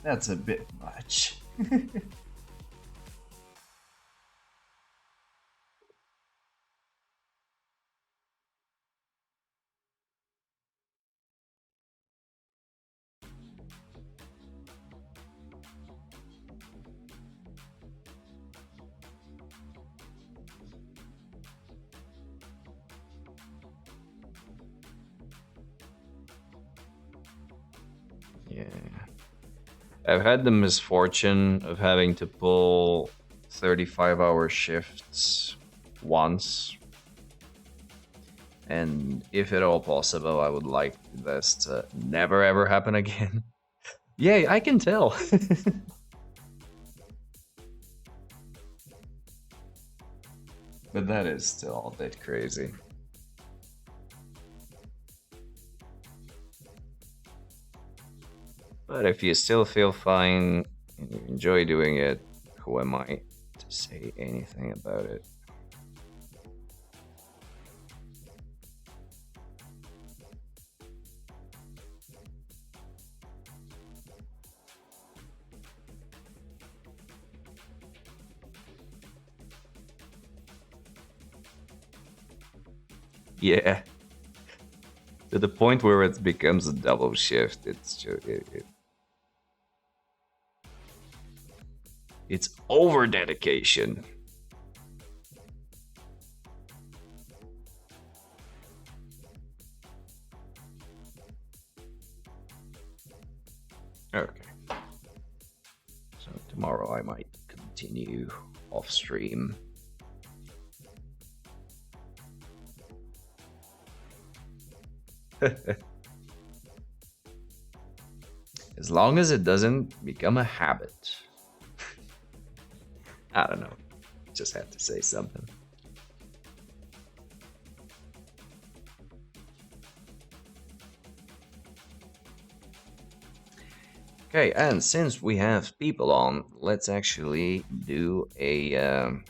A: That's a bit much. Yeah. I've had the misfortune of having to pull 35-hour shifts once. And if at all possible, I would like this to never ever happen again. Yeah, I can tell. But that is still a bit crazy. But if you still feel fine and you enjoy doing it, who am I to say anything about it. Yeah, to the point where it becomes a double shift. It's just it's over dedication. Okay, so tomorrow I might continue off stream. As long as it doesn't become a habit. I don't know. Just had to say something. Okay, and since we have people on, let's actually do a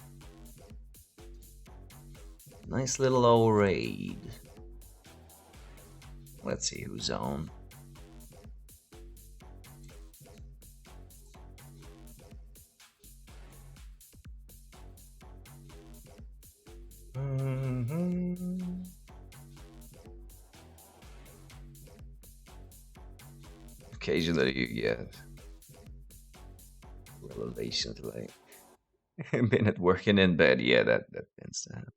A: nice little old raid. Let's see who's on. Occasionally you get revelations like been at work and in bed. Yeah, that tends to happen.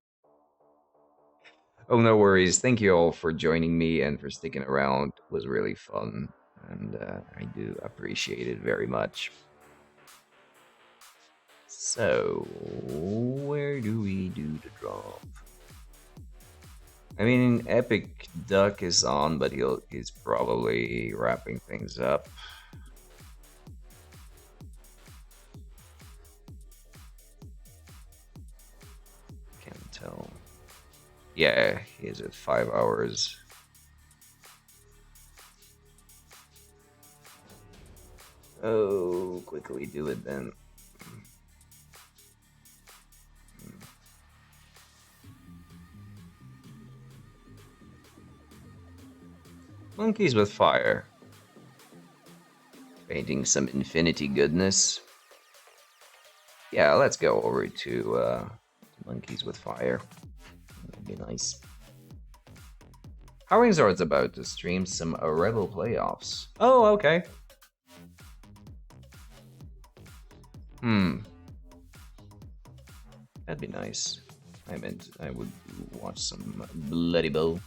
A: Oh, no worries. Thank you all for joining me and for sticking around. It was really fun, and I do appreciate it very much. So, where do we do the drop? I mean, Epic Duck is on, but he's probably wrapping things up. Can't tell. Yeah, he's at 5 hours. Oh, quickly do it then. Monkeys with fire. Painting some infinity goodness. Yeah, let's go over to Monkeys with Fire. That'd be nice. Howingzord's about to stream some Rebel playoffs. Oh, okay. That'd be nice. I meant I would watch some Bloody Bow.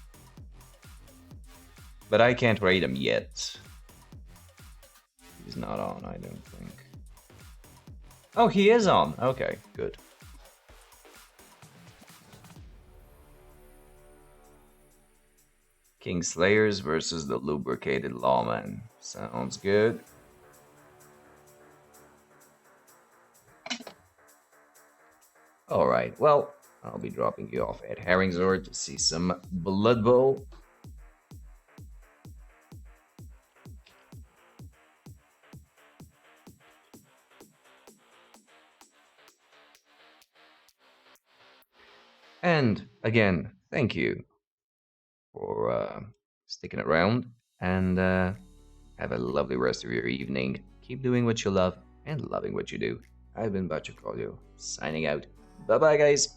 A: But I can't rate him yet. He's not on, I don't think. Oh, he is on. Okay, good. King Slayers versus the Lubricated Lawman. Sounds good. Alright, well, I'll be dropping you off at Herringzord to see some Blood Bowl. And again, thank you for sticking around, and have a lovely rest of your evening. Keep doing what you love and loving what you do. I've been Bachocolio, signing out. Bye bye, guys.